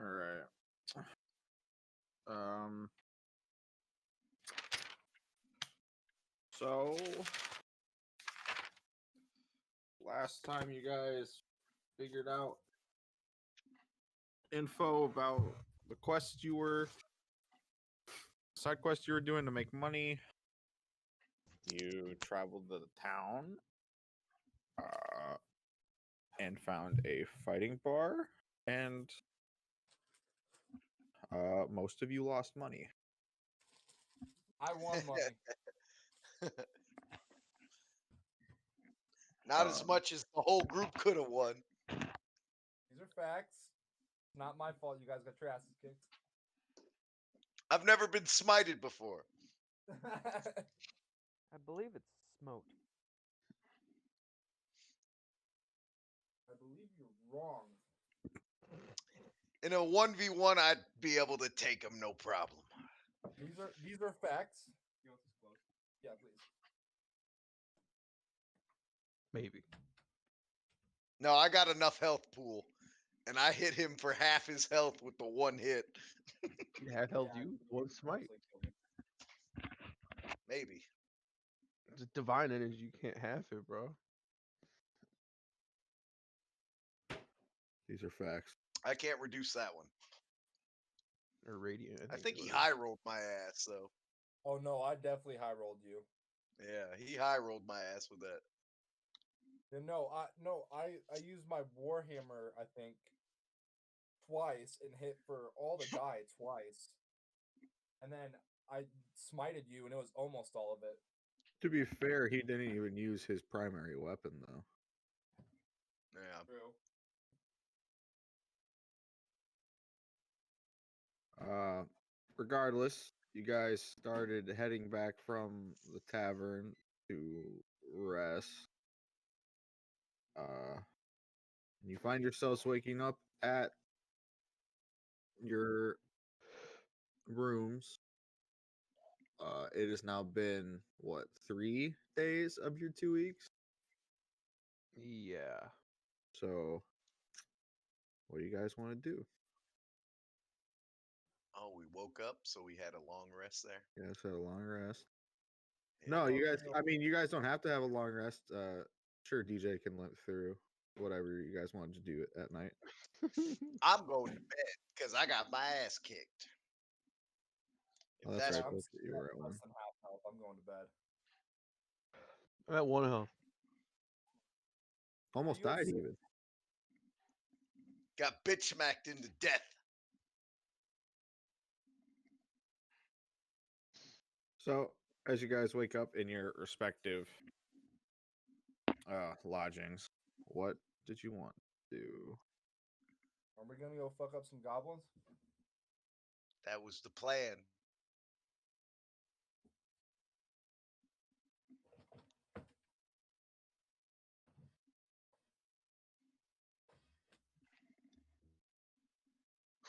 All right. Um. So last time you guys figured out info about the side quest you were doing to make money, you traveled to the town, and found a fighting bar, and most of you lost money. I won money. Not as much as the whole group could have won. These are facts. Not my fault. You guys got your asses kicked. I've never been smited before. I believe it's smote. I believe you're wrong. In a 1v1, I'd be able to take him, no problem. These are facts. You want this close? Yeah, please. Maybe. No, I got enough health pool, and I hit him for half his health with the one hit. Half held you, one smite. Maybe. It's a divine energy. You can't have it, bro. These are facts. I can't reduce that one. Or radiant. I think he it high rolled my ass, though. Oh no, I definitely high rolled you. Yeah, he high rolled my ass with that. I used my Warhammer, I think, twice and hit for all the die twice. And then I smited you and it was almost all of it. To be fair, he didn't even use his primary weapon though. Yeah. True. Regardless, you guys started heading back from the tavern to rest. And you find yourselves waking up at your rooms. It has now been what, 3 days of your 2 weeks? Yeah. So, what do you guys want to do? Oh, we woke up, so we had a long rest there. You guys had a long rest. Yeah. No, you guys. I mean, you guys don't have to have a long rest. Sure, DJ can limp through whatever you guys wanted to do at night. I'm going to bed because I got my ass kicked. Oh, If that's that's right. I'm Both of you were at less one. than half health. I'm going to bed. I'm at 1 health. Almost You have died six. even. got bitch smacked into death. So, as you guys wake up in your respective lodgings, what did you want to do? Are we gonna go fuck up some goblins? That was the plan.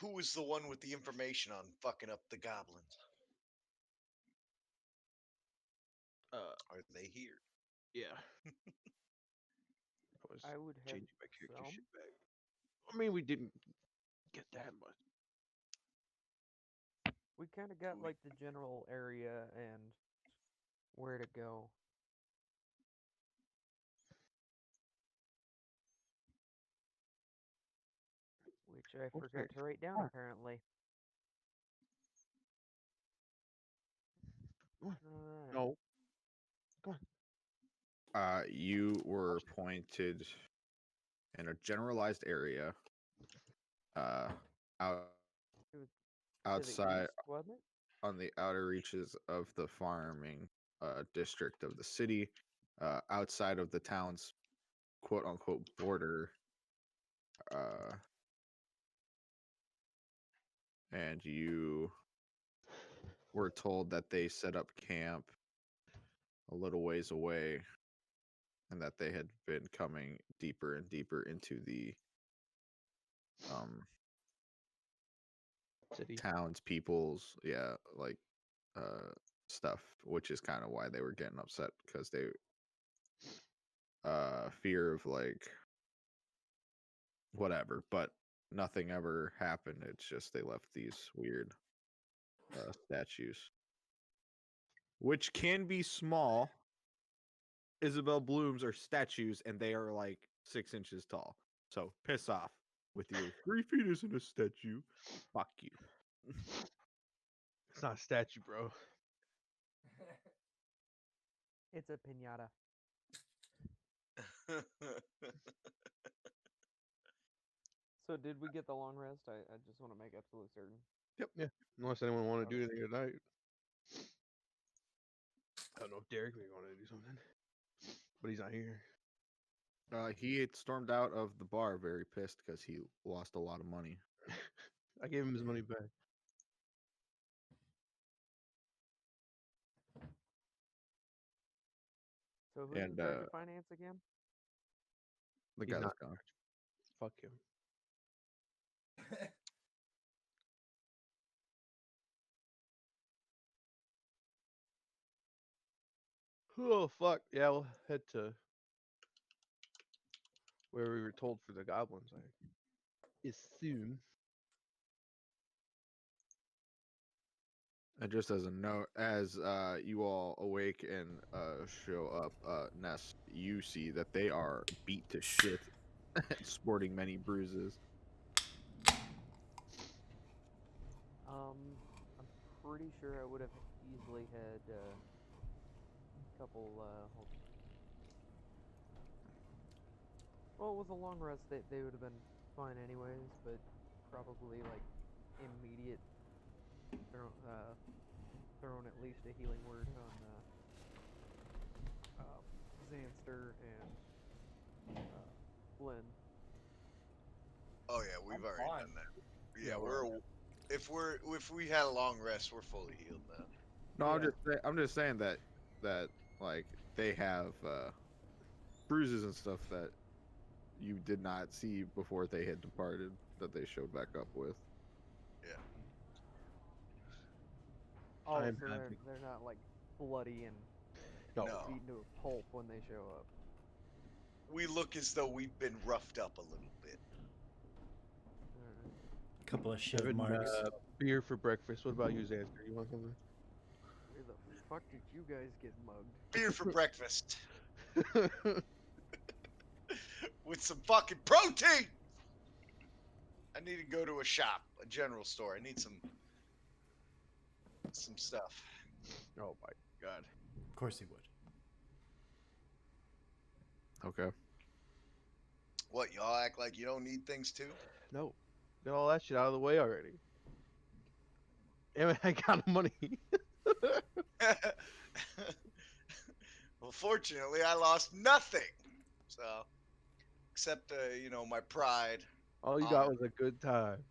Who was the one with the information on fucking up the goblins? Are they here? Yeah. I would have changing my character some. shit back. I mean, we didn't get that much. We kind of got like the general area and where to go. Which I forgot to write down apparently. Alright. No. You were pointed in a generalized area. Out It was outside east, wasn't it? on the outer reaches of the farming district of the city, outside of the town's quote unquote border. And you were told that they set up camp a little ways away and that they had been coming deeper and deeper into the City. towns, people's, like stuff, which is kind of why they were getting upset, because they fear of like whatever. But nothing ever happened. It's just they left these weird statues, which can be small. Isabel Blooms are statues, and they are like 6 inches tall. So piss off with your 3 feet isn't a statue. Fuck you. It's not a statue, bro. It's a pinata. So did we get the long rest? I just want to make absolutely certain. Unless anyone want to do Okay. anything tonight. I don't know if Derek may want to do something, but he's not here. He had stormed out of the bar very pissed because he lost a lot of money. I gave him his money back. So who's in And charge of finance again? the He's guy's not. gone. Fuck him. Oh fuck! Yeah, we'll head to where we were told for the goblins. I assume. And just as a note, as you all awake and show up, Ness, you see that they are beat to shit, sporting many bruises. I'm pretty sure I would have easily had a couple. Hold on. Well, with a long rest, they would have been fine anyways, but probably like immediate throwing at least a healing word on Xanster and Flynn. Oh yeah, we've I'm already fine. done that. Yeah, Yeah, if we had a long rest, we're fully healed now. No, Yeah. I'm just saying that like they have bruises and stuff that you did not see before they had departed that they showed back up with. Oh, I'm so happy. they're not like bloody and No. No. beaten to a pulp when they show up. We look as though we've been roughed up a little bit. Alright. Couple of shiv Having marks. beer for breakfast. What about you, Xanster? You want something? Where the fuck did you guys get mugged? Beer for breakfast with some fucking protein. I need to go to a shop, a general store. I need some stuff. Oh my god. Of course he would. Okay. What, y'all act like you don't need things too? No. Get all that shit out of the way already. Damn it, I got money. Well, fortunately, I lost nothing. So, except my pride. All you got was a good time.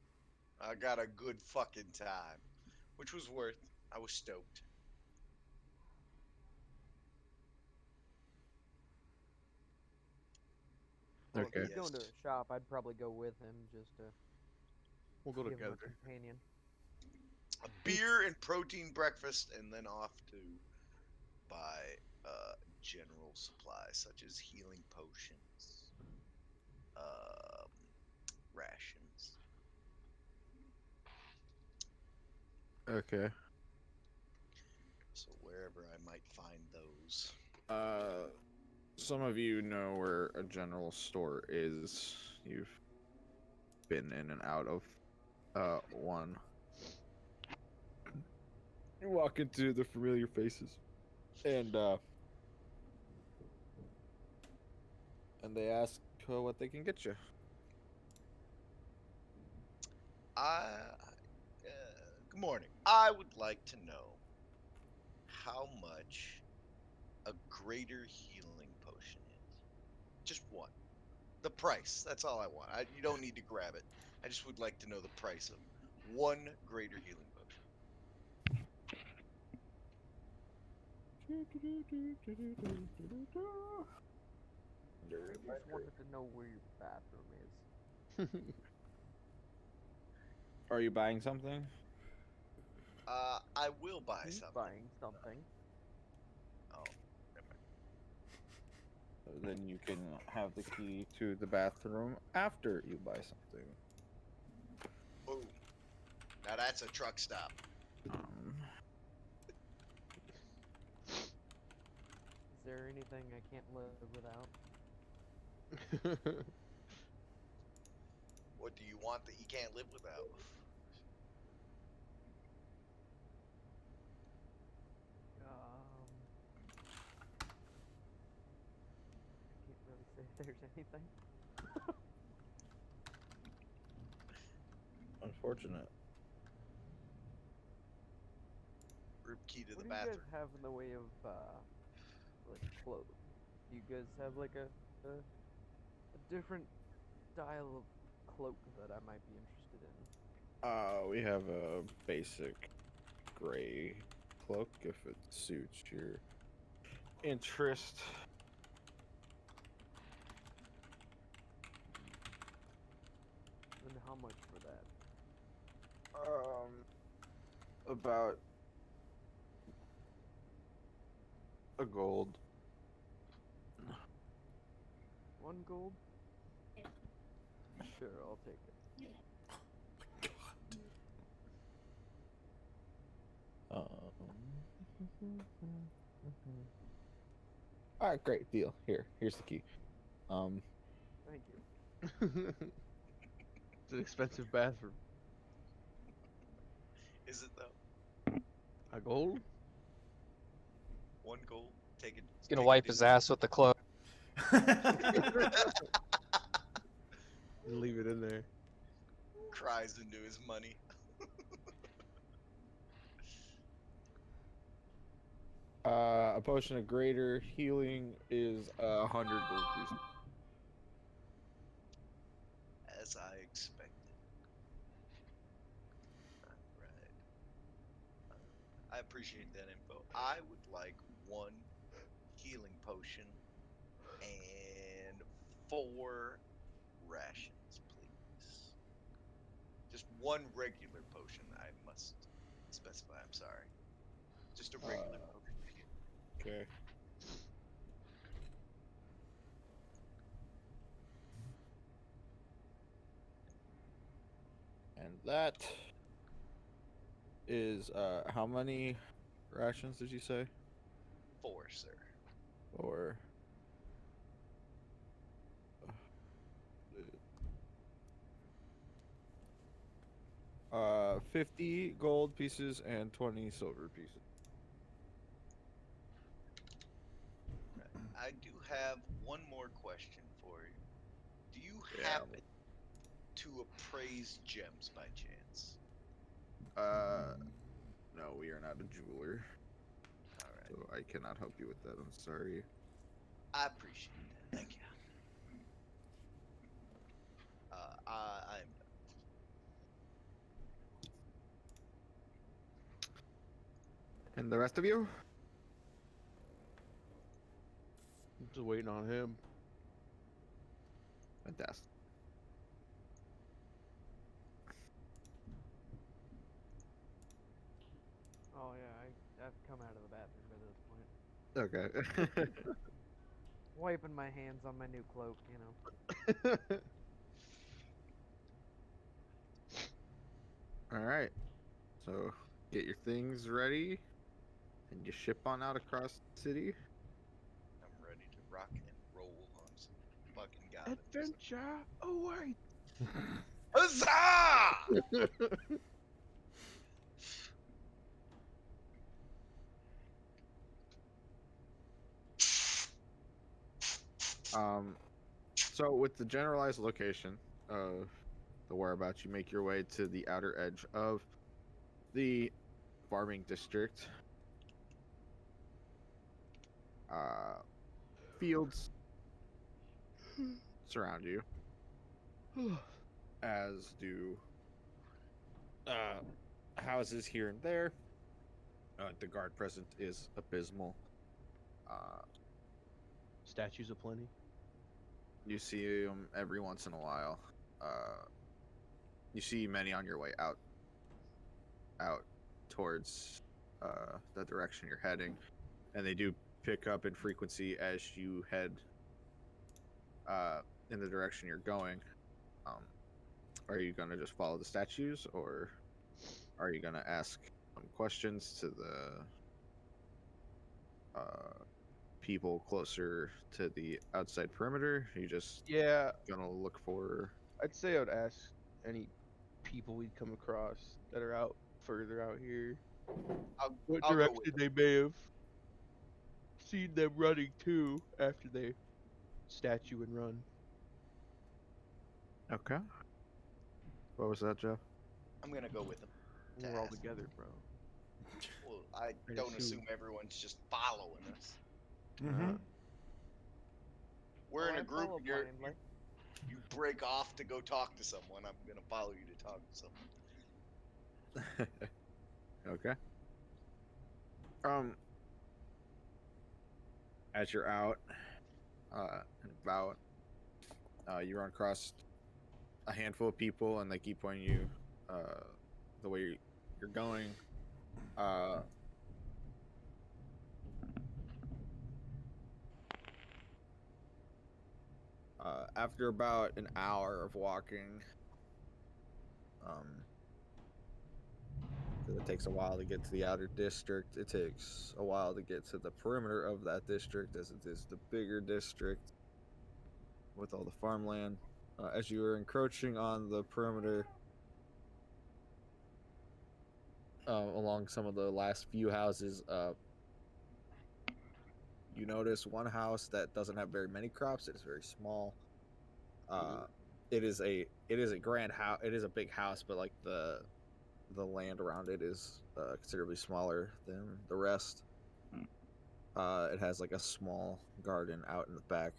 I got a good fucking time, which was worth. I was stoked. Well, Okay. if he's going to Yes. a shop, I'd probably go with him just to We'll go give him together. a companion. A beer and protein breakfast, and then off to buy general supplies such as healing potions, rations. Okay. So wherever I might find those. Some of you know where a general store is. You've been in and out of one. You walk into the familiar faces, and they ask what they can get you. Good morning. I would like to know how much a greater healing potion is. Just one. The price. That's all I want. You don't need to grab it. I just would like to know the price of one greater healing potion. I just wanted to know where your bathroom is. Are you buying something? I will buy He's something. buying something. Oh, Then you can have the key to the bathroom after you buy something. Now that's a truck stop. Is there anything I can't live without? What do you want that you can't live without? I can't really say if there's anything. Unfortunate. Group key to What the do you bathroom. guys have in the way of like clothes? Do you guys have like a different style of cloak that I might be interested in? We have a basic gray cloak if it suits your interest. And how much for that? About a gold. 1 gold? Sure, I'll take it. All right, great deal. Here's the key. Thank you. It's an expensive bathroom. Is it though? A gold? 1 gold. Take it. He's gonna take wipe it his in. ass with the cloak. Leave it in there. Cries into his money. A potion of greater healing is 100 gold pieces. As I expected. Alright. I appreciate that info. I would like 1 healing potion and 4 rations, please. Just 1 regular potion, I must specify. I'm sorry. Just a regular potion. Okay. And that is how many rations did you say? 4, sir. Or 50 gold pieces and 20 silver pieces. Right. I do have one more question for you. Do you Yeah. happen to appraise gems by chance? No, we are not a jeweler, Alright. so I cannot help you with that. I'm sorry. I appreciate that. Thank you. I'm done. And the rest of you? I'm just waiting on him. Fantastic. Oh yeah, I've come out of the bathroom by this point. Okay. Wiping my hands on my new cloak, you know. All right. So get your things ready, and you ship on out across the city. I'm ready to rock and roll on some fucking goblins. Adventure away. Huzzah! So with the generalized location of the whereabouts, you make your way to the outer edge of the farming district. Fields surround you, as do houses here and there. The guard presence is abysmal. Statues aplenty. You see them every once in a while. You see many on your way out towards the direction you're heading, and they do pick up in frequency as you head in the direction you're going. Are you gonna just follow the statues, or are you gonna ask some questions to the people closer to the outside perimeter? Are you just Yeah, gonna look for? I'd say I would ask any people we'd come across that are out further out here what I'll go with direction they may have seen them running to after they statue and run. Okay. What was that, Jeff? I'm gonna go with him. We're all Task. together, bro. Well, I I don't assume. assume everyone's just following us. Mm-hmm. We're in I a group follow and blindly. you break off to go talk to someone. I'm gonna follow you to talk to someone. Okay. As you're out, and about, you run across a handful of people, and they keep pointing you, the way you're going. Uh, After about an hour of walking, um, 'cause it takes a while to get to the outer district. It takes a while to get to the perimeter of that district, as it is the bigger district with all the farmland. As you are encroaching on the perimeter, along some of the last few houses, you notice one house that doesn't have very many crops. It is very small. It is a grand house. It is a big house, but like the land around it is considerably smaller than the rest. It has like a small garden out in the back.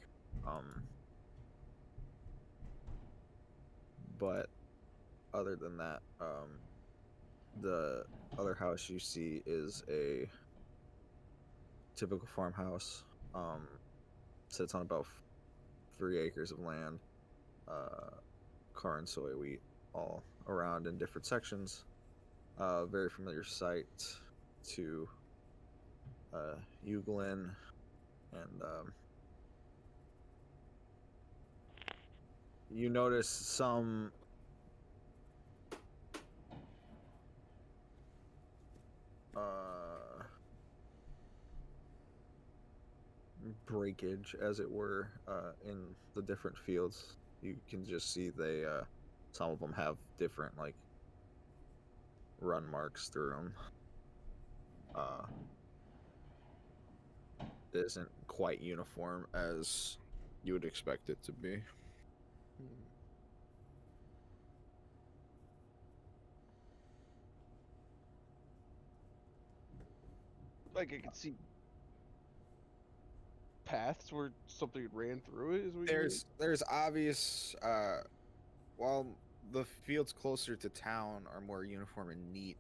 But other than that, the other house you see is a typical farmhouse. Sits on about 3 acres of land. Corn, soy, wheat, all around in different sections. Very familiar sight to Goblin, and you notice some breakage, as it were, in the different fields. You can just see they some of them have different like run marks through them. It isn't quite uniform as you would expect it to be. Like I could see paths where something ran through it. Is what you mean? There's obvious while the fields closer to town are more uniform and neat,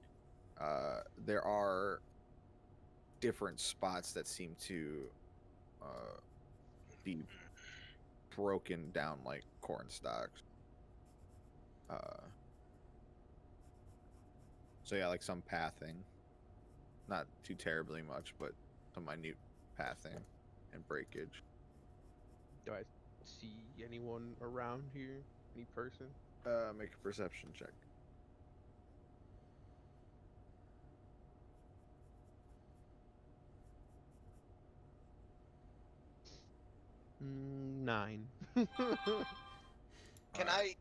there are different spots that seem to be broken down like corn stalks. So yeah, like some pathing, not too terribly much, but some minute pathing and breakage. Do I see anyone around here? Any person? Make a perception check. Nine. Can I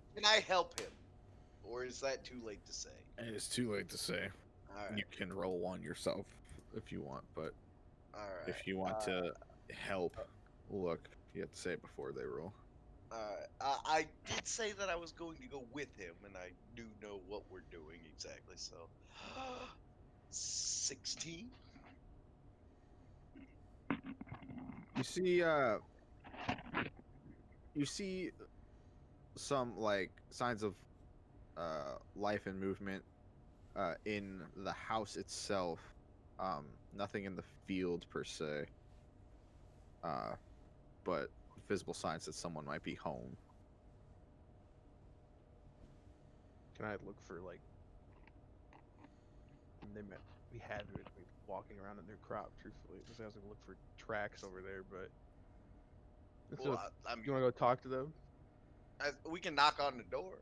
help him, or is that too late to say? It is too late to say. All right. You can roll one yourself if you want, but All right. if you want to help, look, you have to say it before they roll. I did say that I was going to go with him, and I do know what we're doing exactly. So, 16. You see some like signs of life and movement in the house itself. Nothing in the field per se, but visible signs that someone might be home. Can I look for like? We had to be walking around in their crop. Truthfully, I was gonna look for tracks over there, but. Well, You want to go talk to them? we can knock on the door,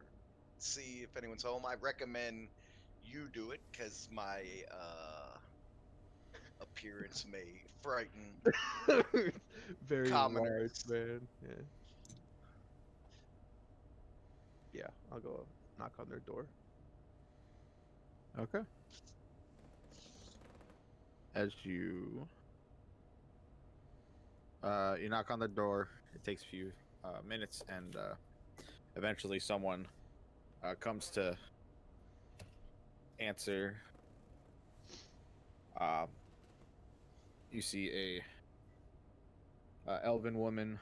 see if anyone's home. I recommend you do it because my appearance may frighten Very large, commoners. man. Yeah. Yeah, I'll go knock on their door. Okay. As you you knock on the door, it takes a few minutes, and eventually someone comes to answer. Uh, you see a elven woman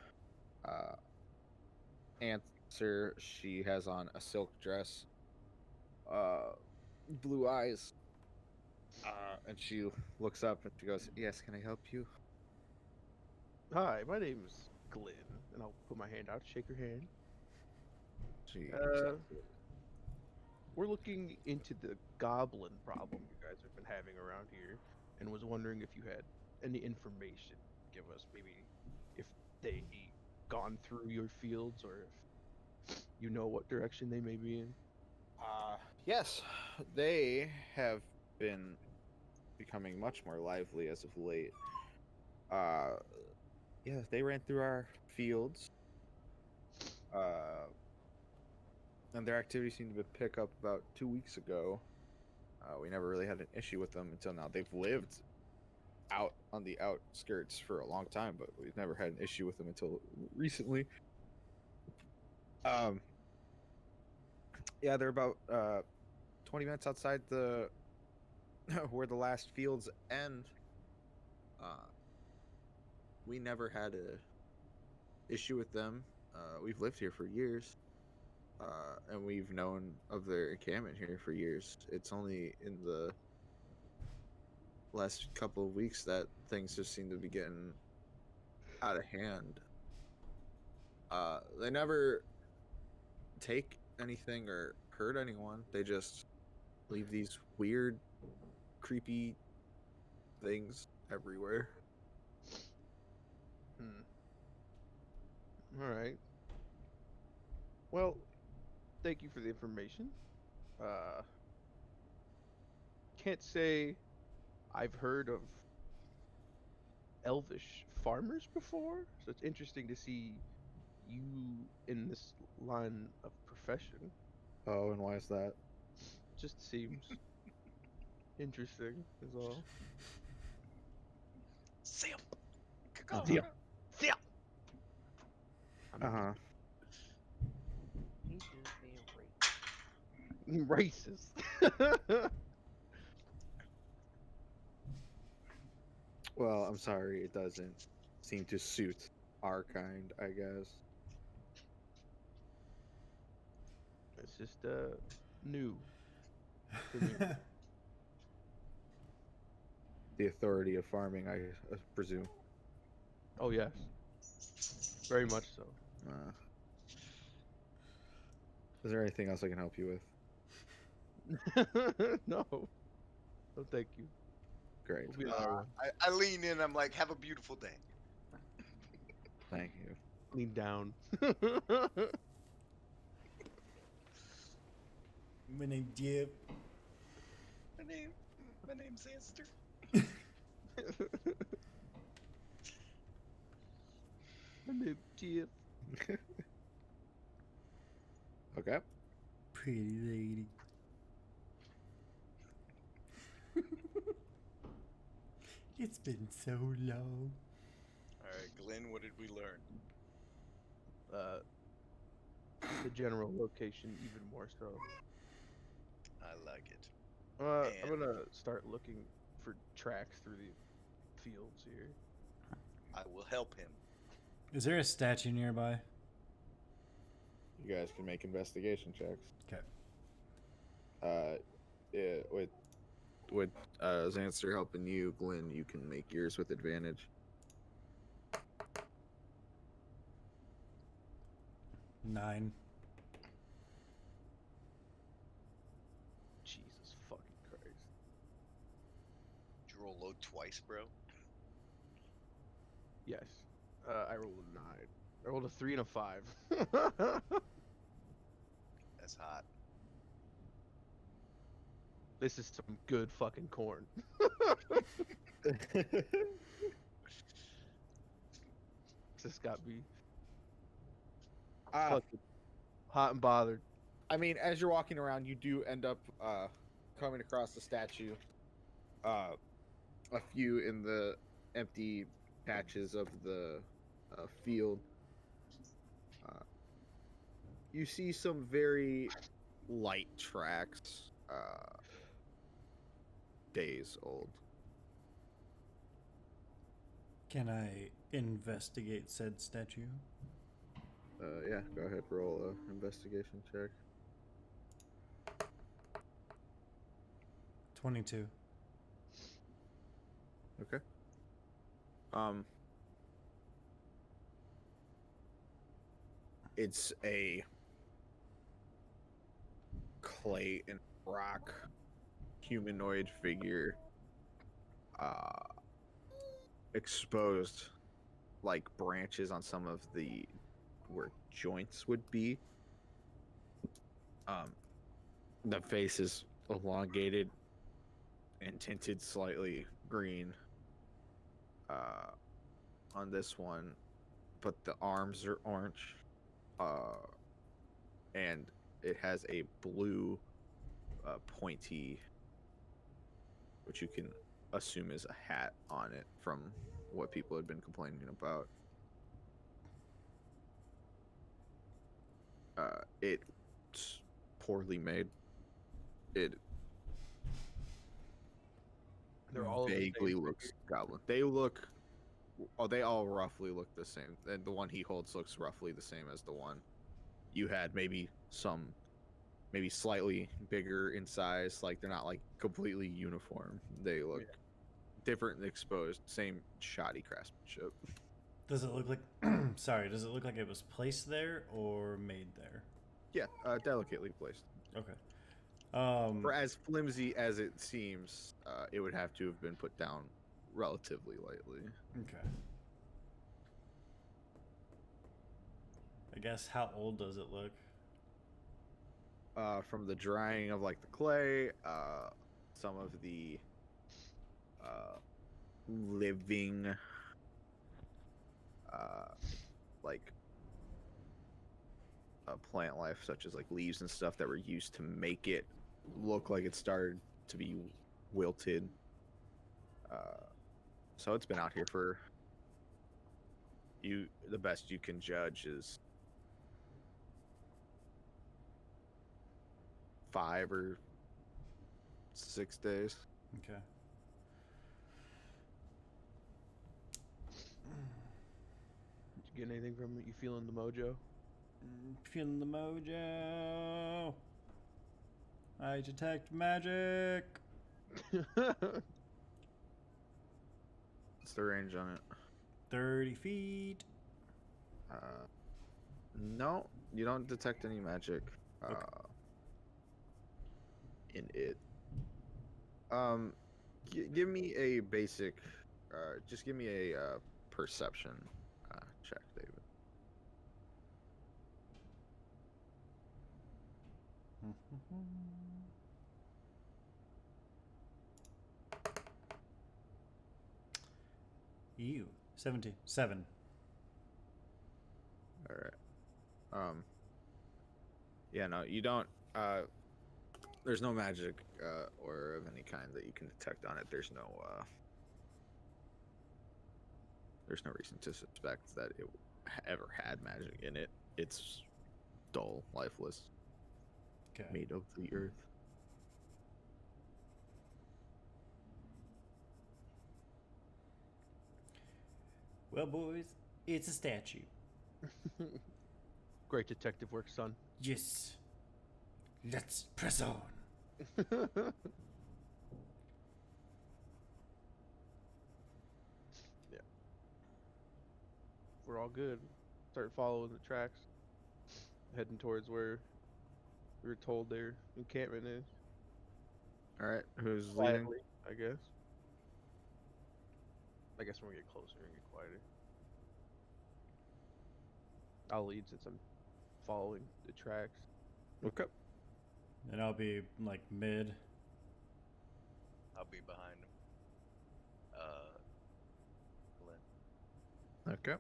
answer. She has on a silk dress, blue eyes, and she looks up and she goes, "Yes, can I help you?" Hi, my name's Glenn, and I'll put my hand out, shake her hand. She Uh, accepts it. We're looking into the goblin problem you guys have been having around here, and was wondering if you had any information to give us, maybe if they gone through your fields or if you know what direction they may be in. Yes, they have been becoming much more lively as of late. Uh, yeah, they ran through our fields. And their activity seemed to pick up about 2 weeks ago. We never really had an issue with them until now. They've lived out on the outskirts for a long time, but we've never had an issue with them until recently. Um, yeah, they're about 20 minutes outside the where the last fields end. We never had a issue with them. We've lived here for years, and we've known of their encampment here for years. It's only in the last couple of weeks that things just seem to be getting out of hand. They never take anything or hurt anyone. They just leave these weird, creepy things everywhere. All right. Well, thank you for the information. Uh, can't say I've heard of elvish farmers before, so it's interesting to see you in this line of profession. Oh, and why is that? Just seems interesting, is all. Sam. Yeah. Yeah. I'm Uh huh. He's just being racist. Well, I'm sorry, it doesn't seem to suit our kind, I guess. It's just new for me. The authority of farming, I presume. Oh yes, very much so. Uh, is there anything else I can help you with? No, no, thank you. Great. We'll be on our way. I lean in. I'm like, have a beautiful day. Thank you. Lean down. My name Jeff. My name's Esther. My name Jeff. Okay. Pretty lady. It's been so long. All right, Glenn. What did we learn? The general location even more so. I like it. I'm And- gonna start looking for tracks through the fields here. I will help him. Is there a statue nearby? You guys can make investigation checks. Okay. Yeah, with Xanster helping you, Glenn, you can make yours with advantage. 9. Jesus fucking Christ. Did you roll low twice, bro? Yes. I rolled a 9. I rolled a 3 and a 5. That's hot. This is some good fucking corn. This got me fucking hot and bothered. I mean, as you're walking around, you do end up coming across the statue. A few in the empty patches of the field. You see some very light tracks, days old. Can I investigate said statue? Yeah, go ahead, roll a investigation check. 22. Okay. It's a clay and rock humanoid figure, exposed like branches on some of the where joints would be. The face is elongated and tinted slightly green on this one, but the arms are orange, and it has a blue pointy, which you can assume is a hat on it from what people had been complaining about. It's poorly made. It They're all of the same vaguely looks goblin. They all roughly look the same. And the one he holds looks roughly the same as the one you had. Maybe slightly bigger in size. Like they're not like completely uniform. They look different and exposed. Same shoddy craftsmanship. Does it look like sorry, does it look like it was placed there or made there? Yeah, delicately placed. Okay. For as flimsy as it seems, it would have to have been put down relatively lightly. Okay. I guess how old does it look? From the drying of like the clay, some of the living like plant life, such as like leaves and stuff that were used to make it look like it started to be wilted. So it's been out here for the best you can judge is 5 or 6 days. Okay. Did you get anything from it? You feeling the mojo? Feeling the mojo. I detect magic. What's the range on it? 30 feet. No, you don't detect any magic Okay. in it. Give me a basic, just give me a perception check, David. Ew. 77. All right. Yeah, no, you don't. There's no magic or of any kind that you can detect on it. There's no reason to suspect that it ever had magic in it. It's dull, lifeless, Okay. made of the earth. Well, boys, it's a statue. Great detective work, son. Yes. Let's press on. Yeah. We're all good. Start following the tracks. Heading towards where we were told their encampment is. All right, who's leading? Quietly, I guess. I guess when we get closer and get quieter. I'll lead since I'm following the tracks. Okay. And I'll be like mid. I'll be behind him. Glenn. Okay.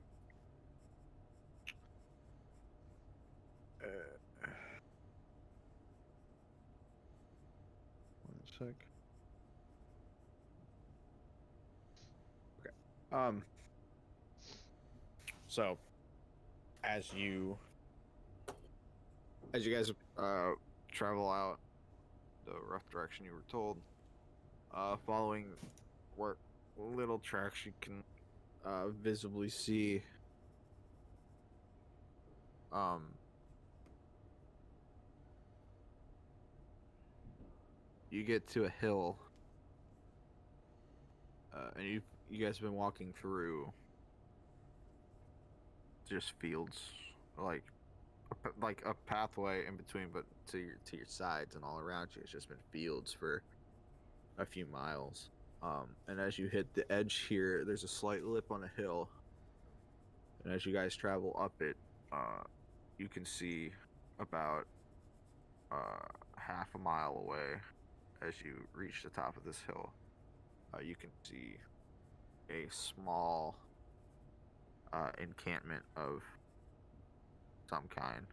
One sec. Okay. So, as you guys travel out the rough direction you were told, following what little tracks you can visibly see, you get to a hill, and you guys have been walking through just fields, like a pathway in between, but to your sides and all around you, it's just been fields for a few miles. And as you hit the edge here, there's a slight lip on a hill, and as you guys travel up it, you can see about half a mile away. As you reach the top of this hill, you can see a small encampment of some kind.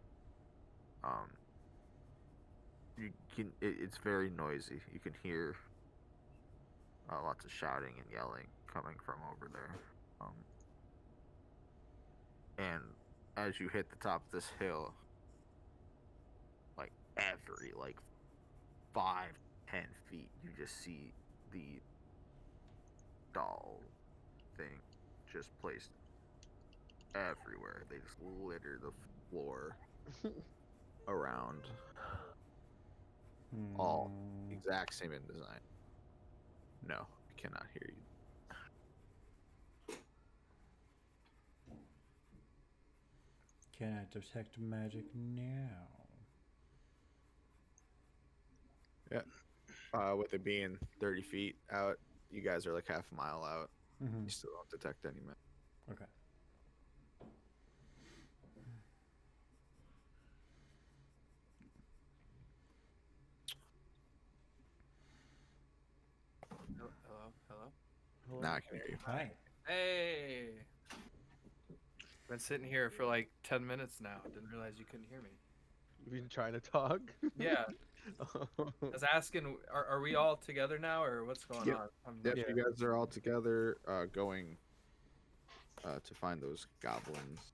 It's very noisy. You can hear lots of shouting and yelling coming from over there. And as you hit the top of this hill, like every 5-10 feet, you just see the doll thing just placed everywhere. They just litter the floor around. All exact same in design. No, I cannot hear you. Can I detect magic now? Yeah. With it being 30 feet out, you guys are like half a mile out. Mm-hmm. You still don't detect any magic. Okay. Hello? Now I can hear you. Hi. Hey! Been sitting here for like 10 minutes now. Didn't realize you couldn't hear me. You've been trying to talk? Yeah. I was asking, are we all together now, or what's going Yep. on? Yep, Yeah. you guys are all together, going to find those goblins.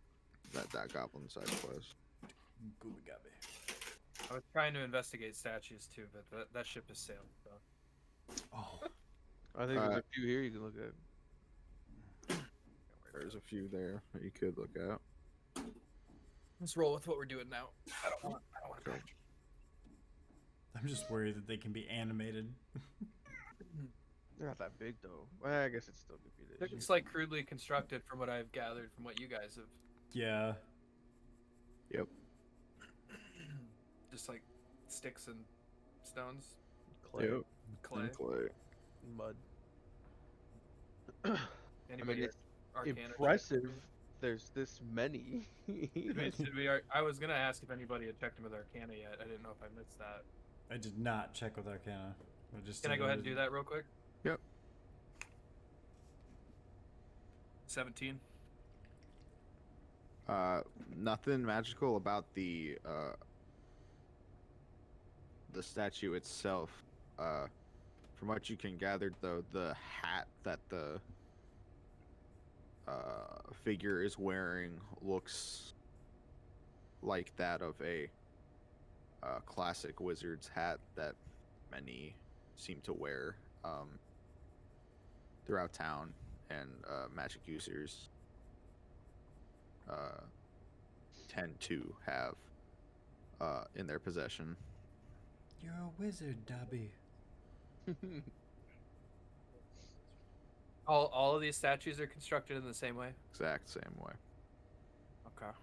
That goblin side quest. Gooby gabby. I was trying to investigate statues too, but that ship has sailed. So. Oh, I think there's a few here you can look at. There's a few there that you could look at. Let's roll with what we're doing now. I don't want to. Okay. I'm just worried that they can be animated. They're not that big though. Well, I guess it's still could be this. It's like crudely constructed from what I've gathered from what you guys have. Yeah. Yep. Just like sticks and stones, Clay, Yep. clay. And clay. mud. Anybody? it's Arcana check? impressive. There's this many. Should we? I was gonna ask if anybody had checked in with Arcana yet. I didn't know if I missed that. I did not check with Arcana. Can I go ahead and do that real quick? Yep. 17. Nothing magical about the statue itself. From what you can gather, though, the hat that the figure is wearing looks like that of a classic wizard's hat that many seem to wear throughout town, and magic users tend to have in their possession. You're a wizard, Dobby. All of these statues are constructed in the same way. Exact same way. Okay. All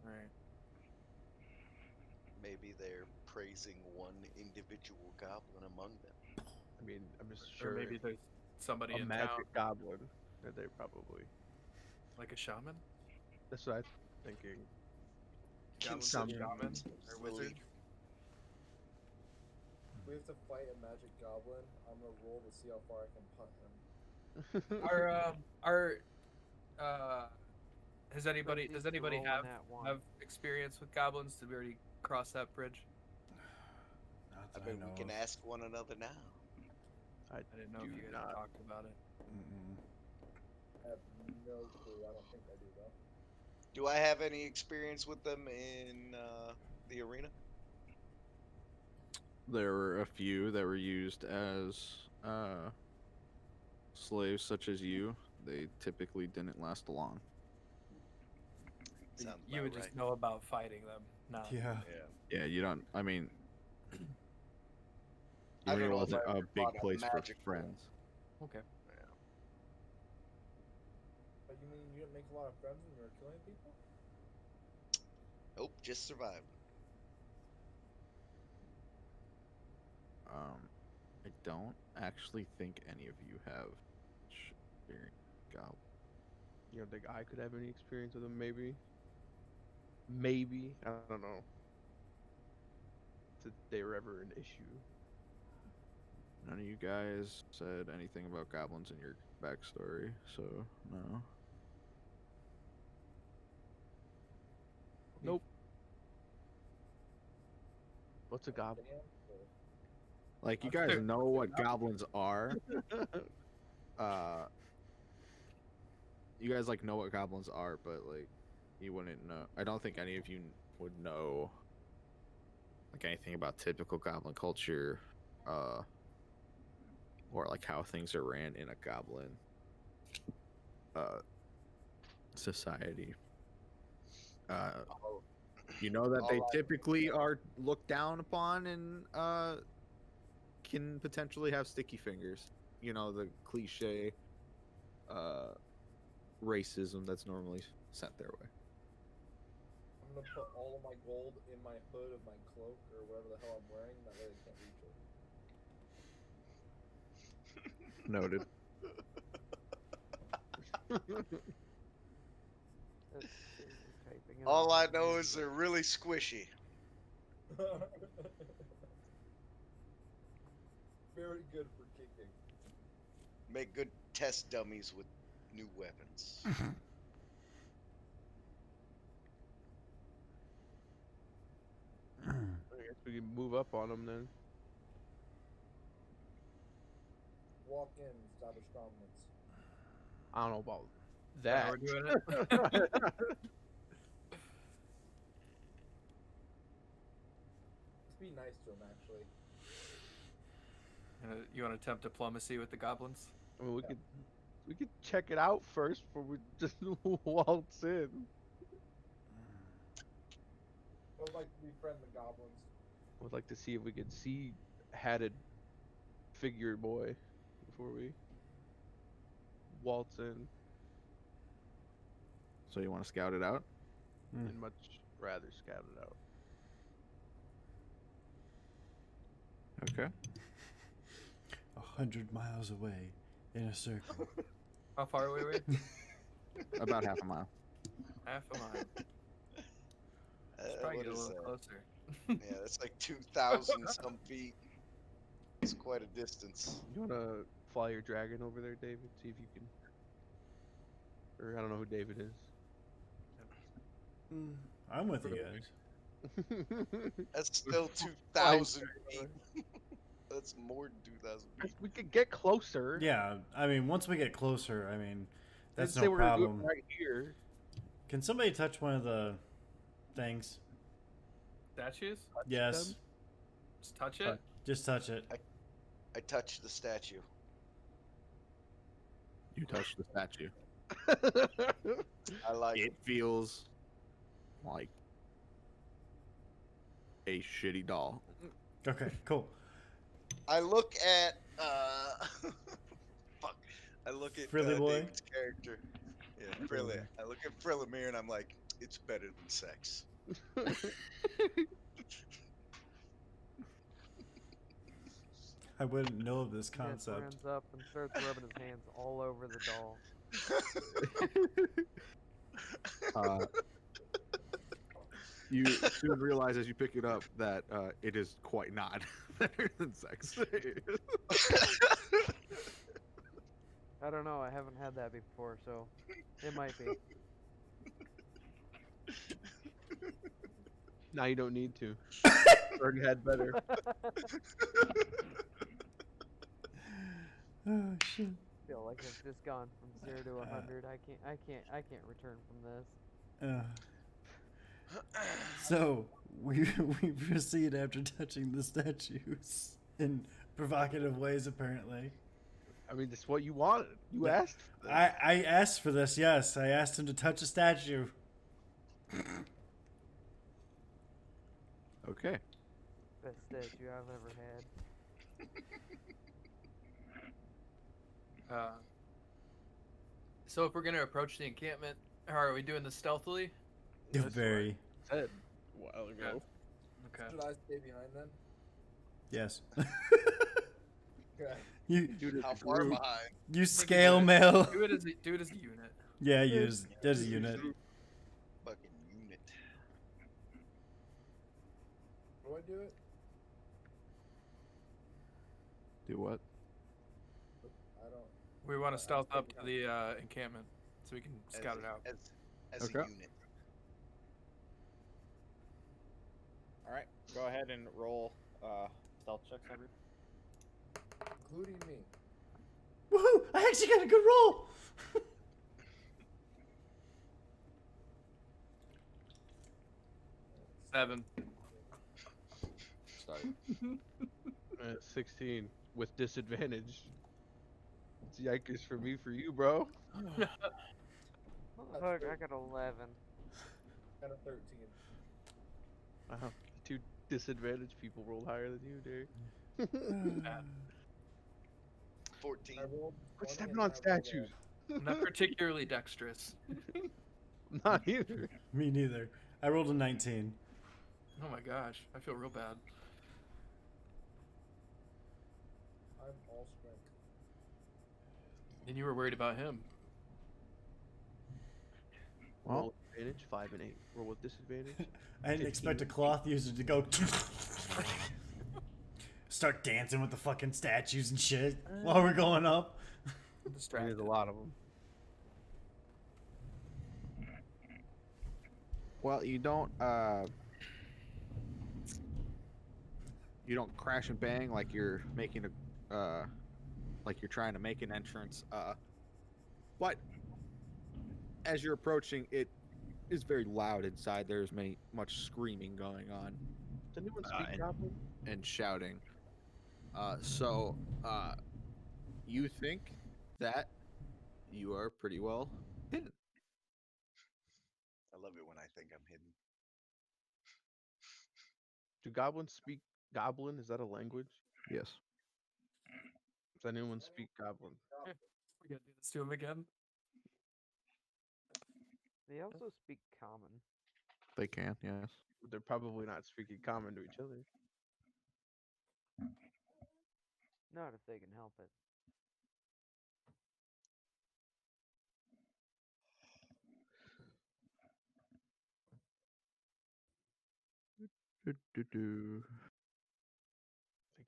right. Maybe they're praising one individual goblin among them. I mean, I'm just Or sure maybe there's somebody a in magic town, goblin that they probably. like a shaman. That's what I'm thinking. Goblins Consider and shaman or Lily. wizard. we have to fight a magic goblin, I'm gonna roll to see how far I can punt him. Does anybody Proceeds to roll a have nat one. have experience with goblins? Did we already cross that bridge? Not I that mean, know we can of. ask one another now. I didn't know if Do you guys not. had talked about it. Mm-mm. I have no clue. I don't think I do though. Do I have any experience with them in the arena? There were a few that were used as slaves, such as you. They typically didn't last long. So Sounds you about would right. just know about fighting them, not. Yeah. Yeah. Yeah, you don't. I mean, I don't Arena know if wasn't I a ever big fought a place for magical- friends. Okay. But you mean you didn't make a lot of friends when you were killing people? Nope, just survived. I don't actually think any of you have experience with goblins. You don't think I could have any experience with them? Maybe. Maybe. I don't know. If they were ever an issue. None of you guys said anything about goblins in your backstory, so no. Nope. What's a goblin? Damn, or- Like, you That's guys fair. know what goblins are. You guys like know what goblins are, but like, you wouldn't know. I don't think any of you would know like anything about typical goblin culture, or like how things are ran in a goblin society. You know that they All I- typically are looked down upon and can potentially have sticky fingers. You know, the cliche racism that's normally sent their way. I'm gonna put all of my gold in my hood of my cloak or whatever the hell I'm wearing. That way they can't reach it. Noted. That's seriously typing it All on I his know hand, is they're really squishy. Very good for kicking. Make good test dummies with new weapons. I guess we can move up on them then. Walk in, establish dominance. I don't know about Now that. we're doing it. Let's be nice to him, actually. You want to attempt diplomacy with the goblins? I mean, we could check it out first before we just waltz in. I would like to befriend the goblins. I would like to see if we could see hatted figure boy before we waltz in. So you want to scout it out? Hmm. And much rather scout it out. Okay. 100 miles away in a circle. How far away were you? About half a mile. Half a mile. Let's probably What get a is little that? closer. Yeah, that's like 2,000 some feet. It's quite a distance. You wanna fly your dragon over there, David? See if you can. Or I don't know who David is. I'm with you guys. That's still 2,000 feet. That's more than 2,000 feet. We could get closer. Yeah, I mean, once we get closer, I mean, that's Didn't say no we're gonna do it problem. right here. Can somebody touch one of the things? Statues? Yes, them? Just touch it? just touch it. I touched the statue. You touch the statue. I like it. It feels like a shitty doll. Okay, cool. I look at fuck. I look at Frilly boy? David's character. Yeah, Frilly. I look at Frillimere and I'm like, it's better than sex. I wouldn't know of this He just concept. runs up and starts rubbing his hands all over the doll. You soon realize as you pick it up that it is quite not. better than sex. I don't know. I haven't had that before, so it might be. Now you don't need to. Already had better. Oh shit. Feel like I've just gone from 0 to 100. I can't return from this. So we we proceed after touching the statues in provocative ways. Apparently, I mean, that's what you wanted. You Yeah. asked for this. I asked for this. Yes, I asked him to touch a statue. Okay. Best statue I've ever had. So if we're gonna approach the encampment, how are we doing this stealthily? You're That's very what I said a while ago. Okay. Should I stay behind then? yes. Okay. you Dude, How far behind? you scale mail. Do it as a unit. Yeah, use as a unit. Fucking unit. Do I do it? Do what? I don't. We want to stealth up to the encampment so we can scout it out. As Okay. a unit. All right, go ahead and roll stealth checks, everyone. Including me. Woohoo! I actually got a good roll. 7. Sorry. 16 with disadvantage. It's yikers for me, for you, bro. Motherfucker, I got 11. Got a 13. Wow. 2 disadvantaged people rolled higher than you, Derek. 14. I rolled Quit 20 stepping and on then I rolled statues. Not particularly dexterous. Not either. Me neither. I rolled a 19. Oh my gosh, I feel real bad. I'm all strength. And you were worried about him. Well, Roll with advantage, 5 and 8. Roll with disadvantage. I didn't expect a cloth user to go start dancing with the fucking statues and shit while we're going up. There's a lot of them. well, you don't crash and bang like you're making a like you're trying to make an entrance. But as you're approaching, it is very loud inside. There's much screaming going on Does anyone speak and- Goblin? and shouting. So you think that you are pretty well hidden. I love it when I think I'm hidden. Do goblins speak Goblin? Is that a language? Yes. Does anyone speak Goblin? We gotta do this to him again. They also speak common. They can, yes. They're probably not speaking common to each other. Not if they can help it. Do-do-do.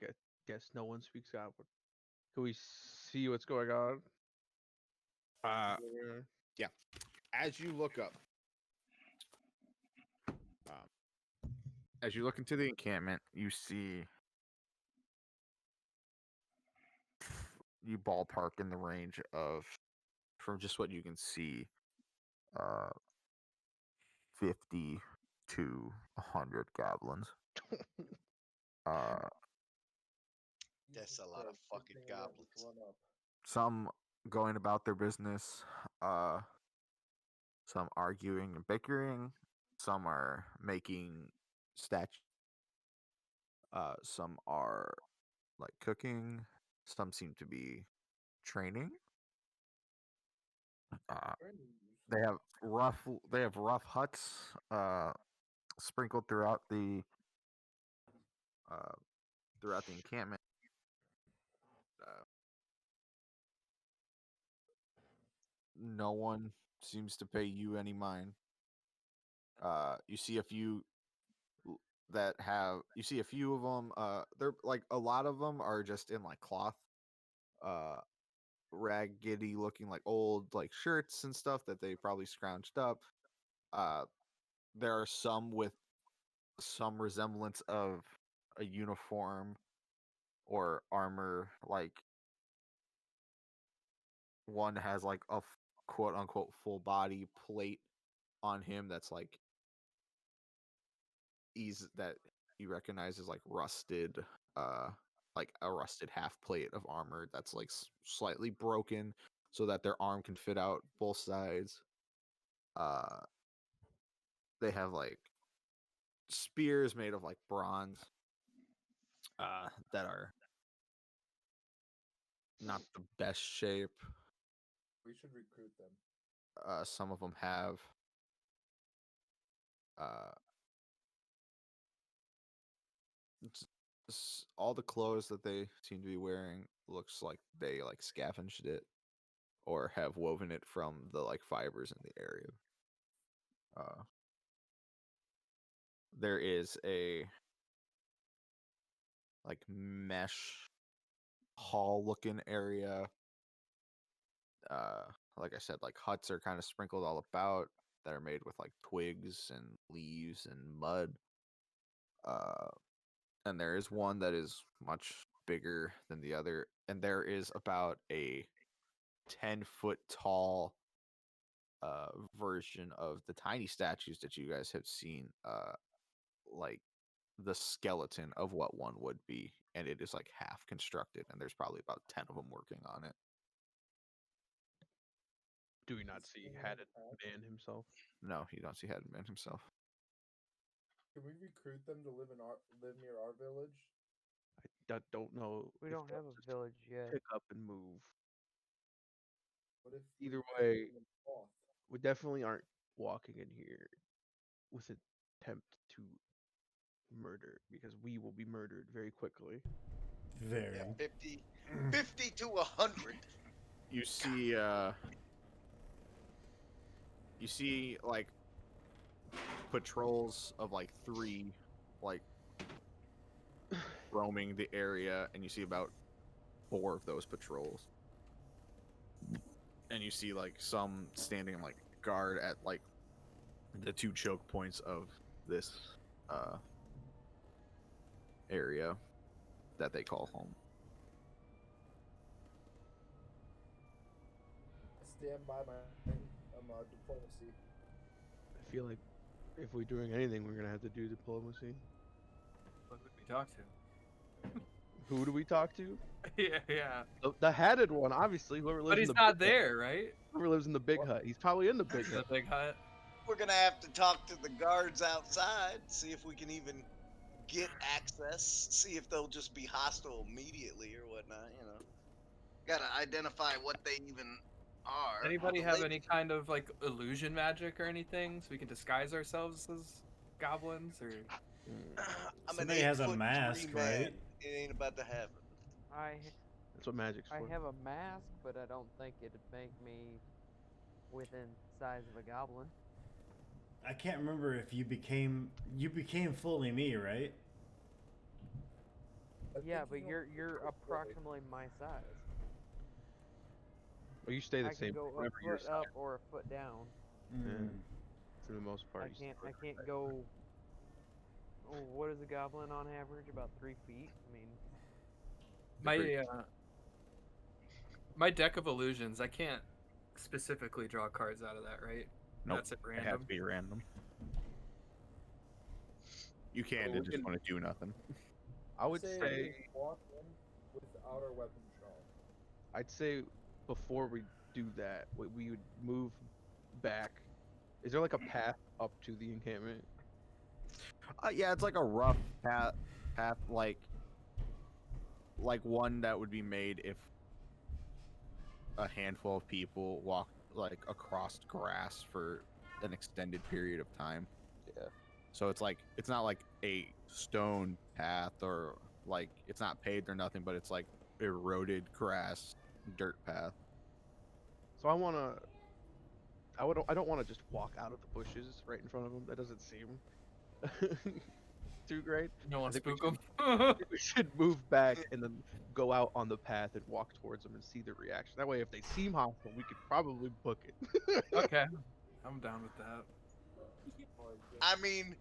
I guess no one speaks Goblin. Can we see what's going on? Yeah. As you look up, as you look into the encampment, you see you ballpark in the range of, from just what you can see, 50 to 100 goblins. That's a lot of fucking goblins. Run up. Some going about their business, some arguing and bickering, some are making statues, some are like cooking, some seem to be training. They have rough huts sprinkled throughout the encampment. No one seems to pay you any mind. You see a few that have you see a few of them. They're like a lot of them are just in like cloth, uh, raggedy looking like old like shirts and stuff that they probably scrounged up. Uh, there are some with some resemblance of a uniform or armor. Like one has like a quote unquote full body plate on him that's like that you recognize as like rusted, uh like a rusted half plate of armor that's like slightly broken so that their arm can fit out both sides. uh they have like spears made of like bronze, that are not the best shape. We should recruit them. Some of them have uh all the clothes that they seem to be wearing looks like they like scavenged it or have woven it from the like fibers in the area. There is a like mesh hall looking area. Like I said, like huts are kind of sprinkled all about that are made with like twigs and leaves and mud. And there is one that is much bigger than the other, and there is about a 10-foot tall version of the tiny statues that you guys have seen, like the skeleton of what one would be, and it is like half constructed, and there's probably about 10 of them working on it. Do we not see Hatted Man himself? No, you don't see Headman himself. Can we recruit them to live near our village? I don't know. We if don't they'll have a just village yet. pick up and move. What if Either we way, give them cloth? we definitely aren't walking in here with an attempt to murder because we will be murdered very quickly. Very. Yeah, 50 to 100. You see like patrols of like 3 like roaming the area, and you see about 4 of those patrols, and you see like some standing like guard at like the 2 choke points of this area that they call home. Stand by my diplomacy. I feel like if we're doing anything, we're gonna have to do diplomacy. What would we talk to? Who do we talk to? Yeah. The hatted one, obviously. Whoever lives But in he's the not big hut. there, right? Whoever lives in the big hut. He's probably in the big The hut. big hut. We're gonna have to talk to the guards outside, see if we can even get access, see if they'll just be hostile immediately or whatnot, you know. Gotta identify what they even are. Anybody The have lady- any kind of like illusion magic or anything so we can disguise ourselves as goblins or I'm Somebody an has a 8'3" mask, man. right? It ain't about to happen. That's what magic's I for. have a mask, but I don't think it'd make me within size of a goblin. I can't remember if you became fully me, right? Yeah, but you're approximately my size. Well, you stay the I same can go a whenever you're foot up or a foot down. Mm. for the most part. you I stay can't go. Oh, what is a goblin on average? About 3 feet. I mean, my deck of illusions, I can't specifically draw cards out of that, right? Nope, That's at it has random. to be random. You can't we just can- want to do nothing. I would say say, we walk in without our weapons drawn. I'd say before we do that, we would move back. Is there like a path up to the encampment? Yeah, it's like a rough path like one that would be made if a handful of people walk like across grass for an extended period of time. Yeah. So it's like it's not like a stone path or like it's not paved or nothing, but it's like eroded grass, dirt path. So I don't want to just walk out of the bushes right in front of them. That doesn't seem. too great. You don't want to think spook we them? We should move back and then go out on the path and walk towards them and see their reaction. That way, if they seem hostile, we could probably book it. Okay, I'm down with that. I mean,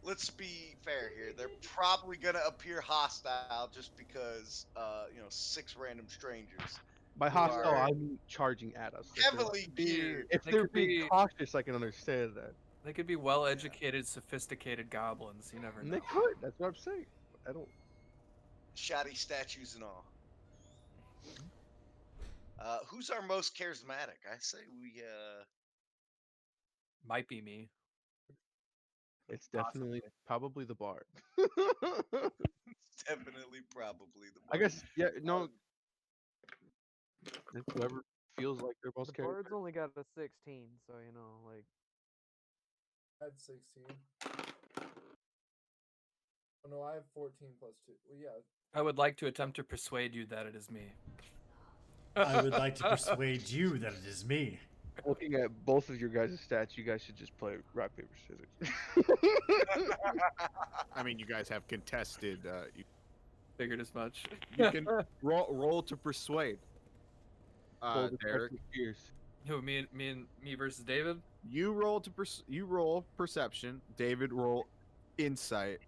let's be fair here. They're probably gonna appear hostile just because, 6 random strangers By who hostile, are I mean charging at us. heavily geared. If They they're could being be- cautious, I can understand that. They could be well-educated, sophisticated goblins. You never And know. they could. That's what I'm saying. I don't. Shoddy statues and all. Who's our most charismatic? I say we Might be me. It's definitely probably the bard. definitely probably the I bard. guess yeah. No. Whoever feels like they're most The bard's charismatic. only got a 16, so you know, like. I had 16. Oh no, I have 14 plus 2. Well, yeah. I would like to attempt to persuade you that it is me. I would like to persuade you that it is me. Looking at both of your guys' stats, you guys should just play rock paper scissors. I mean, you guys have contested. Figured as much. You can roll to persuade. Roll the Derek, Cheers. Who, me versus David? you roll you roll perception. David roll insight,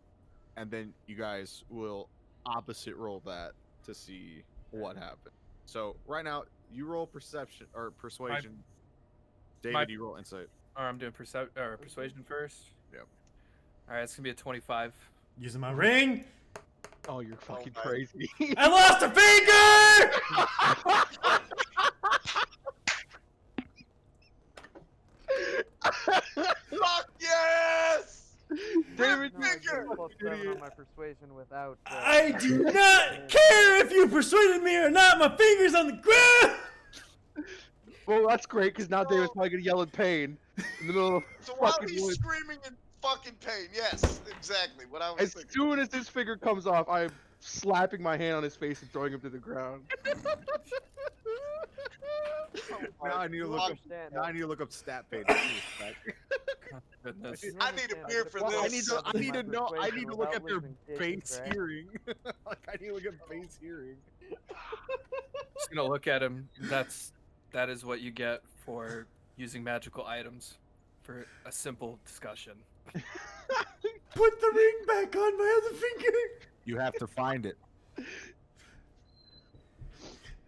and then you guys will opposite roll that to see what happens. So right now, you roll perception or persuasion. David, you roll insight. Or I'm doing persuasion first. Yep. All right, it's gonna be a 25. Using my ring. Oh, you're fucking my- crazy. I lost a finger! Fuck yes! David, No, I get Finger! a +7 on my persuasion without. I do not care if you persuaded me or not. My finger's on the ground. well, that's great because now David's probably gonna yell in pain in the middle of So while fucking he's woods. screaming in fucking pain, yes, exactly what I was As thinking. soon as his finger comes off, I'm slapping my hand on his face and throwing him to the ground. Now I need to look up. Understand Now I that. need to look up stat page. Goodness. You I need a understand beer that for if Well, I this. need to. I my need to know. I persuasion need to look without at their losing dick and base crack. hearing. Like I need to look at base hearing. Just gonna look at him. That is what you get for using magical items for a simple discussion. Put the ring back on my other finger. You have to find it.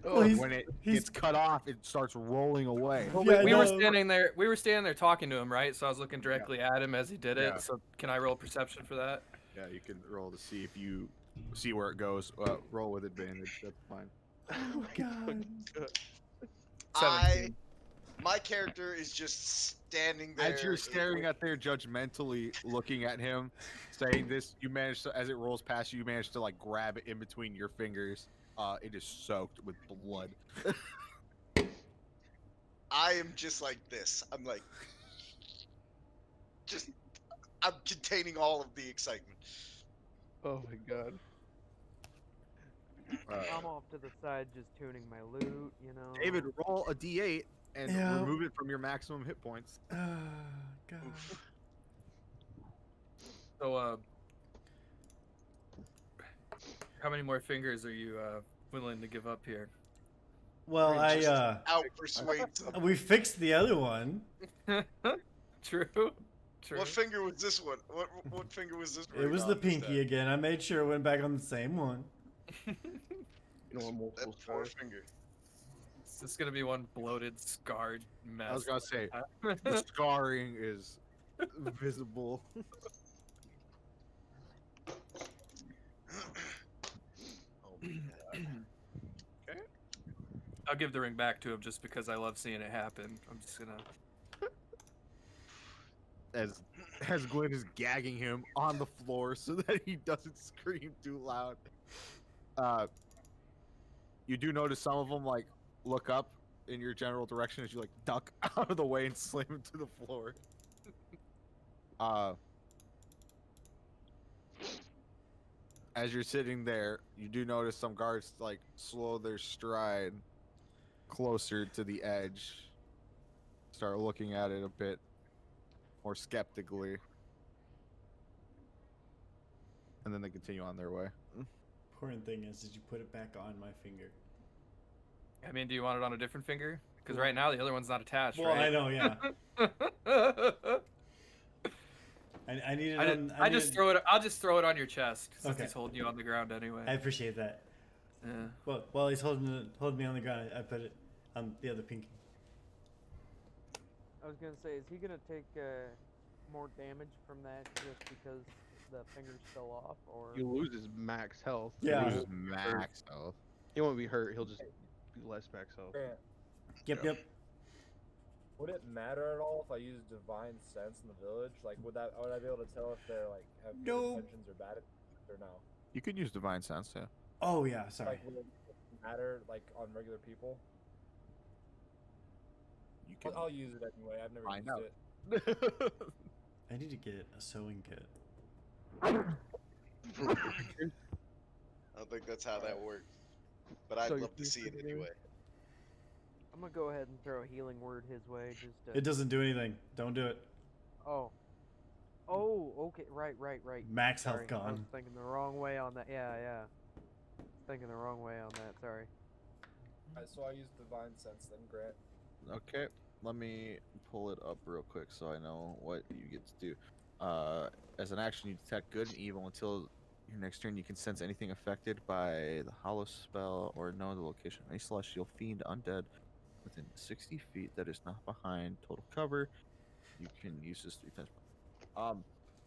Well, he's- When it he's- gets cut off, it starts rolling away. Well, Yeah, I we were know. standing there. We were standing there talking to him, right? So I was looking directly at him as he did it. Yeah. So can I roll perception for that? Yeah, you can roll to see if you see where it goes. Roll with advantage. That's fine. Oh God. My character is just standing there. As you're staring at there, judgmentally looking at him, saying this, you manage to, as it rolls past you, you manage to like grab it in between your fingers. It is soaked with blood. I am just like this. I'm like, I'm containing all of the excitement. Oh my god. I'm off to the side just tuning my loot, you know. David, roll a d8 and Yeah. remove it from your maximum hit points. Oh God. So, how many more fingers are you willing to give up here? Well, Just I out persuade something. we fixed the other one. True. True. What finger was this one? What finger was this? It was ring the on this pinky time? again. I made sure it went back on the same one. Normal. That forefinger. This is gonna be one bloated, scarred mess. I was gonna say the scarring is visible. Oh my god. I'll give the ring back to him just because I love seeing it happen. I'm just gonna. As Glenn is gagging him on the floor so that he doesn't scream too loud. You do notice some of them like look up in your general direction as you like duck out of the way and slam him to the floor. As you're sitting there, you do notice some guards like slow their stride closer to the edge. Start looking at it a bit more skeptically. and then they continue on their way. Important thing is, did you put it back on my finger? I mean, do you want it on a different finger? Because right now the other one's not attached, Well, right? I know, yeah. I need it on. I just throw it. I'll just throw it on your chest since Okay. he's holding you on the ground anyway. I appreciate that. Yeah. Well, while he's holding me on the ground, I put it on the other pinky. I was gonna say, is he gonna take more damage from that just because the finger's still off, or? He'll lose his max health. Yeah. He loses max health. He won't be hurt. He'll just be less max health. Grant, Yep. would it matter at all if I use divine sense in the village? Like, would I be able to tell if they're like have good No. intentions or bad or no? You could use divine sense, yeah. Oh yeah, sorry. Like, would it matter like on regular people? You can. I'll use it anyway. I've never Find used out. it. I need to get a sewing kit. I don't think that's how that works. But I'd So you love to use see it it anyway. I'm gonna go ahead and throw a healing word his way, just to. It doesn't do anything. Don't do it. Oh, okay, right. Max Sorry, health I was gone. thinking the wrong way on that. Yeah. Thinking the wrong way on that. Sorry. Alright, so I use divine sense then, Grant. Okay, let me pull it up real quick so I know what you get to do. As an action, you detect good and evil until your next turn. You can sense anything affected by the hollow spell or know the location of any celestial fiend undead within 60 feet that is not behind total cover. You can use this 3 times.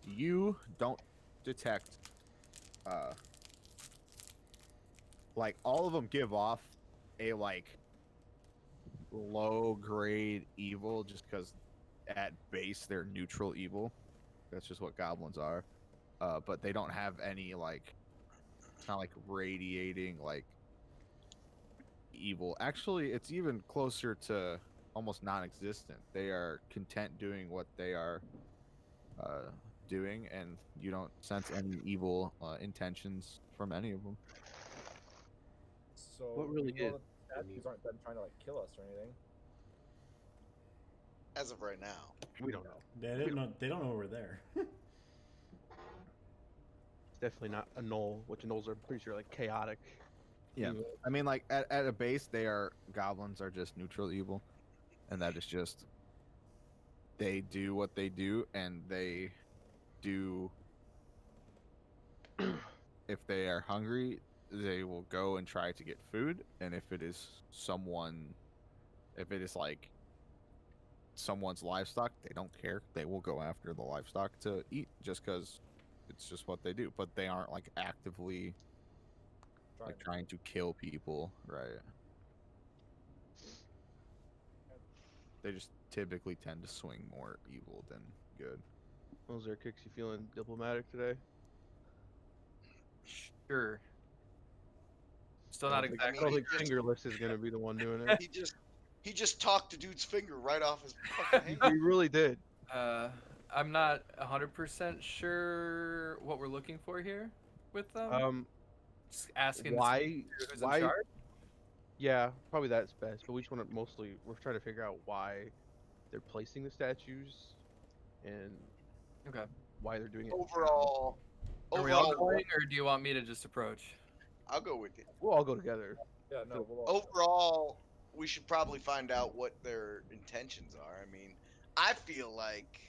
You don't detect like all of them give off a like low grade evil just because at base they're neutral evil. That's just what goblins are. But they don't have any like, it's not like radiating like evil. Actually, it's even closer to almost non-existent. They are content doing what they are doing, and you don't sense any evil intentions from any of them. So What really we know is that the statues aren't them trying to like kill us or anything. As of right now. We don't know. They didn't know. They don't know we're there. It's definitely not a null, which nulls are pretty sure like chaotic. Yeah, evil. I mean, like at a base, goblins are just neutral evil, and that is just they do what they do, and they do. If they are hungry, they will go and try to get food, and if it is like someone's livestock, they don't care. They will go after the livestock to eat, just because it's just what they do. But they aren't like actively like trying to kill people, right? They just typically tend to swing more evil than good. Those are kicks. You feeling diplomatic today? Sure. Still I not don't think- exactly. I don't think Fingerless is gonna be the one doing it. He just talked the dude's finger right off his fucking hand. He really did. I'm not 100% sure what we're looking for here with them. Just asking to see who's in charge. Yeah, probably that's best. But we just want to we're trying to figure out why they're placing the statues and Okay. why they're doing it. Overall, Are we all going, or do you want me to just approach? I'll go with you. We'll all go together. Yeah, no. We'll all Overall, we should probably find out what their intentions are. I mean, I feel like,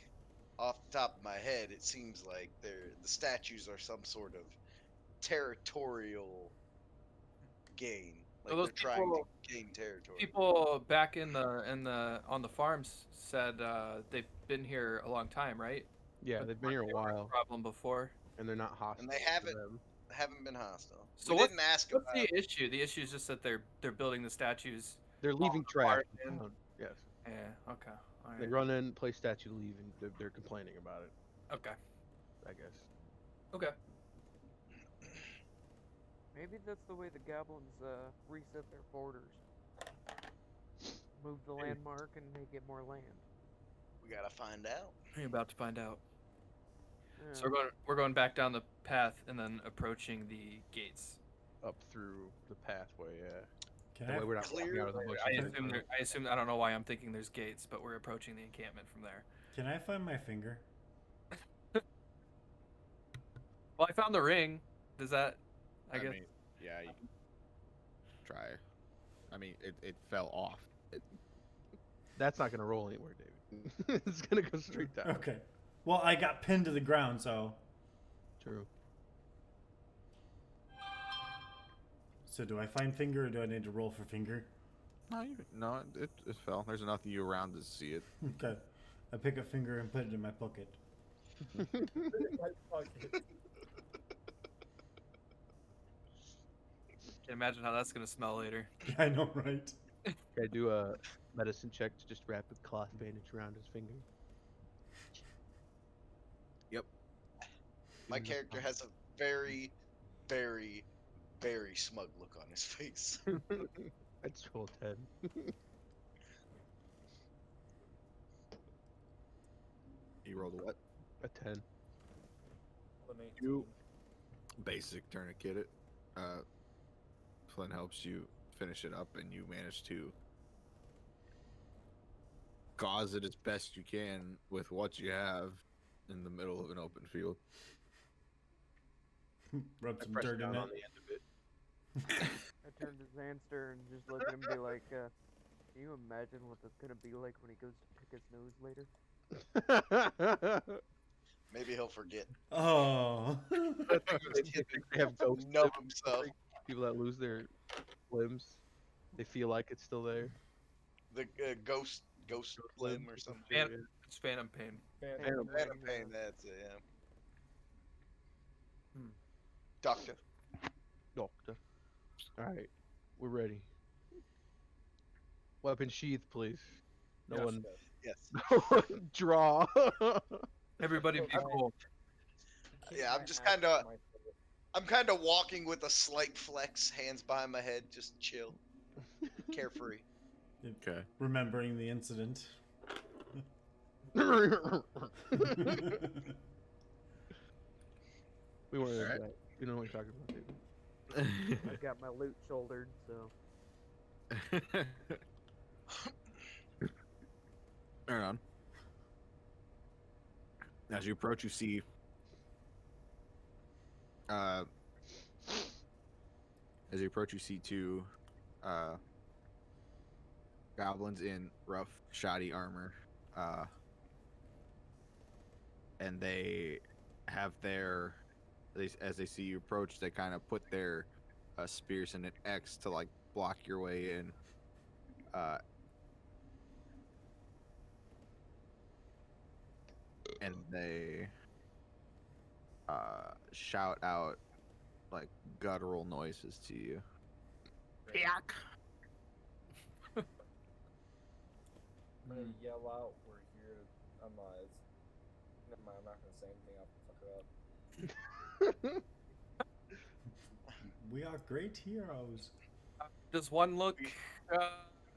off the top of my head, it seems like the statues are some sort of territorial gain. Like Well, they're those trying people- to gain territory. People back on the farms said they've been here a long time, right? Yeah, But they've been here a they weren't while, problem before. and they're not hostile. And they to haven't- them. Haven't been hostile. So we didn't ask What's about the issue? The issue is just that they're building the statues. They're leaving the trash. part in in. town. Yes. Yeah. Okay. All They right. run in, play statue, leave, and they're complaining about it. Okay. I guess. Okay. Maybe that's the way the goblins reset their borders. Move the landmark and make it more land. We gotta find out. You're about to find out. Yeah. So we're going back down the path and then approaching the gates. Up through the pathway, yeah. Can That I way we're not walking out of the bush. I assume I don't know why I'm thinking there's gates, but we're approaching the encampment from there. Can I find my finger? Well, I found the ring. Does that? I guess. mean, yeah. You try. I mean, it fell off. That's not gonna roll anywhere, David. It's gonna go straight down. Okay. Well, I got pinned to the ground, so. True. So do I find finger or do I need to roll for finger? No, it fell. There's nothing you around to see it. Okay. I pick a finger and put it in my pocket. My pocket. Can't imagine how that's gonna smell later. Yeah, I know, right? Can I do a medicine check to just wrap a cloth bandage around his finger? Yep. My Give him character the- has a very, very, very smug look on his face. I'd roll 10. You rolled a what? A 10. An 18. You basic tourniquet it. Flynn helps you finish it up, and you manage to gauze it as best you can with what you have in the middle of an open field. Rub I some press dirt in down it. on the end of it. I turn to Xanster and just look at him and be like, can you imagine what that's gonna be like when he goes to pick his nose later? Maybe he'll forget. Oh. They have ghosts. Numb himself. People that lose their limbs, they feel like it's still there. The ghost limb or something. It's phantom pain. Phantom. Phantom pain, that's it, yeah. Hmm. Doctor. Doctor. Alright, we're ready. Weapon sheath, please. No Yes. one Yes. draw. Everybody be cool. Yeah, I'm kind of walking with a slight flex, hands behind my head, just chill. Carefree. Okay. Remembering the incident. We weren't in Alright. that. We know what you're talking about, dude. I've got my loot shouldered, so Hang on. As you approach, you see two goblins in rough, shoddy armor. And they have as they see you approach, they kind of put their spears in an X to like block your way in. And they shout out like guttural noises to you. Yuck. I'm gonna yell out, we're here. Never mind, I'm not gonna say anything. I'll fuck it up. We are great heroes. Does one look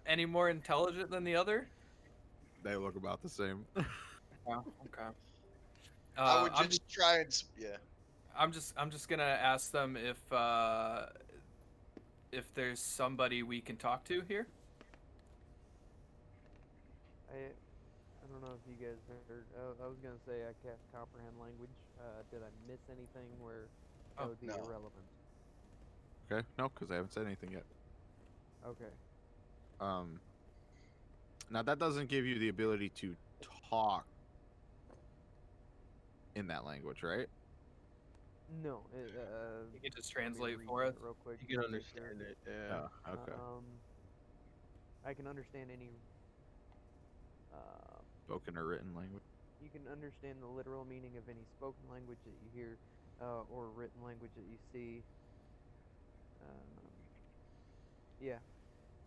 any more intelligent than the other? They look about the same. Oh, okay. I would just try and yeah. I'm just gonna ask them if there's somebody we can talk to here. I don't know if you guys heard. I was gonna say I cast comprehend language. Did I miss anything where that Oh, would be no. irrelevant? Okay, no, because I haven't said anything yet. Okay. Now that doesn't give you the ability to talk in that language, right? No. You can just let me translate read for that us. real quick. You can to make sure. understand it. Yeah. Oh, okay. I can understand any. Spoken or written language. You can understand the literal meaning of any spoken language that you hear, or written language that you see. Yeah.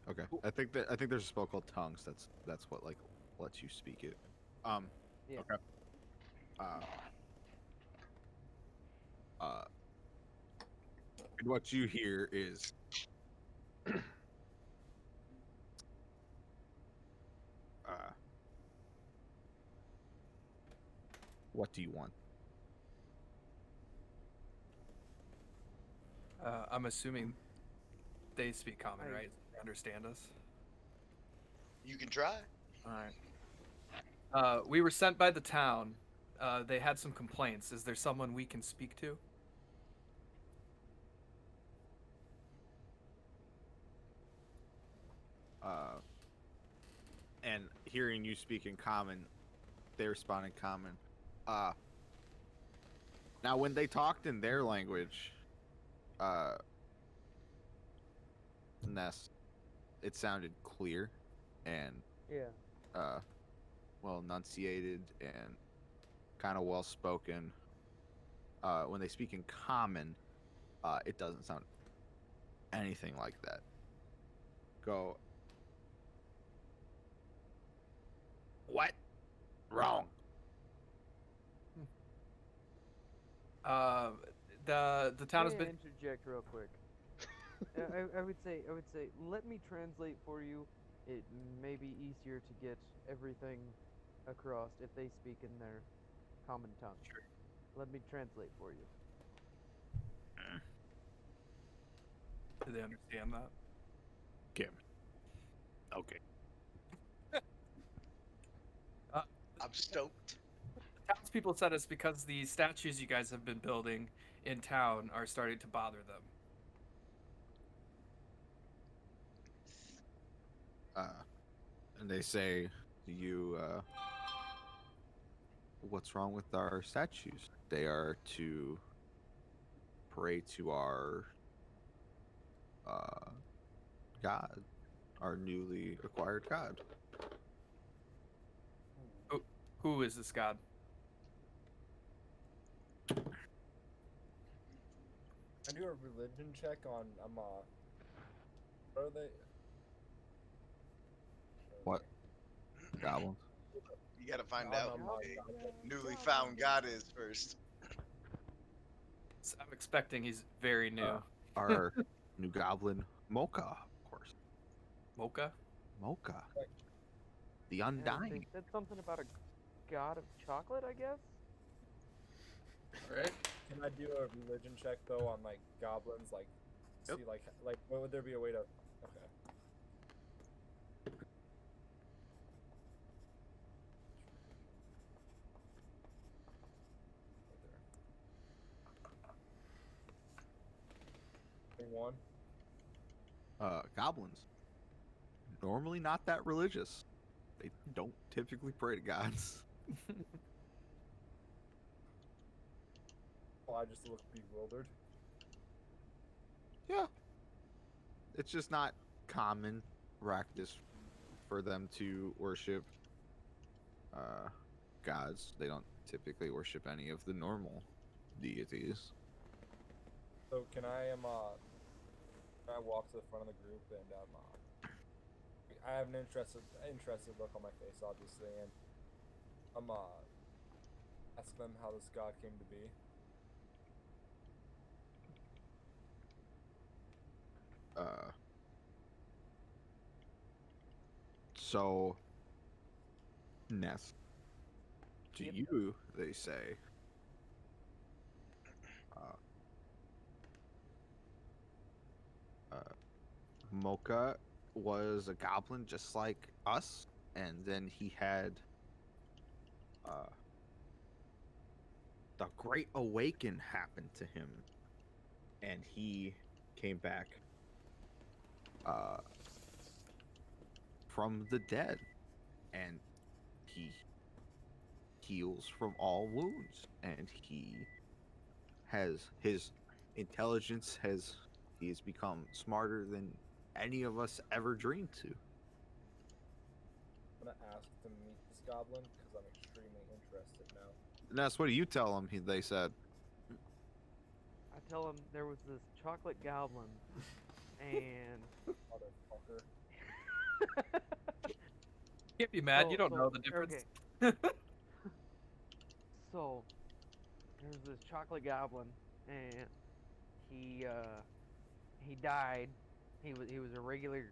Okay. I think there's a spell called tongues. That's what like lets you speak it. Yeah. Okay. And what you hear is what do you want? I'm assuming they speak common, I- right? They understand us. You can try. All right. We were sent by the town. They had some complaints. Is there someone we can speak to? and hearing you speak in common, they respond in common. Now when they talked in their language, Ness, it sounded clear and Yeah. well enunciated and kind of well spoken. When they speak in common, it doesn't sound anything like that. Go. What? Wrong. The town has May I been. interject real quick? I would say let me translate for you. It may be easier to get everything across if they speak in their common tongue. Sure. Let me translate for you. Do they understand that? Kim. Okay. I'm stoked. Townspeople said it's because the statues you guys have been building in town are starting to bother them. And they say, you, what's wrong with our statues? They are to pray to our, god, our newly acquired god. Who is this god? I do a religion check on what are they? What? Goblins? You gotta find On, out who uh, a newly found god is first. I'm expecting he's very new. Our new goblin, Mocha, of course. Mocha? Mocha. The They Undying. said something about a god of chocolate, I guess. All right. Can I do a religion check though on like goblins? Like, Yep. see like what would there be a way to? Okay. Right there. 1. Goblins. Normally not that religious. They don't typically pray to gods. Oh, I just look bewildered. Yeah. It's just not common practice for them to worship gods. They don't typically worship any of the normal deities. So can I walk to the front of the group and I have an interested look on my face, obviously, and ask them how this god came to be. So, Ness, to Yep. you, they say, Mocha was a goblin just like us, and then he had the Great Awaken happen to him, and he came back from the dead, and he heals from all wounds, and he has his intelligence he has become smarter than any of us ever dreamed to. I'm gonna ask to meet this goblin because I'm extremely interested now. And that's what do you tell them? They said, I tell him there was this chocolate goblin, and Motherfucker. Can't be mad. You don't know the difference. Okay. So there's this chocolate goblin, and he died. He was a regular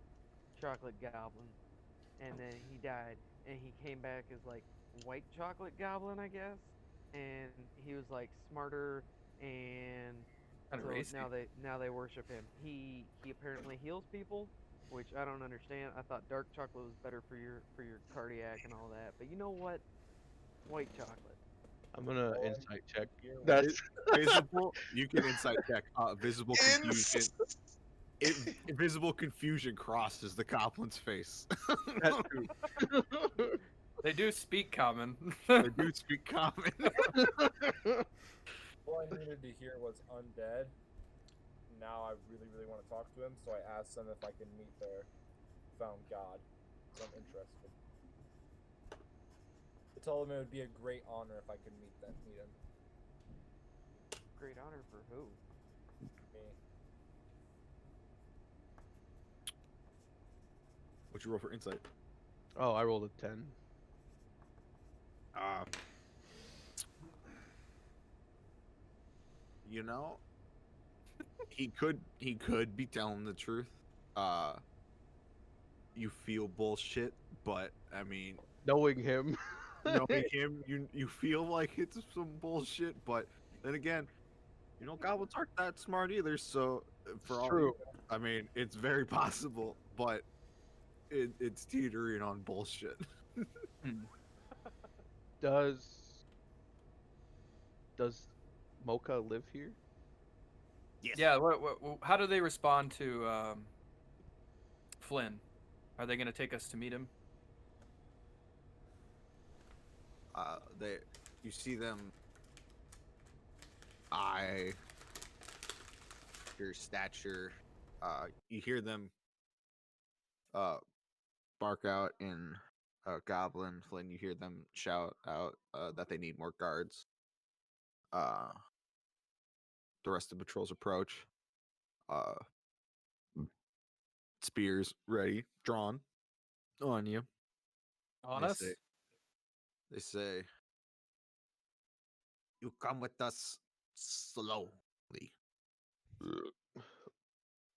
chocolate goblin, and then he died, and he came back as like white chocolate goblin, I guess, and he was like smarter, and Kinda so racy. now they worship him. He apparently heals people, which I don't understand. I thought dark chocolate was better for your cardiac and all that, but you know what? White chocolate. I'm gonna Oh, insight check. You're That's visible. You can insight check. Visible confusion. Invisible confusion crosses the goblin's face. That too. They do speak common. They do speak common. All I needed to hear was undead. Now I really, really want to talk to him, so I asked them if I can meet their found god. So I'm interested. I told him it would be a great honor if I could meet him. Great honor for who? Me. What'd you roll for insight? Oh, I rolled a 10. You know, he could be telling the truth. You feel bullshit, but I mean, Knowing him. knowing him, you feel like it's some bullshit, but then again, you know, goblins aren't that smart either. So for all True. I mean, it's very possible, but it's teetering on bullshit. Does Mocha live here? Yes. Yeah. How do they respond to Flynn? Are they going to take us to meet him? You see them eye your stature. You hear them bark out in Goblin. Flynn, you hear them shout out that they need more guards. The rest of the patrols approach. Spears ready, drawn on you. On They us? They say, "You come with us slowly."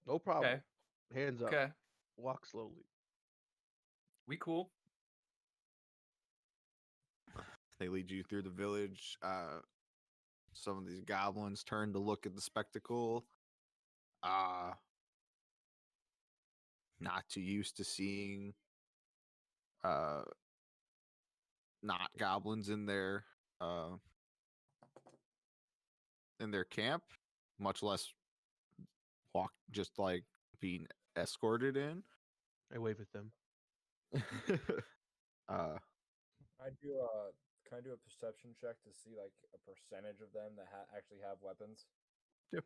No problem. Okay. Hands up. Okay. Walk slowly. We cool. They lead you through the village. Some of these goblins turn to look at the spectacle. Not too used to seeing not goblins in their camp, much less walk just like being escorted in. I wave at them. Can I do a perception check to see like a percentage of them that actually have weapons? Yep.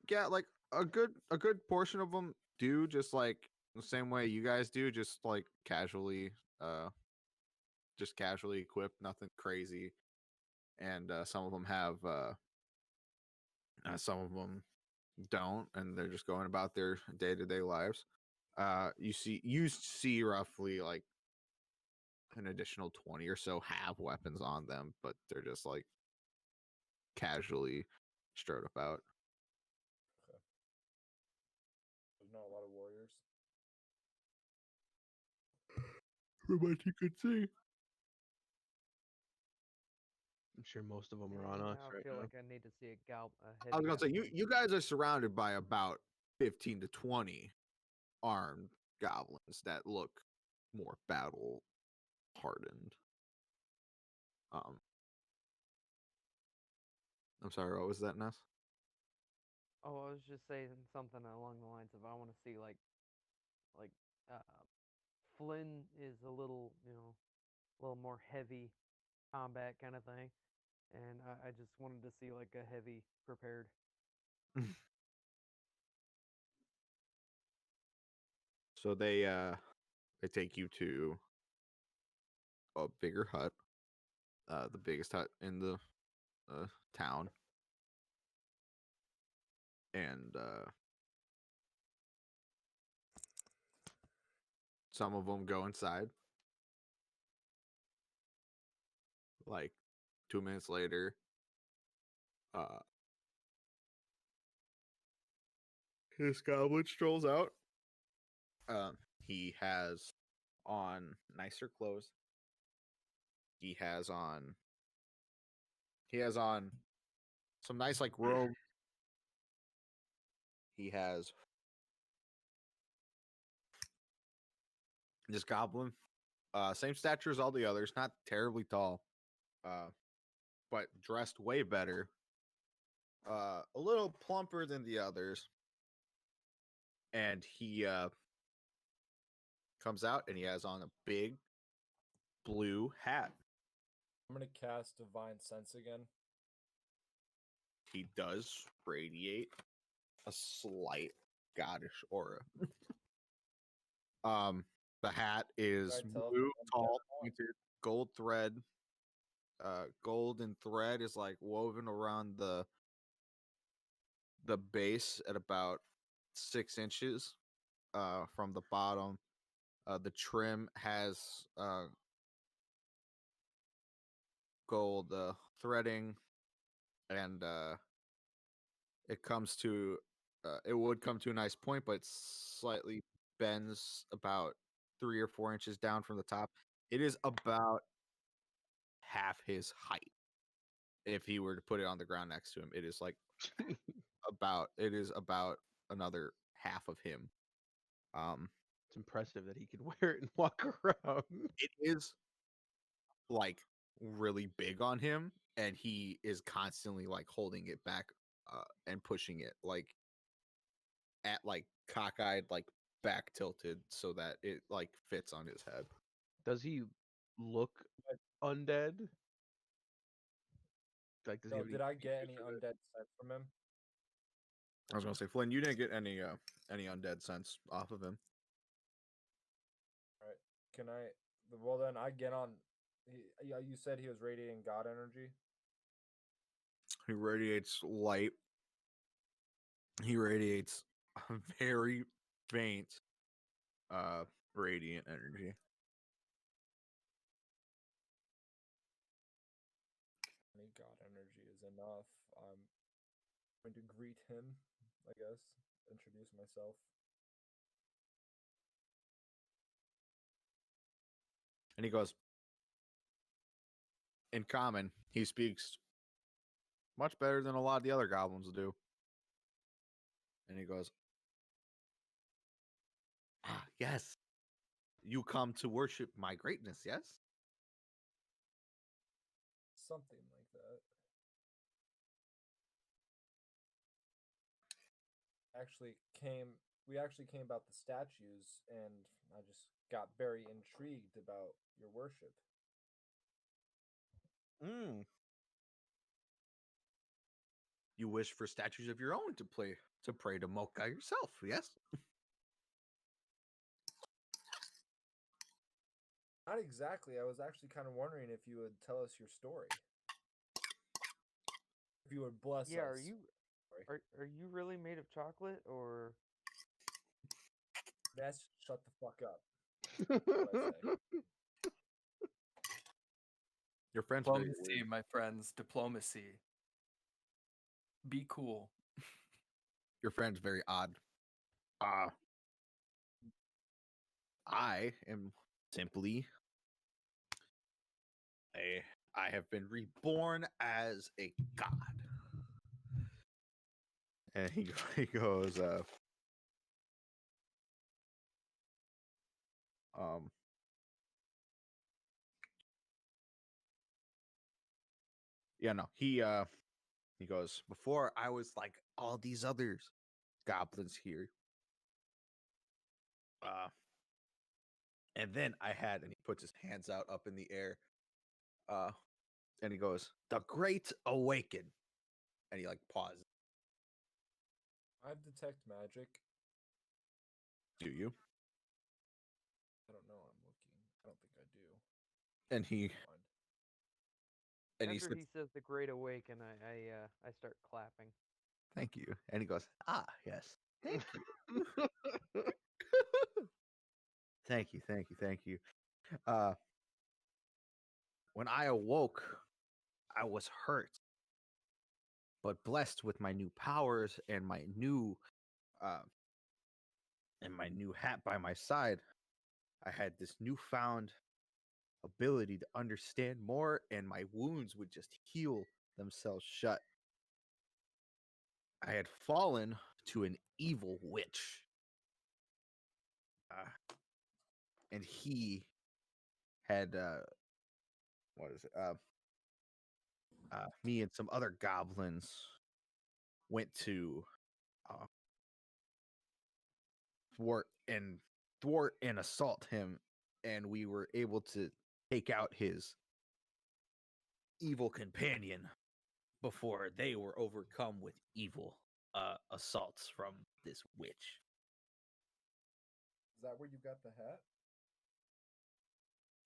Yeah, like a good portion of them do, just like the same way you guys do, just like casually equipped, nothing crazy. And some of them have some of them don't, and they're just going about their day-to-day lives. You see roughly like an additional 20 or so have weapons on them, but they're just like casually strode about. There's not a lot of warriors. From what you could see. I'm sure most of them are on us I right feel now. like I need to see a I was gonna say goblin. you guys are surrounded by about 15 to 20 armed goblins that look more battle hardened. I'm sorry, what was that, Ness? Oh, I was just saying something along the lines of I want to see like uh, Flynn is a little a little more heavy combat kind of thing, and I just wanted to see like a heavy prepared. So they take you to a bigger hut, the biggest hut in the town, and some of them go inside. Like 2 minutes later, his goblin strolls out. He has on nicer clothes. He has on some nice like robe. he has this goblin, same stature as all the others, not terribly tall, but dressed way better, a little plumper than the others, and he comes out and he has on a big blue hat. I'm gonna cast Divine Sense again. He does radiate a slight goddish aura. The hat is I tell if blue, I'm tall, dead or not? pointed, gold thread. Golden thread is like woven around the base at about 6 inches from the bottom. The trim has gold threading, and it comes to it would come to a nice point, but slightly bends about 3 or 4 inches down from the top. It is about half his height. If he were to put it on the ground next to him, it is like about another half of him. It's impressive that he can wear it and walk around. It is like really big on him, and he is constantly like holding it back and pushing it like at like cockeyed, like back tilted so that it like fits on his head. Does he look undead? Like, does he No, have did I any get features any of it? undead sense from him? I was gonna say, Flynn, you didn't get any undead sense off of him. All right. Can I? Well, then I get on. Yeah, you said he was radiating God energy. He radiates light. He radiates a very faint radiant energy. Any God energy is enough. I'm going to greet him, I guess. Introduce myself. And he goes, in common, he speaks much better than a lot of the other goblins do. And he goes, ah, yes. You come to worship my greatness, yes? Something like that. We actually came about the statues, and I just got very intrigued about your worship. You wish for statues of your own to pray to Mocha yourself, yes? Not exactly. I was actually kind of wondering if you would tell us your story. If you would bless Yeah, us. are you really made of chocolate or? That's shut the fuck up. What I say. Your friend's very Diplomacy, weird. my friends. Diplomacy. Be cool. Your friend's very odd. I am simply I have been reborn as a god. And he goes, yeah, no, he goes, before I was like all these others goblins here. And then I had, and he puts his hands out up in the air, and he goes, the Great Awaken. And he like pauses. I detect magic. Do you? I don't know. I'm looking. I don't think I do. And he Fine. and After he he says the Great Awaken, I start clapping. thank you. And he goes, ah, yes. Thank you. Thank you, thank you, thank you. When I awoke, I was hurt, but blessed with my new powers and my new hat by my side. I had this newfound ability to understand more, and my wounds would just heal themselves shut. I had fallen to an evil witch. And he had what is it? Me and some other goblins went to thwart and assault him, and we were able to take out his evil companion before they were overcome with evil assaults from this witch. Is that where you got the hat?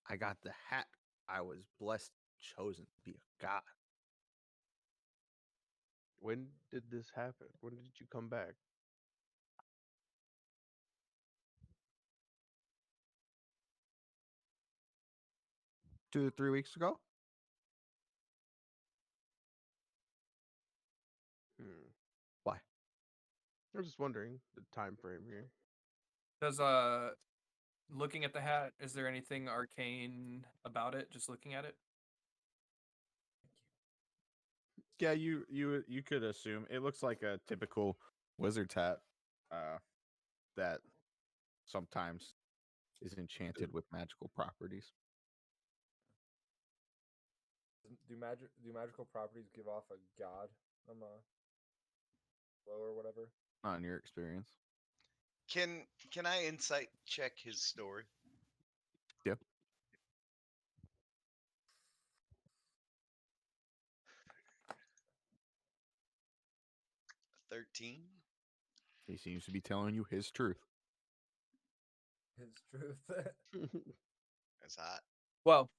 I got the hat. I was blessed, chosen to be a god. When did this happen? When did you come back? Two to 3 weeks ago. Why? I was just wondering the time frame here. Does looking at the hat, is there anything arcane about it? Just looking at it. Yeah, you could assume it looks like a typical wizard's hat that sometimes is enchanted with magical properties. Do magical properties give off a god glow or whatever? Not in your experience. Can I insight check his story? Yeah. $13. He seems to be telling you his truth. His truth. That's hot. Well,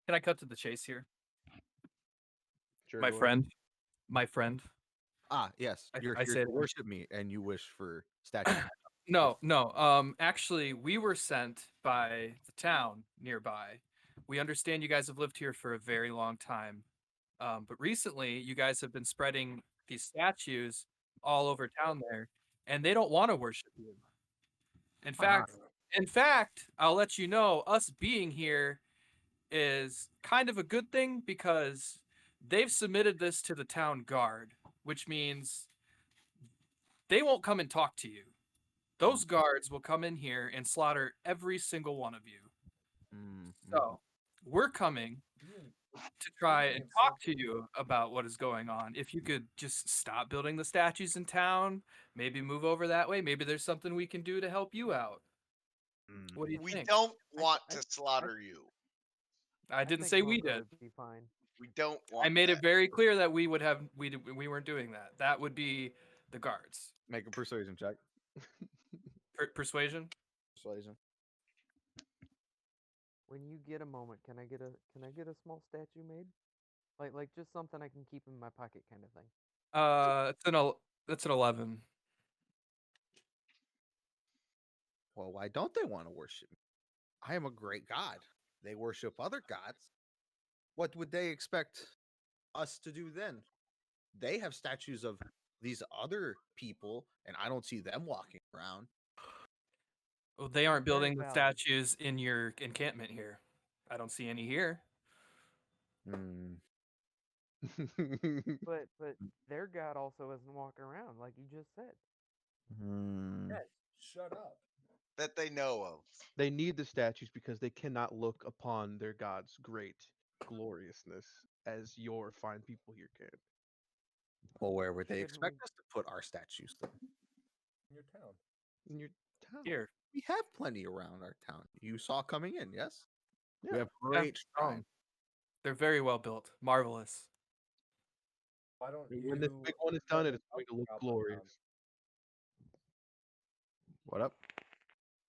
can I cut to the chase here? Sure, My go ahead. friend. Yes. I You're here say to that. worship me, and you wish for statues. No. Actually, we were sent by the town nearby. We understand you guys have lived here for a very long time, but recently you guys have been spreading these statues all over town there, and they don't want to worship you. In fact, I'll let you know, us being here is kind of a good thing because they've submitted this to the town guard, which means they won't come and talk to you. Those guards will come in here and slaughter every single one of you. So we're coming to try and talk to you about what is going on. If you could just stop building the statues in town, maybe move over that way. Maybe there's something we can do to help you out. What do you We think? don't want to slaughter you. I didn't think say most we of did. it'd be fine. We don't want I made that. it very clear that we weren't doing that. That would be the guards. Make a persuasion check. Persuasion. Persuasion. When you get a moment, can I get a small statue made? Like just something I can keep in my pocket kind of thing. That's an 11. Well, why don't they want to worship me? I am a great god. They worship other gods. What would they expect us to do then? They have statues of these other people, and I don't see them walking around. Well, they aren't Very building the valid. statues in your encampment here. I don't see any here. But their god also isn't walking around like you just said. Yes, shut up. That they know of. They need the statues because they cannot look upon their god's great gloriousness as your fine people here can. Well, where would they Shouldn't expect we- us to put our statues then? In your town. In your town. Here. We have plenty around our town. You saw coming in, yes? Yeah. We have Yeah, great strong. shrines. They're very well built. Marvelous. Why don't When this big one is done, it's going to look glorious. What up?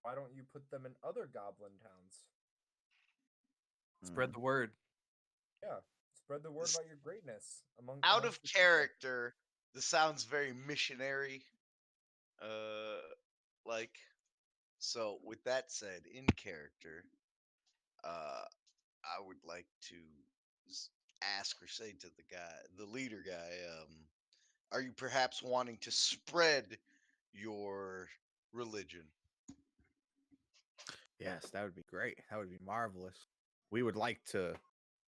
Why don't you put them in other goblin towns? Spread the word. Yeah, spread the word about your greatness among. Out amongst of the people. character, this sounds very missionary. Like, so with that said, in character, I would like to ask or say to the leader guy, are you perhaps wanting to spread your religion? Yes, that would be great. That would be marvelous. We would like to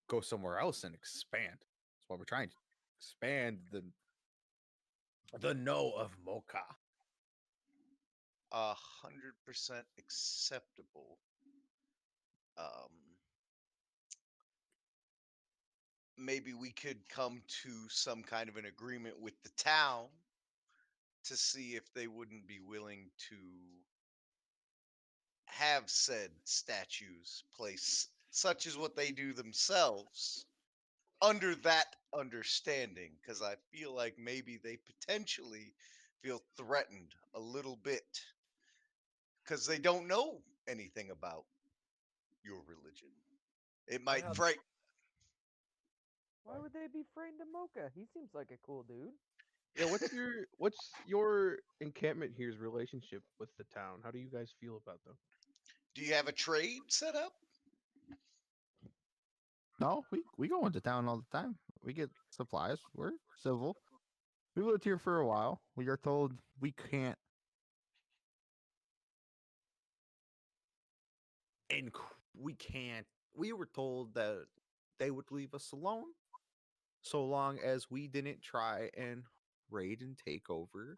go somewhere else and expand. That's what we're trying to expand The no of Mocha. 100% acceptable. Maybe we could come to some kind of an agreement with the town to see if they wouldn't be willing to have said statues placed, such as what they do themselves, under that understanding, because I feel like maybe they potentially feel threatened a little bit because they don't know anything about your religion. It might have- frighten. Why would they be frightened of Mocha? He seems like a cool dude. Yeah, what's your encampment here's relationship with the town? How do you guys feel about them? Do you have a trade set up? No, we go into town all the time. We get supplies. We're civil. We lived here for a while. We are told we can't. We can't. We were told that they would leave us alone so long as we didn't try and raid and take over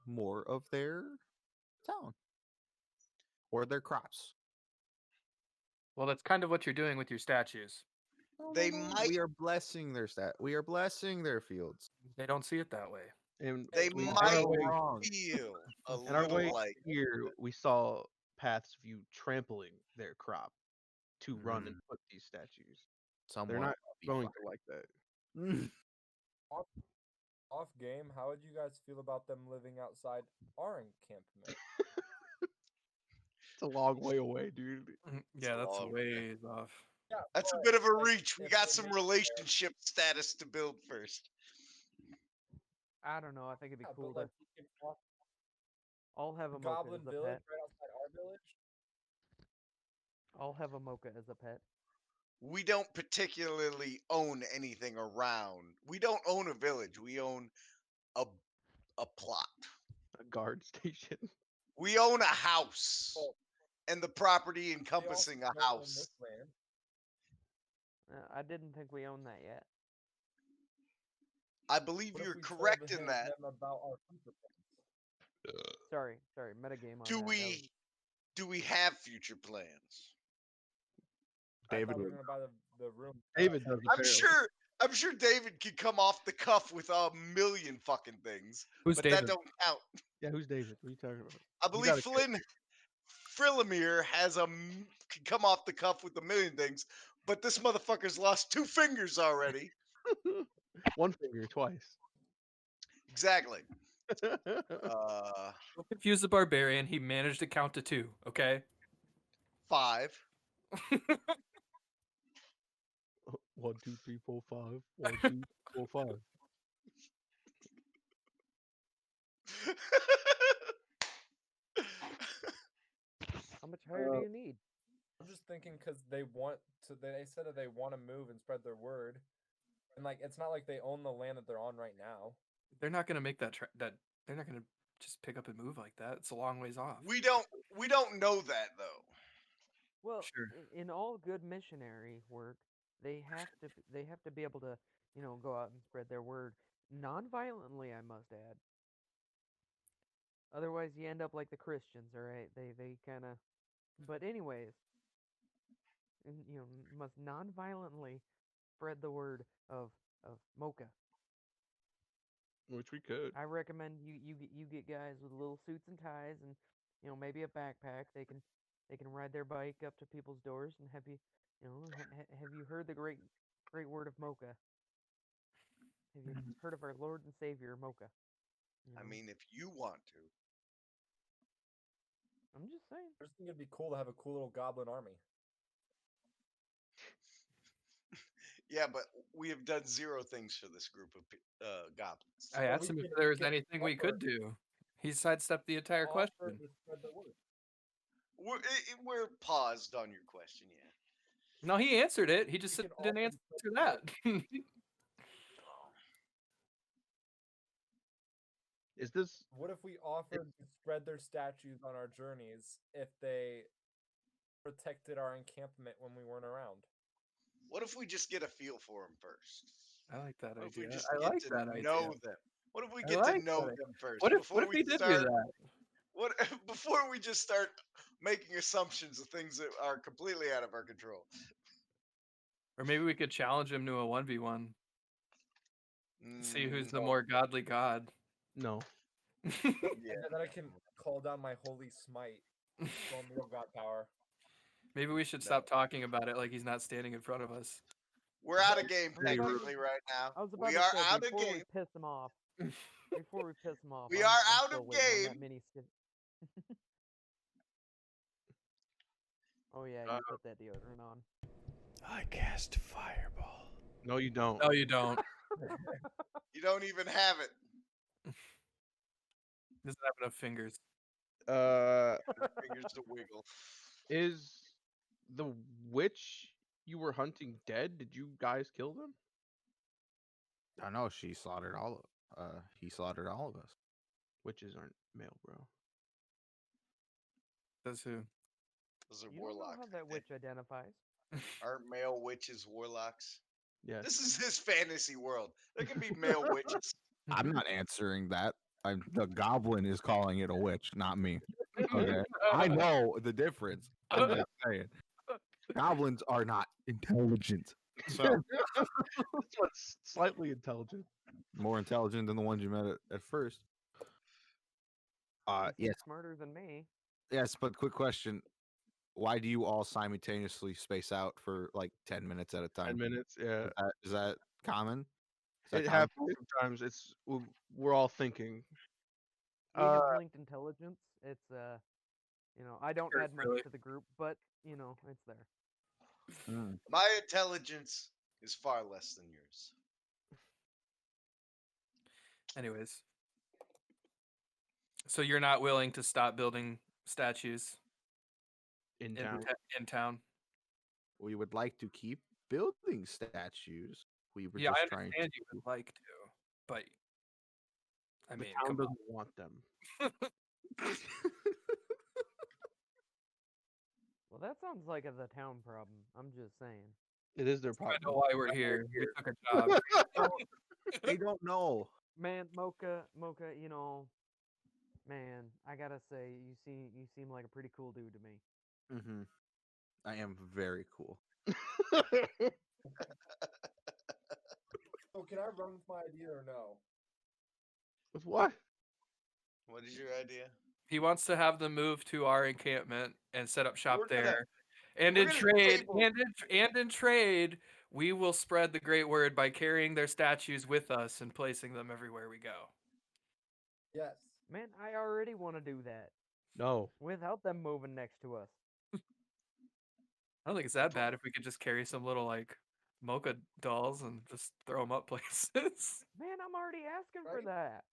more of their town or their crops. Well, that's kind of what you're doing with your statues. They might. We are blessing their We are blessing their fields. They don't see it that way. And They we- They're might wrong. feel a on our little way like here, we saw paths of you trampling their crop to run and put these statues. Someone They're not will be going fine. to like that. Off game, how would you guys feel about them living outside our encampment? It's a long way away, dude. Yeah, that's long, ways off. Yeah, that's a but, bit of a like, reach. We if got they some live there- relationship status to build first. I don't know. I think it'd be Yeah, cool but like to. you can off I'll have a Mocha Goblin as a Village pet. right outside our village. I'll have a Mocha as a pet. We don't particularly own anything around. We don't own a village. We own a plot. A guard station. We own a house Oh. and the property They also encompassing a don't own house. this land. I didn't think we owned that yet. I believe What if you're we told correct in that. them about our future plans? Sorry, metagame on Do that. do we have future plans? I David thought we were would. gonna buy the room. David does apparently. I'm sure David could come off the cuff with a million fucking things. Who's but David? that don't count. Yeah, who's David? What are you talking about? I You believe gotta Flynn Frillamere can come off the cuff with a million things, but this motherfucker's lost 2 fingers already. One finger twice. Exactly. Don't confuse the barbarian. He managed to count to 2. Okay. 5. 1, 2, 3, 4, 5. 1, 2, 4, 5. How much higher do you need? I'm just thinking because they want to. They said that they want to move and spread their word, and like it's not like they own the land that they're on right now. They're not gonna make that. They're not gonna just pick up and move like that. It's a long ways off. we don't know that though. Well, Sure. in all good missionary work, they have to be able to, go out and spread their word non-violently, I must add. Otherwise, you end up like the Christians, all right? They kind of. But anyways, must non-violently spread the word of Mocha. Which we could. I recommend you get guys with little suits and ties and maybe a backpack. They can ride their bike up to people's doors and have you have you heard the great word of Mocha? Have you heard of our Lord and Savior Mocha? I mean, if you want to. I'm just saying. I just think it'd be cool to have a cool little goblin army. Yeah, but we have done 0 things for this group of goblins. I Well, asked we him if could there was get anything we could offer- do. He sidestepped the entire Offer question. to spread the word. We're paused on your question, yeah. No, he answered it. He just We said can didn't offer answer to that. Is this What if we offered to spread their statues on our journeys if they protected our encampment when we weren't around? What if we just get a feel for them first? I like that What if we idea. just I get like to that idea. know them? What if we I get like to know that. them first? What if before we did start, do that? What before we just start making assumptions of things that are completely out of our control? Or maybe we could challenge him to a 1v1. See who's the No. more godly god. No. Yeah. And then I can call down my holy smite. Show him real god power. Maybe we should stop talking about it like he's not standing in front of us. We're out of game Pretty rude. technically right now. I was about We to are say out of before game. we piss him off. Before we piss him off, We I'm are out still of waiting on that game. mini skip. Oh yeah, you put that deodorant on. I cast fireball. No, you don't. No, you don't. You don't even have it. Doesn't have enough fingers. Fingers to wiggle. Is the witch you were hunting dead? Did you guys kill them? I know she slaughtered all of. He slaughtered all of us. Witches aren't male, bro. Says who? Those are You don't know warlocks. how that witch identifies. Aren't male witches warlocks? Yes. This is his fantasy world. There can be male witches. I'm not answering that. The goblin is calling it a witch, not me. Okay, I know the difference. I'm just saying. Goblins are not intelligent. So This one's slightly intelligent. more intelligent than the ones you met at first. He's Yes, smarter than me. yes, but quick question. Why do you all simultaneously space out for like 10 minutes at a 10 time? minutes, yeah. Is that common? Is that It common? happens sometimes. We're all thinking. We have linked intelligence. It's I don't Sure, add much really. to the group, but it's there. Mm. My intelligence is far less than yours. Anyways. So you're not willing to stop building statues In in, town. in town? We would like to keep building statues. We were Yeah, I just trying to. understand you would like to, but I The mean, town come on. doesn't want them. Well, that sounds like the town problem. I'm just saying. It is their I problem. know why we're here. We took a job. They don't know. Man, Mocha, man, I gotta say, you seem like a pretty cool dude to me. Mm-hmm. I am very cool. So can I run with my idea or no? With what? What is your idea? He wants to have them move to our encampment and set up shop We're gonna- there. And we're in gonna trade, table- and in trade, we will spread the great word by carrying their statues with us and placing them everywhere we go. Yes. Man, I already want to do that No. without them moving next to us. I don't think it's that bad if we could just carry some little like mocha dolls and just throw them up places. Man, I'm already asking for Right. that.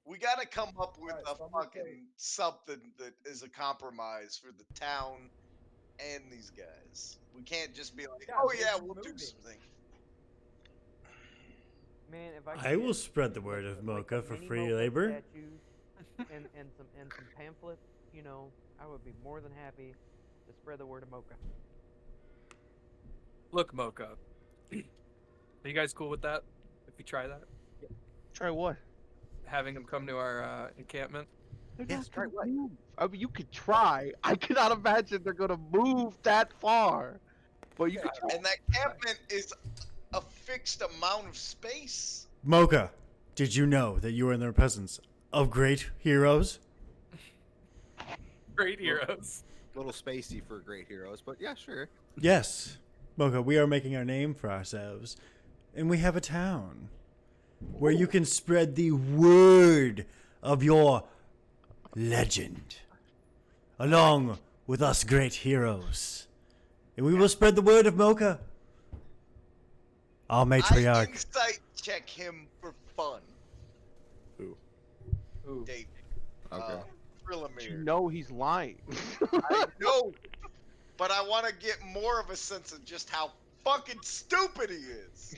We got to come up with Alright, a so I'm gonna fucking say- something that is a compromise for the town and these guys. We can't just be like, Yeah, oh they're yeah, we'll do moving. something. Man, if I could I will get, spread the word of like, Mocha a for mini free Mocha labor. statues and some pamphlets, I would be more than happy to spread the word of Mocha. Look, Mocha. Are you guys cool with that? If we try that? Try what? Having them come to our encampment? They're Yes, not try gonna what? move. I mean, you could try. I cannot imagine they're gonna move that far. But you could try. And that campment is a fixed amount of space. Mocha, did you know that you are in the presence of great heroes? Great heroes. Little spacey for great heroes, but yeah, sure. Yes, Mocha, we are making our name for ourselves, and we have a town where you can spread the word of your legend along with us great heroes. And we will spread the word of Mocha. Our I matriarch. insight check him for fun. Ooh. David. Okay. Trillamere. You know he's lying. I know, but I want to get more of a sense of just how fucking stupid he is.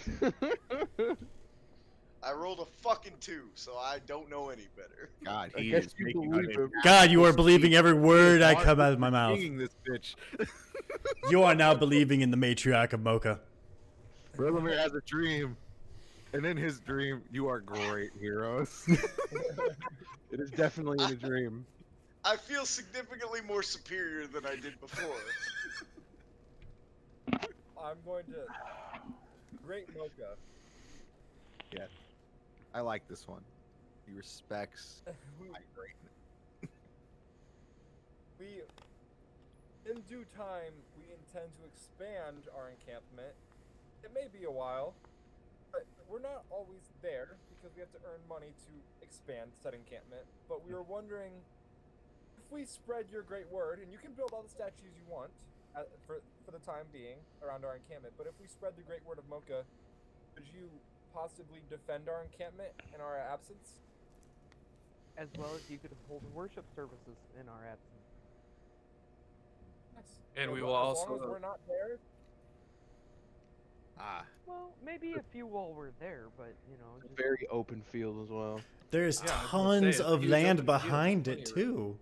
I rolled a fucking 2, so I don't know any better. God, I he guess is you making believe an him. God, you are believing every word I Mark come out is of my mouth. singing this bitch. You are now believing in the matriarch of Mocha. Trillamere has a dream. And in his dream, you are great heroes. It is definitely in a dream. I feel significantly more superior than I did before. I'm going to Great Mocha. I like this one. He respects we, my greatness. we, in due time, we intend to expand our encampment. It may be a while, but we're not always there because we have to earn money to expand said encampment. But we were wondering if we spread your great word, and you can build all the statues you want for the time being around our encampment. But if we spread the great word of Mocha, could you possibly defend our encampment in our absence? As well as you could hold worship services in our absence. Yes. And we As will long also as we're not there. Well, maybe a few while we're there, but just Very open field as well. There's Yeah, I was gonna say, tons it's a of huge land open field, behind plenty it of room. too.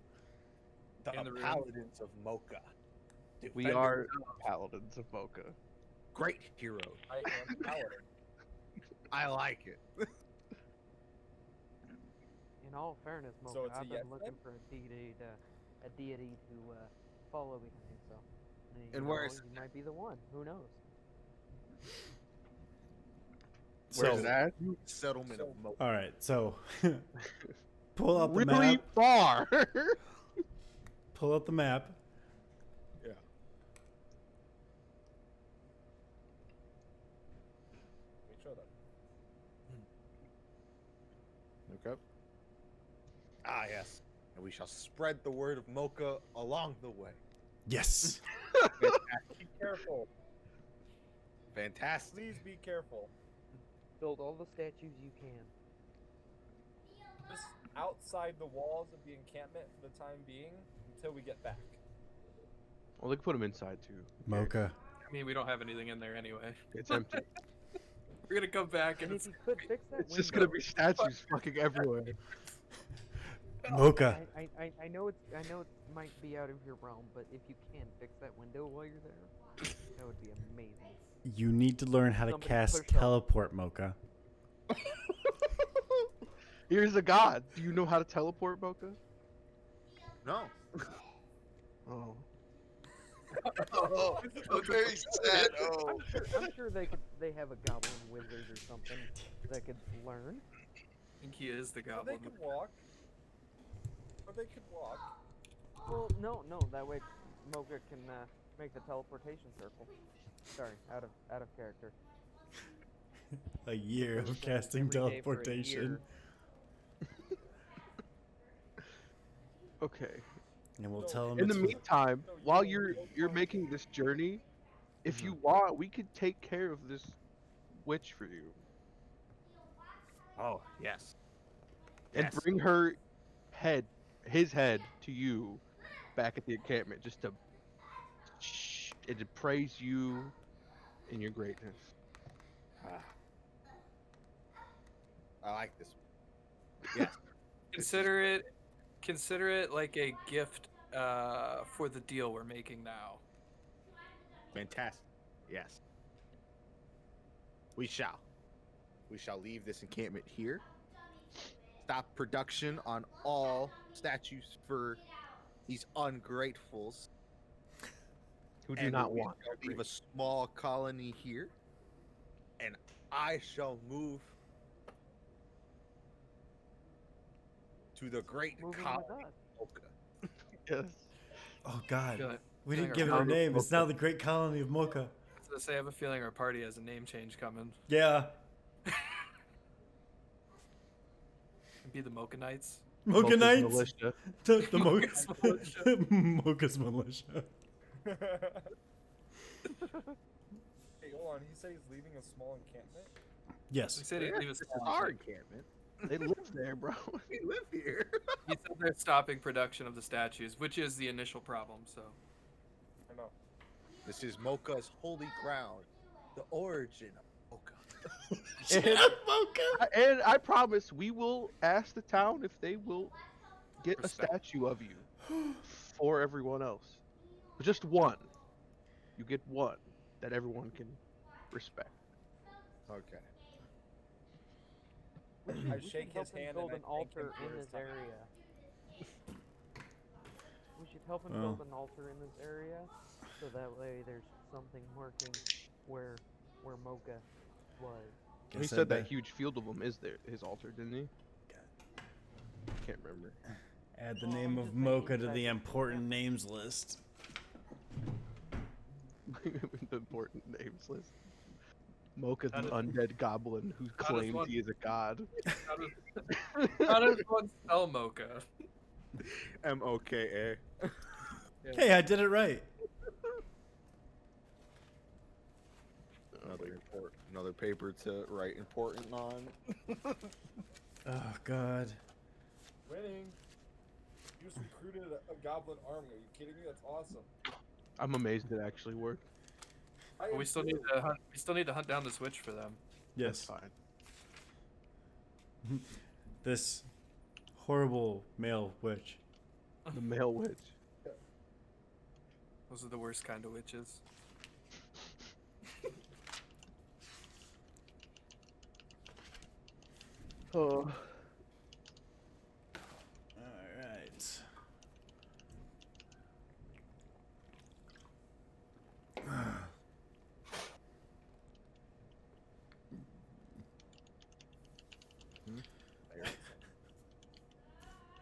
The In the room. paladins of Mocha. We Defenders are of- paladins of Mocha. Great heroes. I am paladin. I like it. in all fairness, Mocha, So it's a I've been yes looking then? for a deity to follow behind. So, And where is you might be the one. Who knows? Where's So, it at? Settlement of Mocha. all right. So, pull up the Really map. far. Pull up the map. Yeah. Let me show them. Okay. Ah, yes. And we shall spread the word of Mocha along the way. Yes. Be careful. Fantastic. Please be careful. Build all the statues you can. Just outside the walls of the encampment for the time being until we get back. Well, they can put them inside too. Mocha. I mean, we don't have anything in there anyway. It's empty. We're gonna come back and And if you could fix that It's just window, gonna be statues fucking everywhere. Mocha. I know it might be out of your realm, but if you can fix that window while you're there, that would be amazing. You need to learn how to Somebody cast push up. teleport, Mocha. Here's a god. Do you know how to teleport, Mocha? No. Oh. Oh, a very sad. Oh, I'm sure they have a goblin wizard or something that could learn. I think he is the Or they goblin. could walk. Or they could walk. Well, no, that way Mocha can make the teleportation circle. Sorry, out of character. A year of casting Every day for a teleportation. year. Okay. And we'll So, tell him In the it's meantime, So you while will you're find- making this journey, if you want, we could take care of this witch for you Oh, yes. and Yes. bring his head, to you, back at the encampment, just to and to praise you in your greatness. I like this one. Yes. Consider it like a gift for the deal we're making now. Fantastic. Yes. We shall. We shall leave this encampment here. Stop production on all statues for these ungratefuls. Who do And not we want shall their leave a small colony here. And I shall move to the great Moving with colony us. of Mocha. Yes. Oh God. Feel it. We Feeling didn't give it a our- name. It's now the Great Colony of Mocha. I was gonna say, I have a feeling our party has a name change coming. Yeah. It'd be the Mocha Knights. Mocha Mocha's Knights. militia. The Mocha's militia. Mocha's militia. Hey, hold on. He said he's leaving a small encampment. He Yes. said he'd leave us This is alone. our encampment. They live there, bro. We live here. He said they're stopping production of the statues, which is the initial problem. So I know. This is Mocha's holy ground. The origin of Mocha. Mocha. And I promise we will ask the town if they will get a Respect. statue of you for everyone else. Just one. You get one that everyone can respect. Okay. We should, I we should shake help his him hand build and an I thank him altar for in his this time. area. We should help him Well. build an altar in this area, so that way there's something marking where Mocha was. He Guess I said that bet huge field of them is there, his altar, didn't he? Can't remember. add the Well, name I'm of just thinking Mocha to that the the important camp- names list. The important names list. Mocha, How the does- undead goblin who how does claims one- he is a god. How does one spell Mocha? MOKA. Hey, I did it right. Another paper to write important on. Oh God. Winning. You just recruited a goblin army. Are you kidding me? That's awesome. I'm amazed it actually worked. I But am we still too. need to hunt. We still need to hunt down the switch for them. That's Yes. fine. This horrible male witch. The male witch. Those are the worst kind of witches. Oh. All right.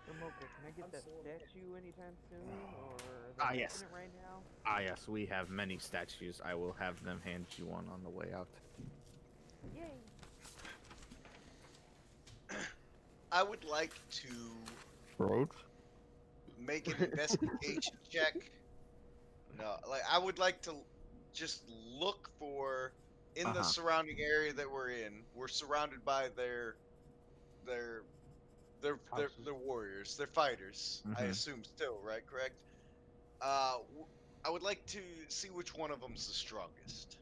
So Mocha, can I get I'm that so amazed. statue anytime soon, or are they Ah, making yes. it right now? Ah, yes, we have many statues. I will have them hand you one on the way out. Yay! I would like to Road? make an investigation check. No, like I would like to just look for in the Uh-huh. surrounding area that we're in. We're surrounded by their Houses. warriors. They're fighters. I Mhm. assume still, right? Correct. I would like to see which one of them's the strongest.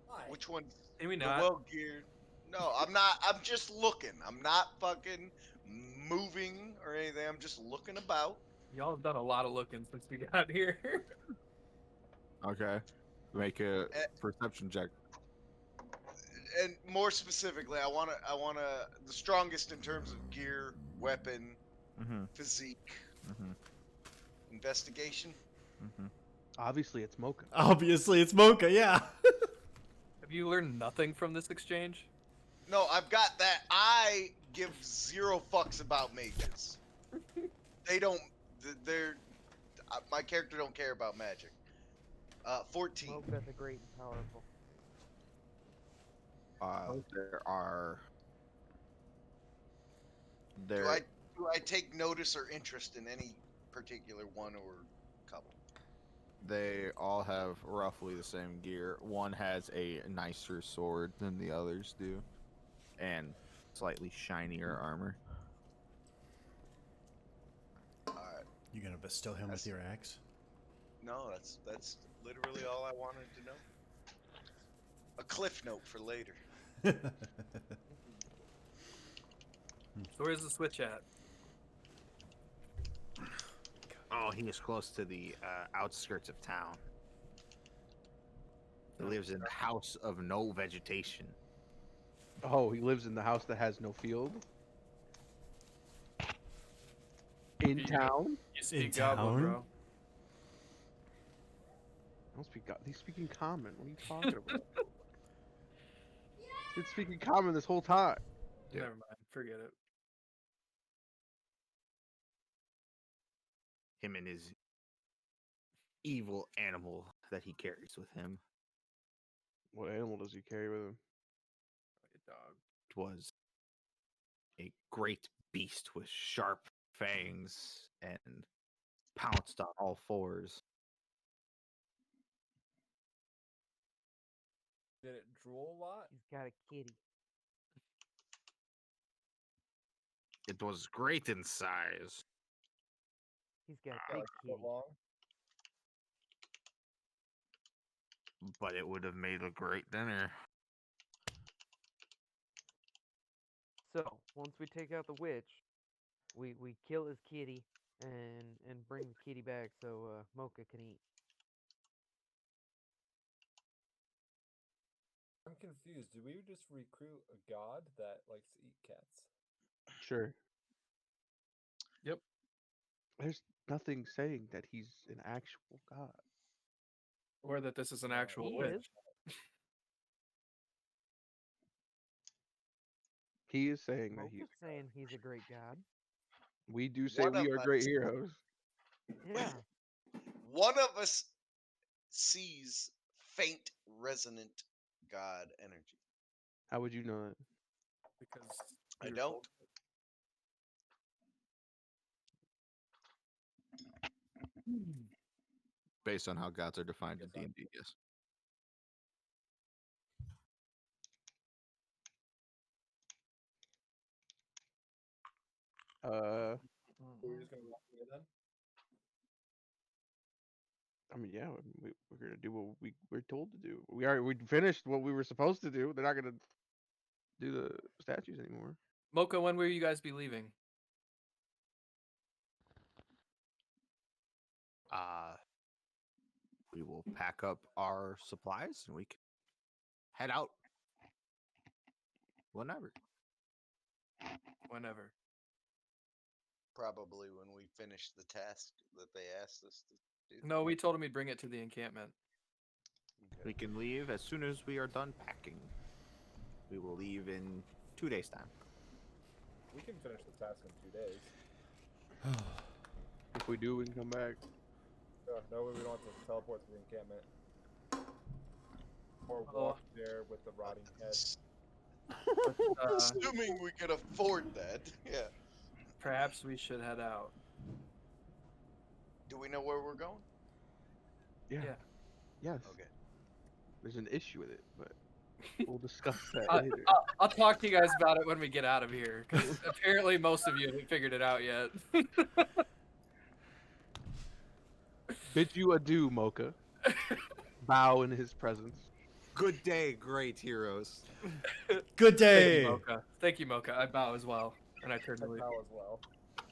Why? Which one's Can we the not? well geared? No, I'm not. I'm just looking. I'm not fucking moving or anything. I'm just looking about. Y'all have done a lot of looking since we got here. Okay. Make a Eh. perception check. And more specifically, I wanna the strongest in terms of gear, weapon, Mm-hmm. physique, Mm-hmm. investigation. Mm-hmm. Obviously, it's Mocha. Obviously, it's Mocha. Yeah. Have you learned nothing from this exchange? No, I've got that. I give zero fucks about mages. They don't. They're. My character don't care about magic. 14. Mocha the Great and Powerful. There are. Do There. I take notice or interest in any particular one or couple? They all have roughly the same gear. One has a nicer sword than the others do, and slightly shinier armor. Alright. You gonna bestow him with That's- your axe? No, that's literally all I wanted to know. A cliff note for later. So where's the switch at? Oh, he is close to the outskirts of town. He lives in the house of no vegetation. Oh, he lives in the house that has no field. In You- town? You speak town? Goblin, bro. I don't speak. He's speaking common. What are you talking about? He's been speaking common this whole time. Yeah. Never mind. Forget it. Him and his evil animal that he carries with him What animal does he carry with him? Dog. was a great beast with sharp fangs and pounced on all fours. Did it drool a lot? He's got a kitty. It was great in size. He's got a Yeah, big like a kitty. foot long. But it would have made a great dinner. So once we take out the witch, we kill his kitty and bring the kitty back so Mocha can eat. I'm confused. Do we just recruit a god that likes to eat cats? Sure. Yep. There's nothing saying that he's an actual god. Or that this is an actual He witch. is. He is saying that Mocha's saying he's a great god. we do say One we of are great us- heroes. Yeah. One of us sees faint, resonant god energy. How would you know that? Because I we were don't. told- Based on how gods are defined in Yes, D&D, yes. Are we just gonna walk away then? I mean, yeah, we're gonna do what we're told to do. We finished what we were supposed to do. They're not gonna do the statues anymore. Mocha, when will you guys be leaving? We will pack up our supplies and we can head out whenever. Whenever. Probably when we finish the task that they asked us to do. No, we told him he'd bring it to the encampment. We can leave as soon as we are done packing. We will leave in 2 days' time. We can finish the task in 2 days. If we do, we can come back. No, we don't have to teleport to the encampment. Or Oh. walk there with the rotting head. Assuming we can afford that. Yeah. Perhaps we should head out. Do we know where we're going? Yeah. Yeah. Yes. Okay. There's an issue with it, but we'll discuss that I- later. I'll talk to you guys about it when we get out of here, because apparently most of you haven't figured it out yet. Bid you adieu, Mocha. Bow in his presence. Good day, great heroes. Good Thank day. you, Mocha. Thank you, Mocha. I bow as well, and I turn to leave. Now as well.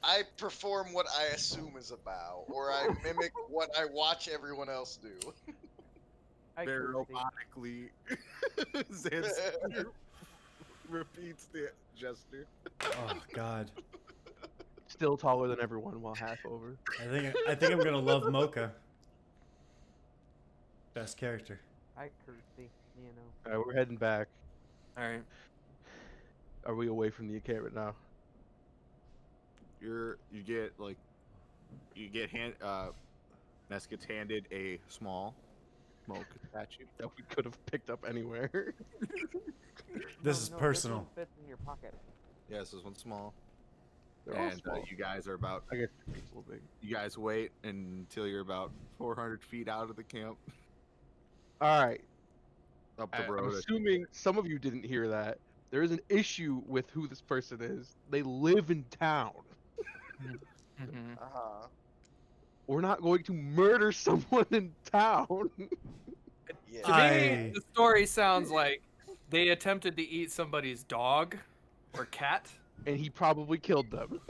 I perform what I assume is a bow, or I mimic what I watch everyone else do. I Very curtsy. robotically, Zanzibar repeats the gesture. Oh God. Still taller than everyone while half over. I think I'm gonna love Mocha. Best character. I curtsy, you know. Alright, we're heading back. All right. Are we away from the encampment now? You get Ness gets handed a small smoke statue. That we could have picked up anywhere. This is No, personal. This one fits in your pocket. Yes, this one's small. They're all And small. you guys are about. I guess it's a little big. You guys wait until you're about 400 feet out of the camp, Alright. up the I'm road. assuming some of you didn't hear that. There is an issue with who this person is. They live in town. Mhm. Uh-huh. We're not going to murder someone in town. Yeah. To me, the story sounds like they attempted to eat somebody's dog or cat. And he probably killed them.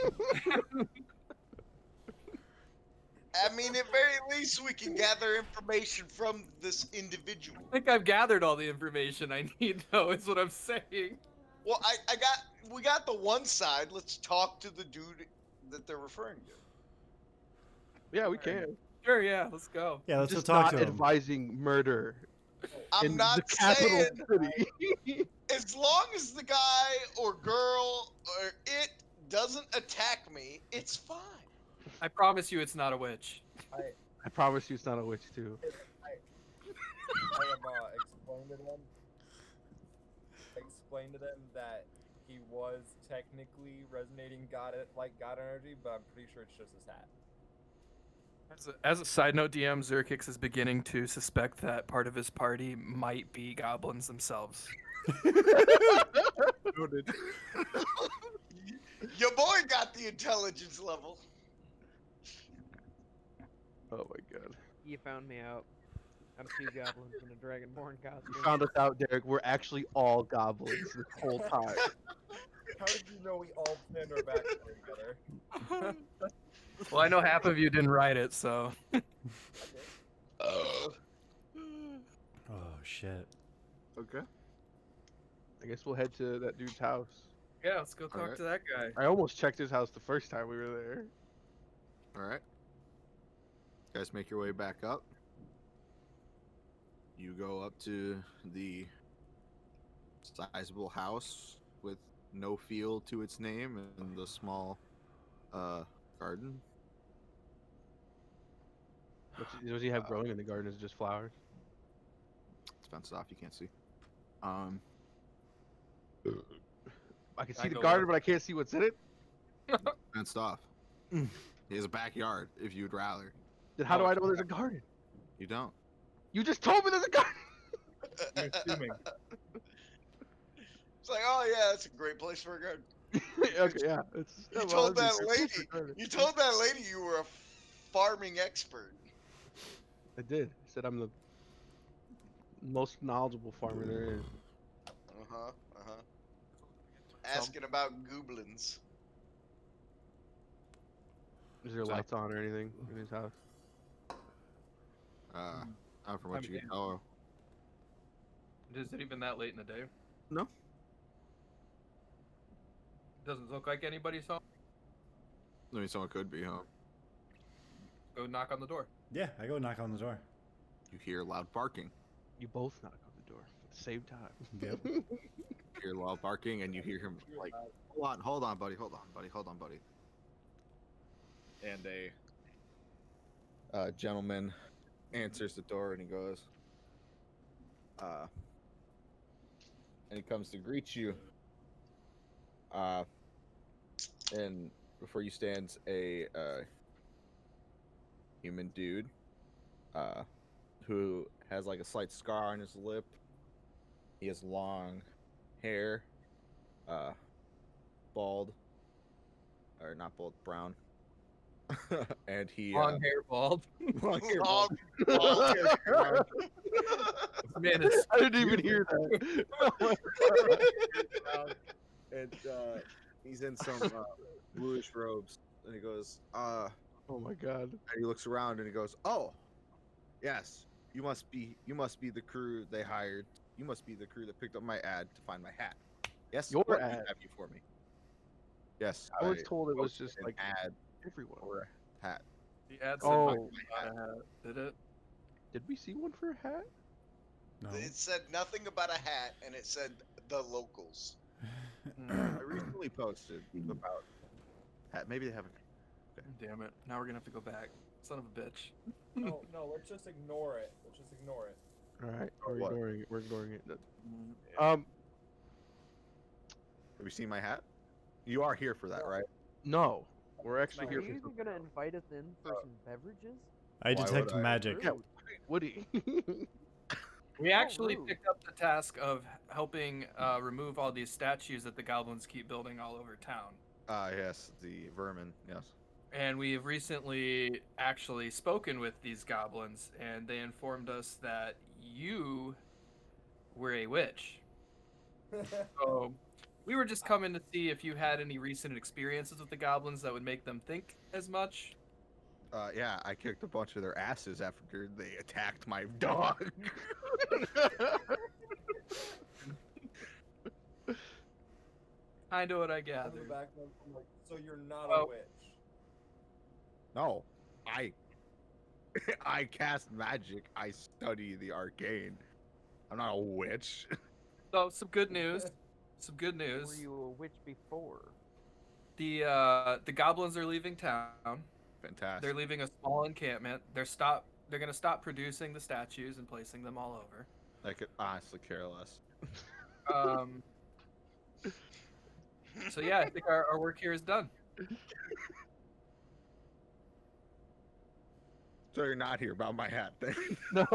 I mean, at very least, we can gather information from this individual. I think I've gathered all the information I need, though, is what I'm saying. Well, we got the one side. Let's talk to the dude that they're referring to. Yeah, we can. Sure, yeah, let's go. Yeah, let's go Just talk not to him. advising murder I'm in not the capital saying city. as long as the guy or girl or it doesn't attack me, it's fine. I promise you it's not a witch. I promise you it's not a witch too. I have explained to them that he was technically resonating god energy, but I'm pretty sure it's just his hat. As a side note, DM Zerkix is beginning to suspect that part of his party might be goblins themselves. Noted. Your boy got the intelligence level. Oh my god. You found me out. I'm two goblins in a dragonborn costume. You found us out, Derek. We're actually all goblins this whole time. How did you know we all planned our backstory together? Well, I know half of you didn't write it, so. Oh shit. Okay. I guess we'll head to that dude's house. Yeah, let's go talk Alright. to that guy. I almost checked his house the first time we were there. All right. Guys, make your way back up. You go up to the sizable house with no field to its name and the small garden. What does he have growing in the garden? Is it just flowers? It's fenced off. You can't see. I can I see the go garden, up. but I can't see what's in it. Fenced off. He has a backyard. If you'd rather, Then how do Oh, I know there's a garden? you don't. You just told me there's a garden. I'm assuming. It's like, oh yeah, that's a great place for a garden. Okay, yeah. You told that lady. You told that lady you were a farming expert. I did. I said I'm the most knowledgeable farmer there is. Asking about goblins. Is there So- lights on or anything in his house? Not from what I'm you can in. tell. Is it even that late in the day? No. Doesn't look like anybody's home. I mean, someone could be home. Go knock on the door. Yeah, I go knock on the door. You hear loud barking. You both knock on the door at the same time. Yep. You hear loud barking, and you hear him like, hold on, buddy. And a gentleman answers the door, and he goes, and he comes to greet you. And before you stands a human dude, who has like a slight scar on his lip. He has long hair, bald, or not bald, brown, and he Long hair, bald. long hair, Long, bald. long Brown. Man, it's I didn't even hear that. And he's in some bluish robes, and he goes, Oh my god. and he looks around and he goes, "Oh, yes, you must be the crew they hired. You must be the crew that picked up my ad to find my hat. Yes, Your what do you ad? have you for me? Yes, I was told it was posted just an like ad everyone. for a hat. the ad said Oh. nothing about a hat, did it? Did we see one for a hat? No. It said nothing about a hat, and it said the locals. I recently posted about hat. Maybe they haven't. Damn it! Now we're gonna have to go back. Son of a bitch. No, let's just ignore it. Let's just ignore it. All right, Or we're what? ignoring it. We're ignoring it. Have you seen my hat? You are here for that, right? No, we're actually not here Are for you even something. gonna invite us in for some beverages? I Why detect would I? magic. Yeah, Woody. We actually rude. picked up the task of helping remove all these statues that the goblins keep building all over town. Yes, the vermin. Yes. And we have recently actually spoken with these goblins, and they informed us that you were a witch. So we were just coming to see if you had any recent experiences with the goblins that would make them think as much. Yeah, I kicked a bunch of their asses after they attacked my dog. Kind of what I On the gathered. back, I'm like, so you're not Oh. a witch. No, I cast magic. I study the arcane. I'm not a witch. So some good news. Some good Were news. you a witch before? The goblins are leaving town. Fantastic. They're leaving a small encampment. They're gonna stop producing the statues and placing them all over. I could honestly care less. Um, so yeah, I think our work here is done. So you're not here about my hat then? No.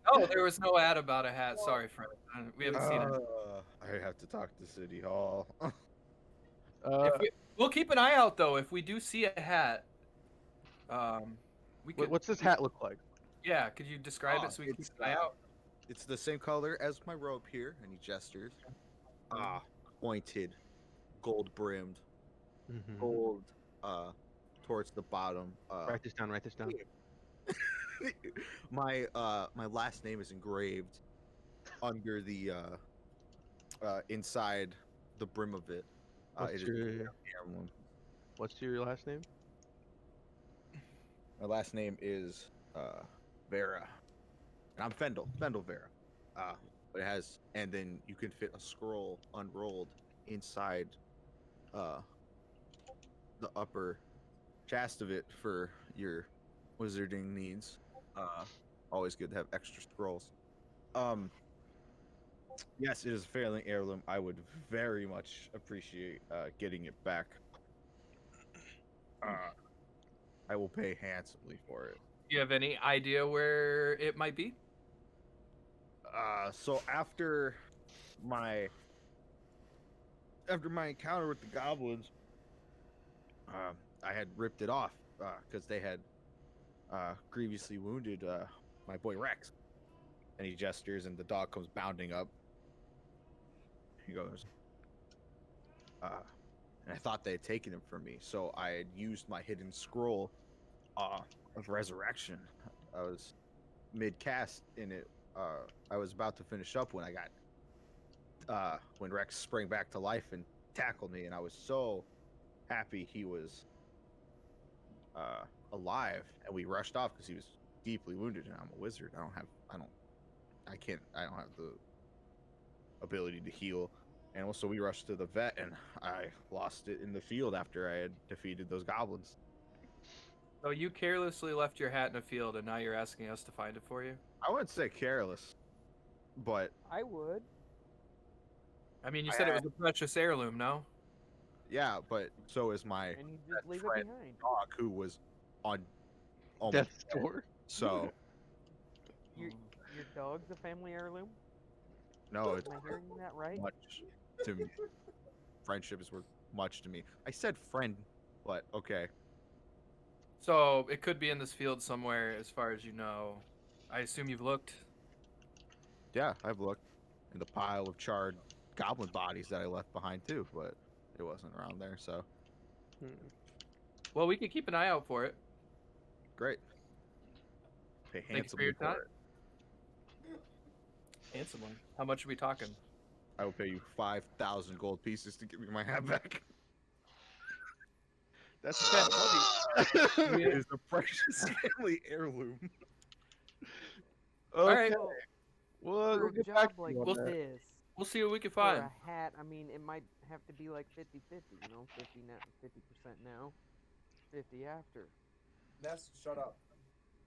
Oh, there was no ad about a hat. Sorry, Fred. We haven't seen it. I have to talk to City Hall. We'll keep an eye out though. If we do see a hat, we could. What's this hat look like? Yeah, could you describe Oh, it so we can it's, keep an eye out? It's the same color as my robe here, and he gestures. Pointed, gold brimmed, Mhm. gold towards the bottom. Write this down. Write this down. My last name is engraved under the inside the brim of it. What's It is your an heirloom. What's your last name? My last name is Vera. And I'm Fendel Vera. But it has, and then you can fit a scroll unrolled inside the upper chest of it for your wizarding needs. Always good to have extra scrolls. Yes, it is a failing heirloom. I would very much appreciate getting it back. I will pay handsomely for it. Do you have any idea where it might be? So after my encounter with the goblins, I had ripped it off because they had grievously wounded my boy Rex. And he gestures, and the dog comes bounding up. He goes, and I thought they had taken him from me, so I had used my hidden scroll of resurrection. I was mid-cast in it. I was about to finish up when I got when Rex sprang back to life and tackled me, and I was so happy he was alive, and we rushed off because he was deeply wounded, and I'm a wizard. I don't have the ability to heal. And also we rushed to the vet, and I lost it in the field after I had defeated those goblins. So you carelessly left your hat in a field, and now you're asking us to find it for you? I wouldn't say careless, but I would. I mean, you said it was a precious heirloom, no? yeah, but so is my And you just leave it friend behind. dog who was on almost Death's dead. door. So Your dog's a family heirloom? no, it's Am I hearing that right? much to me. Friendship is worth much to me. I said friend, but okay. So it could be in this field somewhere, as far as you know. I assume you've looked. Yeah, I've looked in the pile of charred goblin bodies that I left behind too, but it wasn't around there. So Well, we could keep an eye out for it. great. Pay Thanks for handsomely your for time. it. Handsome one. How much are we talking? I will pay you 5,000 gold pieces to give me my hat back. That's bad money. It is a precious family heirloom. All right. Well, For we'll a get job back to like you on We'll- that. this, We'll see what we can for find. a hat, I mean, it might have to be like 50-50, 50% now, 50 after. Ness, shut up.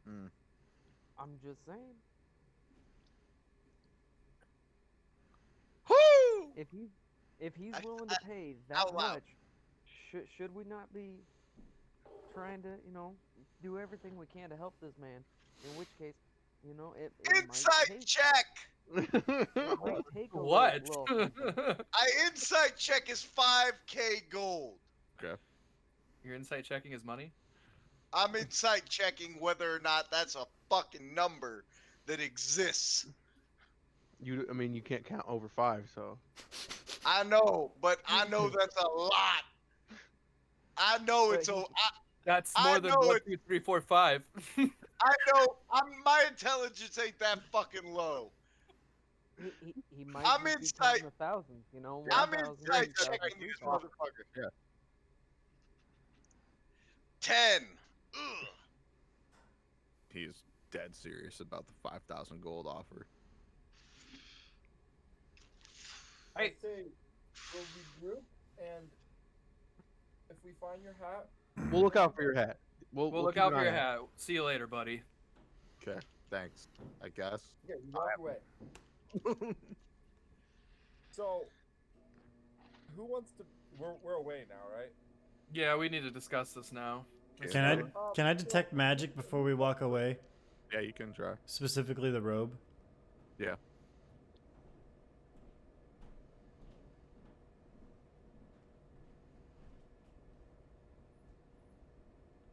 I'm just saying. Whoo! If he's I- willing to pay that out loud. much, should we not be trying to, do everything we can to help this man? In which case, it might Insight take, check. it might take a What? little something. Insight check is 5k gold. Your insight checking is money? I'm insight checking whether or not that's a fucking number that exists. I mean, you can't count over 5, so. I know, but I know that's a lot. I know But it's a. he- That's I more than know 1, it- 2, 3, 4, 5. I know. My intelligence ain't that fucking low. He might I'm just be insight- counting the thousands, I'm 1,000, insight 2,000, checking this 3,000. motherfucker. Yeah. 10. Ugh. He's dead serious about the 5,000 gold offer. I say we'll regroup, and if we find your hat, We'll look out for your hat. We'll look keep out an for your eye hat. See you later, buddy. Okay, thanks. I guess. yeah, you walk away. So, who wants to? We're away now, right? Yeah, we need to discuss this now. Can I detect magic before we walk away? Yeah, you can try. Specifically the robe. Yeah.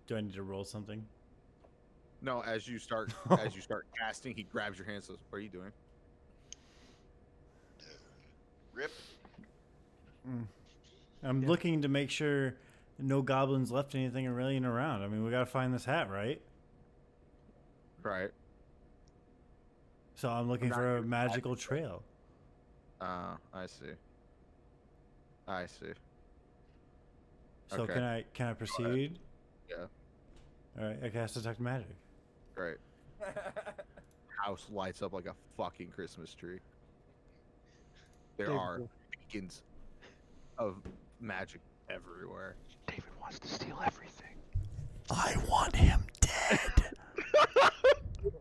Do I need to roll something? No, as you start casting, he grabs your hand and says, "What are you doing?" Rip. I'm looking to make sure no goblins left anything laying around. I mean, we gotta find this hat, right? Right. So I'm looking not for a gonna- magical trail. I see. I see. So Okay. can I proceed? Yeah. All right, I cast detect magic. Great. House lights up like a fucking Christmas tree. There David, are beacons of magic everywhere. David wants to steal everything. I want him dead.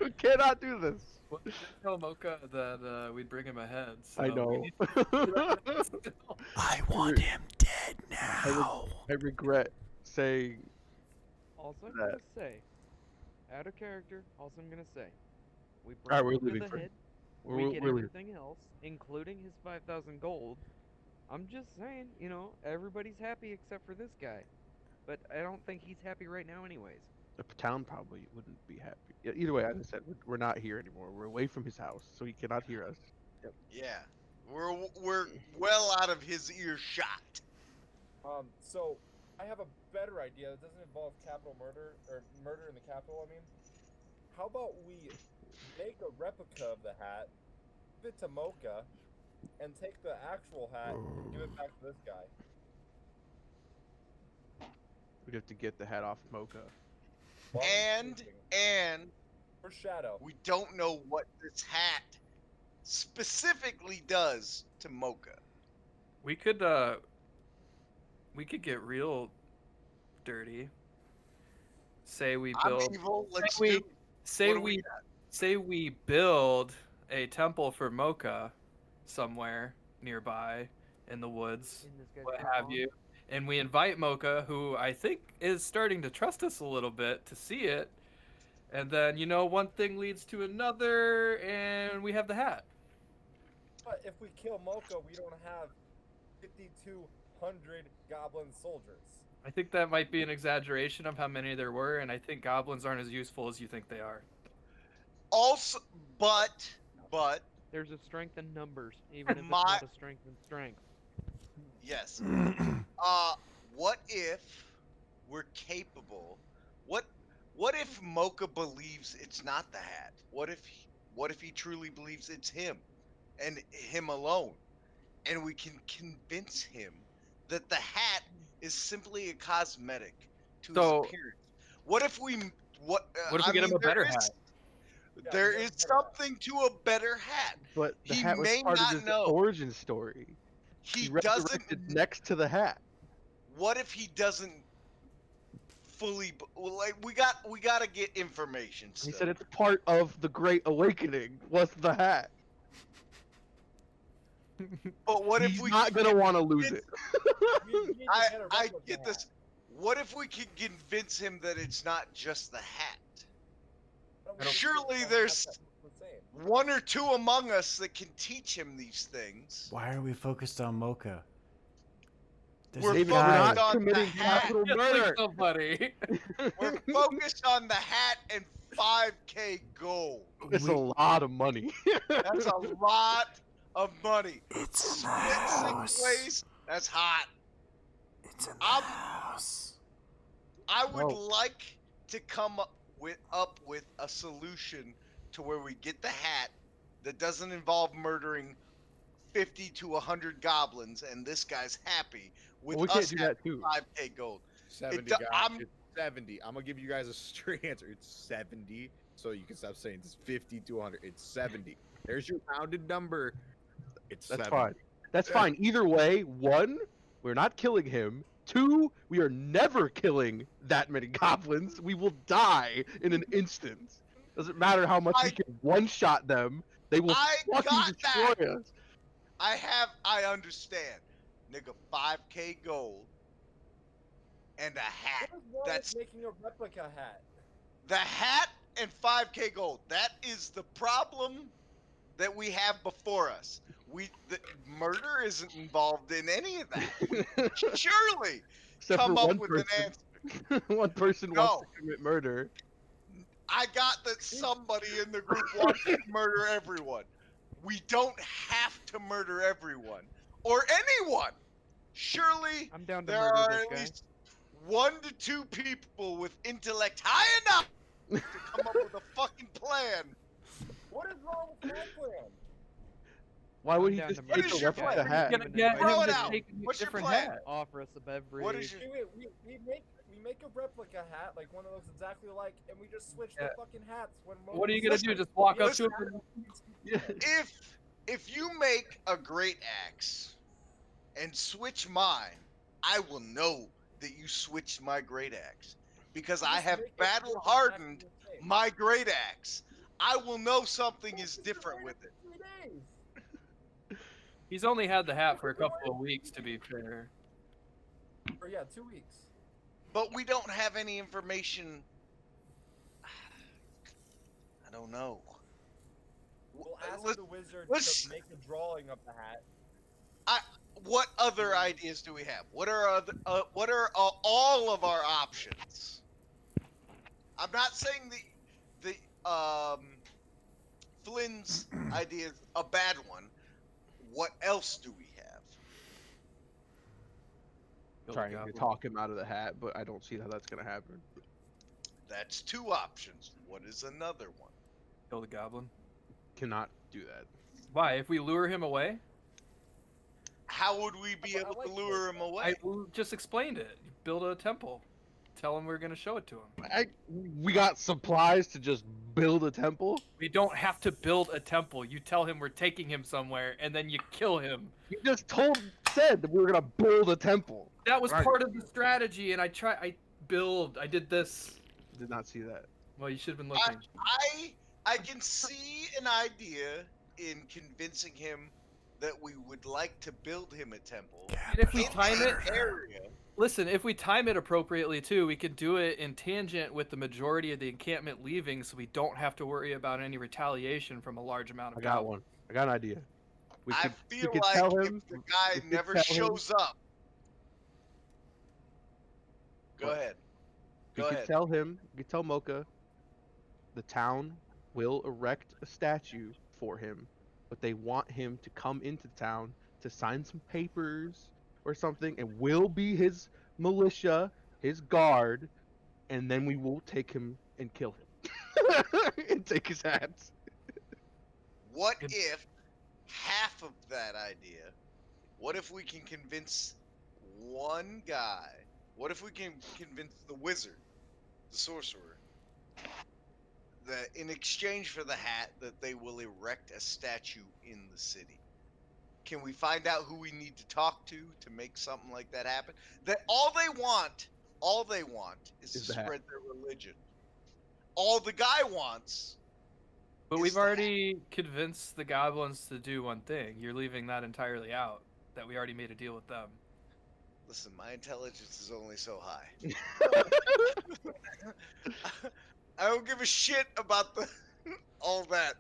We cannot do this. Well, you did tell Mocha that we'd bring him ahead. So I we know. need to do that still. I want him dead now. I regret saying Also, I'm that. gonna say, out of character. Also, I'm gonna say, we Alright, bring we're him to leaving the for- head. we're- We we're get leaving. everything else, including his 5,000 gold. I'm just saying, you know, everybody's happy except for this guy. But I don't think he's happy right now, anyways. The town probably wouldn't be happy. Yeah, either way, as I said, we're not here anymore. We're away from his house, so he cannot hear us. Yeah, we're well out of his earshot. So I have a better idea that doesn't involve capital murder or murder in the capital. I mean, how about we make a replica of the hat, give it to Mocha, and take the actual hat and give it back to this guy. We'd have to get the hat off Mocha. While he's sleeping. And For Shadow. we don't know what this hat specifically does to Mocha. We could get real dirty. Say we I'm build. evil. Let's say we, do it. say What do we we say we build a temple for Mocha somewhere nearby in the woods, In this guy's what front have lawn. you, and we invite Mocha, who I think is starting to trust us a little bit, to see it, and then one thing leads to another, and we have the hat. But if we kill Mocha, we don't have 5,200 goblin soldiers. I think that might be an exaggeration of how many there were, and I think goblins aren't as useful as you think they are. Also, but There's a strength in numbers, even if it's My- not a strength in strength. yes. What if we're capable? What if Mocha believes it's not the hat? What if he truly believes it's him and him alone? And we can convince him that the hat is simply a cosmetic to his So- appearance. What if we What if I we get him mean, a better there is- hat? Yeah, There we get is a better hat. something to a better hat. But the He hat was may part not of his know. origin story. He resurrected doesn't. next to the hat. What if he doesn't fully? Like we got to get information. He Still. said it's part of the Great Awakening was the hat. But what He's if we? not can gonna want to lose convince- it. We need to I get a I replica get this. hat. What if we can convince him that it's not just the hat? Why don't we I don't- just Surely get a hat there's that looks the same? one or two among us that can teach him these things. Why are we focused on Mocha? There's We're a David, we're guy. not on the committing hat. capital Just murder. like somebody. We're focused on the hat and 5K gold. It's a lot of money. That's a lot of money. It's in the Split house. 6 ways. That's hot. It's in I'm- house. I would No. like to come up with a solution to where we get the hat that doesn't involve murdering 50 to 100 goblins, and this guy's happy with we can't us do having that too. 5K gold. 70 do- guys. I'm- It's 70. I'm gonna give you guys a straight answer. It's 70. So you can stop saying it's 50 to 100. It's 70. There's your rounded number. It's That's 70. fine. That's fine. Either way, one, we're not killing him. Two, we are never killing that many goblins. We will die in an instant. Doesn't matter how much we I- can one-shot them. They will I fucking got that. destroy us. I understand. Nigga, 5K gold and a hat. What is wrong That's- with making a replica hat? The hat and 5K gold. That is the problem that we have before us. The murder isn't involved in any of that. Surely Except come for up one with person. an answer. One person No. wants to commit murder. I got that somebody in the group wants to murder everyone. We don't have to murder everyone or anyone. Surely I'm down to there murder are this at guy. least 1 to 2 people with intellect high enough to come up with a fucking plan. What is wrong with my plan? Why would I'm he down just to What take is a your replica plan? hat? Gonna get Throw him it to out. take a What's your different plan? hat. Offer us a beverage. What is your We make a replica hat, like one that looks exactly like, and we just switch Yeah. the fucking hats when. What are you Mo's- gonna do? Just walk up to listen. him? Yeah. If you make a great axe and switch mine, I will know that you switched my great axe because I Just have make it battle look hardened exactly the same. my great axe. I will know something is It's been different waiting with it. for 3 days. He's only had the hat for a couple of weeks, to be fair. Or yeah, 2 weeks. But we don't have any information. I don't know. We'll ask Let's- the wizard let's- to make a drawing of the hat. What other ideas do we have? What are all of our options? I'm not saying the Flynn's idea is a bad one. What else do we have? Kill the Trying to goblin. talk him out of the hat, but I don't see how that's gonna happen. That's 2 options. What is another one? Kill the goblin. Cannot do that. Why? If we lure him away? How would we be I able like to lure him away? I just explained it. Build a temple. Tell him we're gonna show it to him. We got supplies to just build a temple. We don't have to build a temple. You tell him we're taking him somewhere, and then you kill him. You just said that we were gonna build a temple. That was Right. part of the strategy, and I did this. Did not see that. Well, you should have been looking. I can see an idea in convincing him that we would like to build him a temple. And if we in time it, the area. listen, if we time it appropriately too, we could do it in tangent with the majority of the encampment leaving, so we don't have to worry about any retaliation from a large amount of I got goblins. one. I got an idea. I we feel could like tell if him- the guy we could never tell him- shows up. Go What? ahead. We Go could ahead. tell him. We could tell Mocha. The town will erect a statue for him, but they want him to come into town to sign some papers or something, and we'll be his militia, his guard, and then we will take him and kill him and take his hats. What Good. if half of that idea? What if we can convince one guy? What if we can convince the wizard, the sorcerer, that in exchange for the hat, that they will erect a statue in the city? Can we find out who we need to talk to make something like that happen? That all they want is Is to the hat. spread their religion. All the guy wants. But is we've the hat. already convinced the goblins to do one thing. You're leaving that entirely out. That we already made a deal with them. Listen, my intelligence is only so high. I don't give a shit about all that.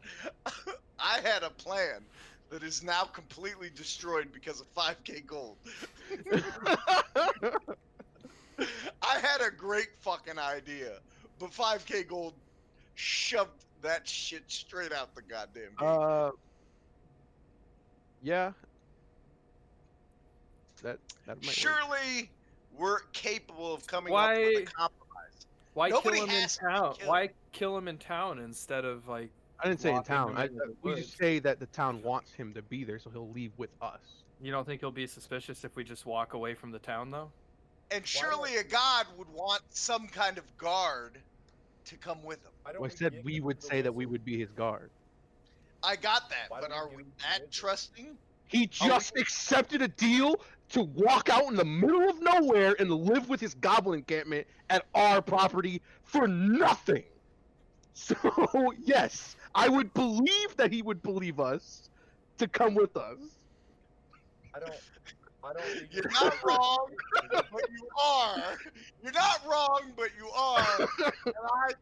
I had a plan that is now completely destroyed because of 5k gold. I had a great fucking idea, but 5k gold shoved that shit straight out the goddamn gate. Yeah. That might work. Surely we're capable of coming up Why- with a compromise. Why Nobody kill him in has to be town? killed. Why kill him in town instead of like? I didn't say in locking town. him I, into the we woods? just say that the town wants him to be there, so he'll leave with us. You don't think he'll be suspicious if we just walk away from the town, though? And surely a god would want some kind of guard to come with him. Why don't Well, I said give we him would to the say that we wizard? would be his guard. I got that, Why but don't we are give we him to the that wizard? trusting? He just accepted a deal to walk out in the middle of nowhere and live with his goblin encampment at our property for nothing. So, yes, I would believe that he would believe us to come with us. I don't think You're it's not right. wrong, but you are. You're not wrong, but you are. And I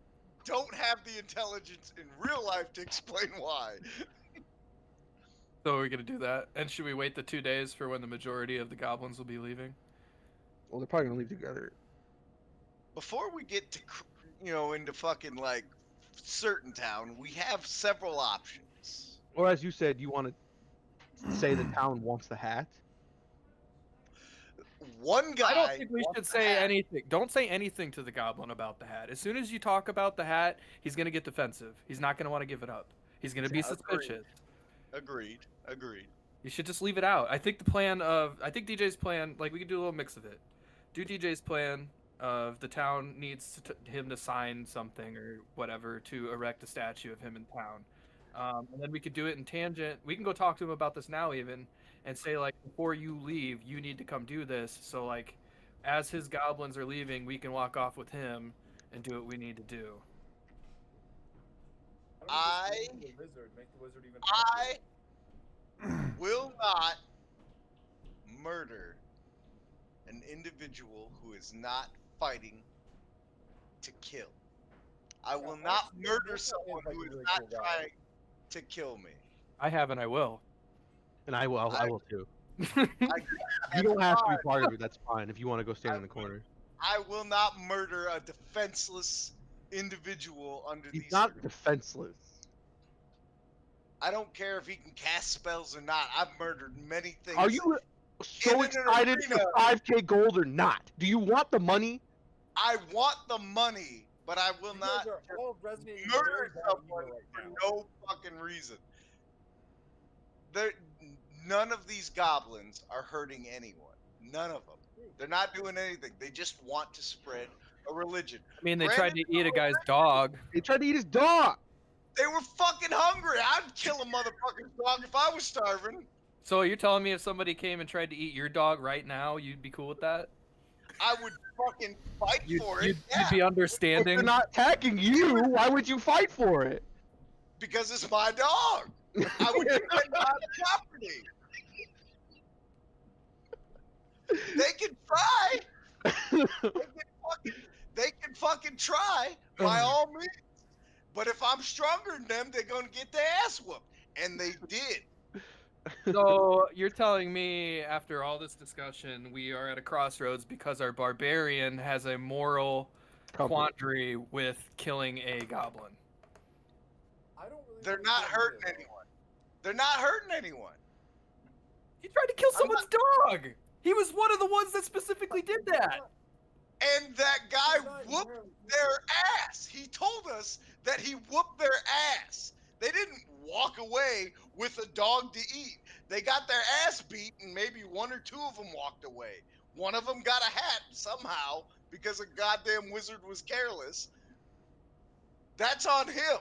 don't have the intelligence in real life to explain why. So we're gonna do that, and should we wait the 2 days for when the majority of the goblins will be leaving? Well, they're probably gonna leave together. Before we get to, into fucking like certain town, we have several options. Or as you said, you want to say the town wants the hat. One guy. I don't think we wants should the say hat. anything. Don't say anything to the goblin about the hat. As soon as you talk about the hat, he's gonna get defensive. He's not gonna want to give it up. He's gonna be Yeah, agreed. suspicious. Agreed. You should just leave it out. I think DJ's plan, like we could do a little mix of it. Do DJ's plan of the town needs him to sign something or whatever to erect a statue of him in town. And then we could do it in tangent. We can go talk to him about this now even and say like before you leave, you need to come do this. So like as his goblins are leaving, we can walk off with him and do what we need to do. Why don't we just leave the wizard, make the wizard even I happier? will not murder an individual who is not fighting to kill. I will not actually, murder Mocha is, someone like, who a is really not cool guy. trying to kill me. I have and I will. And I will too. I, You don't have to be part of it. That's fine. If you want to go stand in the corner. I will not murder a defenseless individual under He's these not circumstances. defenseless. I don't care if he can cast spells or not. I've murdered many things. Are you so in an excited for arena. 5K gold or not? Do you want the money? I want the money, but I will You not guys are all resonating murder very bad someone evil right for now. no fucking reason. None of these goblins are hurting anyone. None of them. They're not doing anything. They just want to spread a religion. I mean, they tried to eat a guy's dog. They tried to eat his dog. They were fucking hungry. I'd kill a motherfucking dog if I was starving. So you're telling me if somebody came and tried to eat your dog right now, you'd be cool with that? I would fucking fight for it. You'd Yeah, be If understanding. they're not attacking you, why would you fight for it? because it's my dog. I would defend my property. They can try. They can fucking try by all means. But if I'm stronger than them, they're gonna get their ass whooped, and they did. So you're telling me after all this discussion, we are at a crossroads because our barbarian has a moral quandary with killing a goblin. I don't really They're know not what hurting it is. anyone. They're not hurting anyone. He tried to kill I'm someone's dog. He was one of the ones that specifically did that. And that guy It's not whooped inherently their ass. He told us that he whooped their ass. They didn't walk away with a dog to eat. They got their ass beat, and maybe one or two of them walked away. One of them got a hat somehow because a goddamn wizard was careless. That's on him.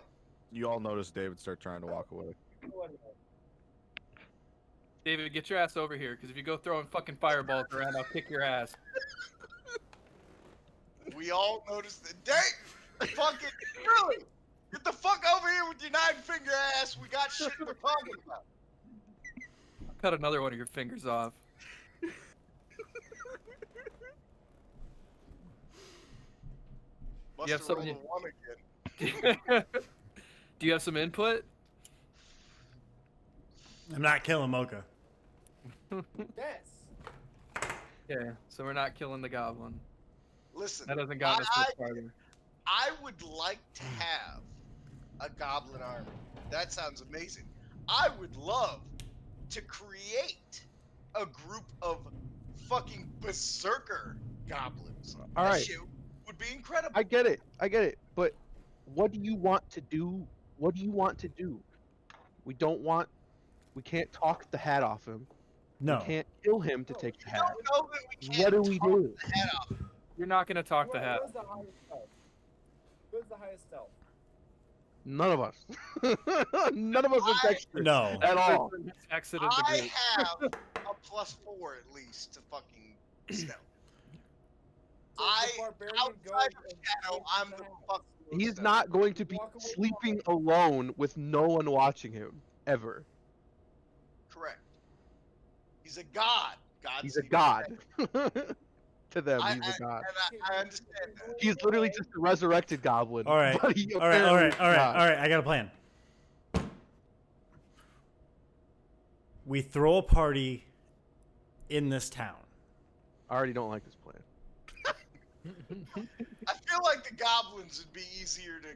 You all noticed David start trying to walk away. David, get your ass over here, because if you go throwing fucking fireballs around, I'll kick your ass. We all noticed that. Dang! Fucking really! Get the fuck over here with your 9-finger ass. We got shit we're talking about. Cut another one of your fingers off. Must You have have rolled a something- 1 again. Do you have some input? I'm not killing Mocha. Yes. Yeah, so we're not killing the goblin. Listen, That doesn't got us much farther. I would like to have a goblin army. That sounds amazing. I would love to create a group of fucking berserker goblins. All That right. shit would be incredible. I get it. But what do you want to do? What do you want to do? We can't talk the hat off him. No. We can't kill him to take the I hat. don't know that we can't What do we talk do? the head off. You're not gonna talk the hat. Where's the highest health? Where's the highest health? None of us. None of us are Dexter No. at all. Exited the I group. have a +4 at least to fucking stealth. So I- the barbarian outside goes of and Shadow, takes I'm the hat. fucking He's stealth. not going to be Walk away from sleeping it. alone with no one watching him ever. Correct. He's a god. Gods He's a need god. To them, I- he's a god. And I understand that. He's literally just a resurrected goblin. All right. but he All right. apparently is God. I got a plan. We throw a party in this town. I already don't like this plan. I feel like the goblins would be easier to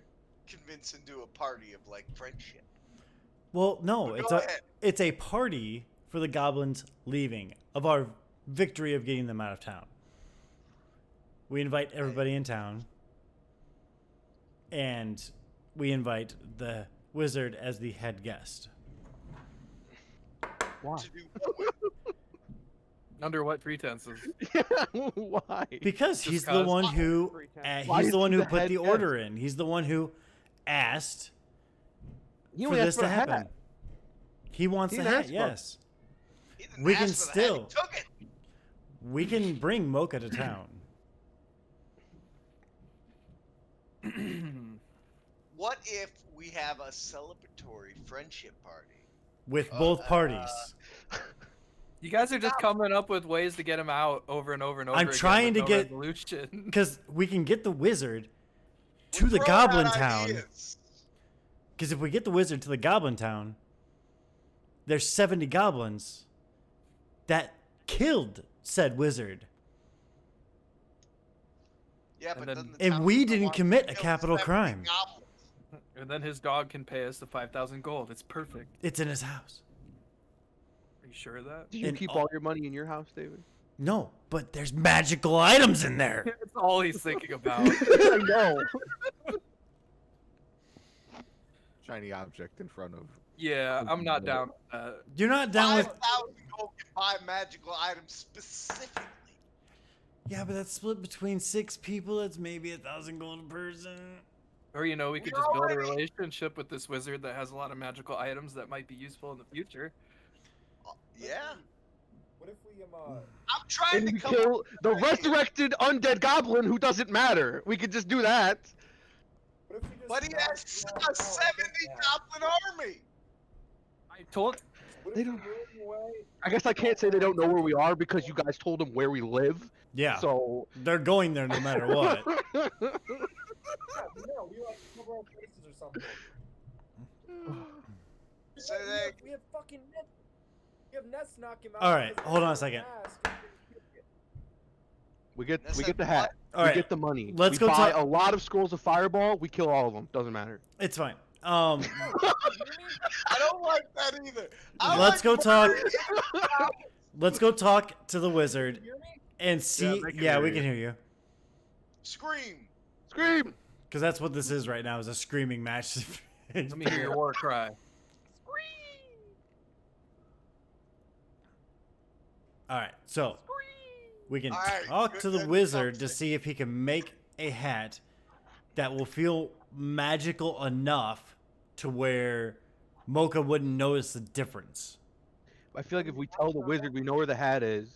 convince into a party of like friendship. Well, no, But it's go a ahead. it's a party for the goblins leaving of our victory of getting them out of town. We invite everybody in town, and we invite the wizard as the head guest. Why? To do what with? Under what pretenses? Yeah, why? Because Just he's the 'cause. one who Pretend. Why he's is the one he who the put head the guest? order in. He's the one who asked He for only this asked for to a hat. happen. He wants He the didn't hat, ask for it. yes. He didn't We ask can for the hat, still- he took it. We can bring Mocha to town. What if we have a celebratory friendship party? With both parties. You guys are just coming up with ways to get him out over and over and over I'm again trying with to no get- resolution. Because we can get the wizard to We're the throwing Goblin out Town. ideas. Because if we get the wizard to the Goblin Town, there's 70 goblins that killed said wizard. Yeah, And but then- doesn't the And town we still didn't want to commit a kill capital 70 crime. goblins? And then his dog can pay us the 5,000 gold. It's perfect. It's in his house. Are you sure of that? Do you And keep all- all your money in your house, David? No, but there's magical items in there. That's all he's thinking about. I know. Shiny object in front of. Yeah, I'm not down with that. You're not down with. 5,000 gold can buy magical items specifically. Yeah, but that's split between 6 people. That's maybe 1,000 gold a person. Or, you know, we could We're just build a already- relationship with this wizard that has a lot of magical items that might be useful in the future. Yeah, What if we I'm trying And to we come kill up with the ideas. resurrected undead goblin who doesn't matter. We could just do that. what if we just But he knock has you a out 70 now? goblin army. I told. What They if we don't- lure him away? I guess I can't say they don't know where we are because you guys told them where we live. Yeah, So. they're going there no matter what. Yeah, no, we like cover our faces or something. So we, they- have, we have fucking nets. We have nets to knock him out. All right, because hold on a of the second. mask. we get That's the a hat. All we right, get the money. let's we go buy talk- a lot of scrolls of fireball. We kill all of them. Doesn't matter. it's fine. I don't like that either. I Let's like go talk- murdering goblins. Let's go talk to the wizard You hear me? and see. they can Yeah, hear we you. can hear you. Scream. Scream! Because that's what this is right now, is a screaming match. Let me hear your war cry. All right, so we can All right, talk good- to the good wizard to something. see if he can make a hat that will feel magical enough to where Mocha wouldn't notice the difference. I feel like if we tell the wizard we know where the hat is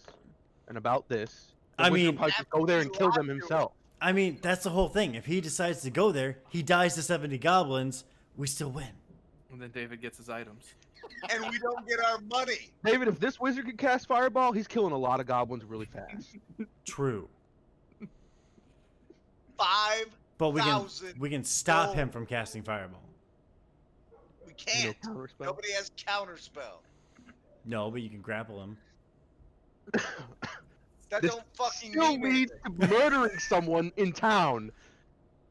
and about this, the I wizard will mean- probably just go there and kill them himself. I mean, that's the whole thing. If he decides to go there, he dies to 70 goblins, we still win. And then David gets his items. And we don't get our money. David, if this wizard can cast fireball, he's killing a lot of goblins really fast. True. 5. But we can 1,000 stop him gold. from casting fireball. We can't. counter spell. Nobody has counterspell. No, but you can grapple him. That This don't fucking Still mean leads anything. to murdering someone in town.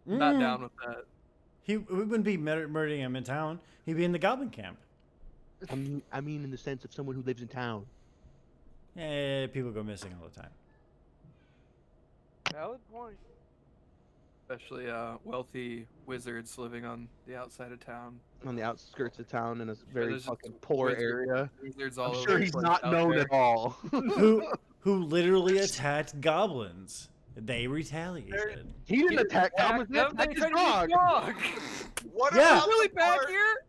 Not Mm. down with that. We wouldn't be murdering him in town. He'd be in the goblin camp. I mean in the sense of someone who lives in town. Eh, people go missing all the time. Valid point. Especially wealthy wizards living on the outside of town. On the outskirts of town in a very there's just fucking poor wizards- area. Wizards all I'm over sure the he's place not out known there. at all. who literally attacked goblins. They retaliated. He didn't attack goblins. He Them, attacked they his tried to dog. eat dog. What Yeah. about Really the back part, here?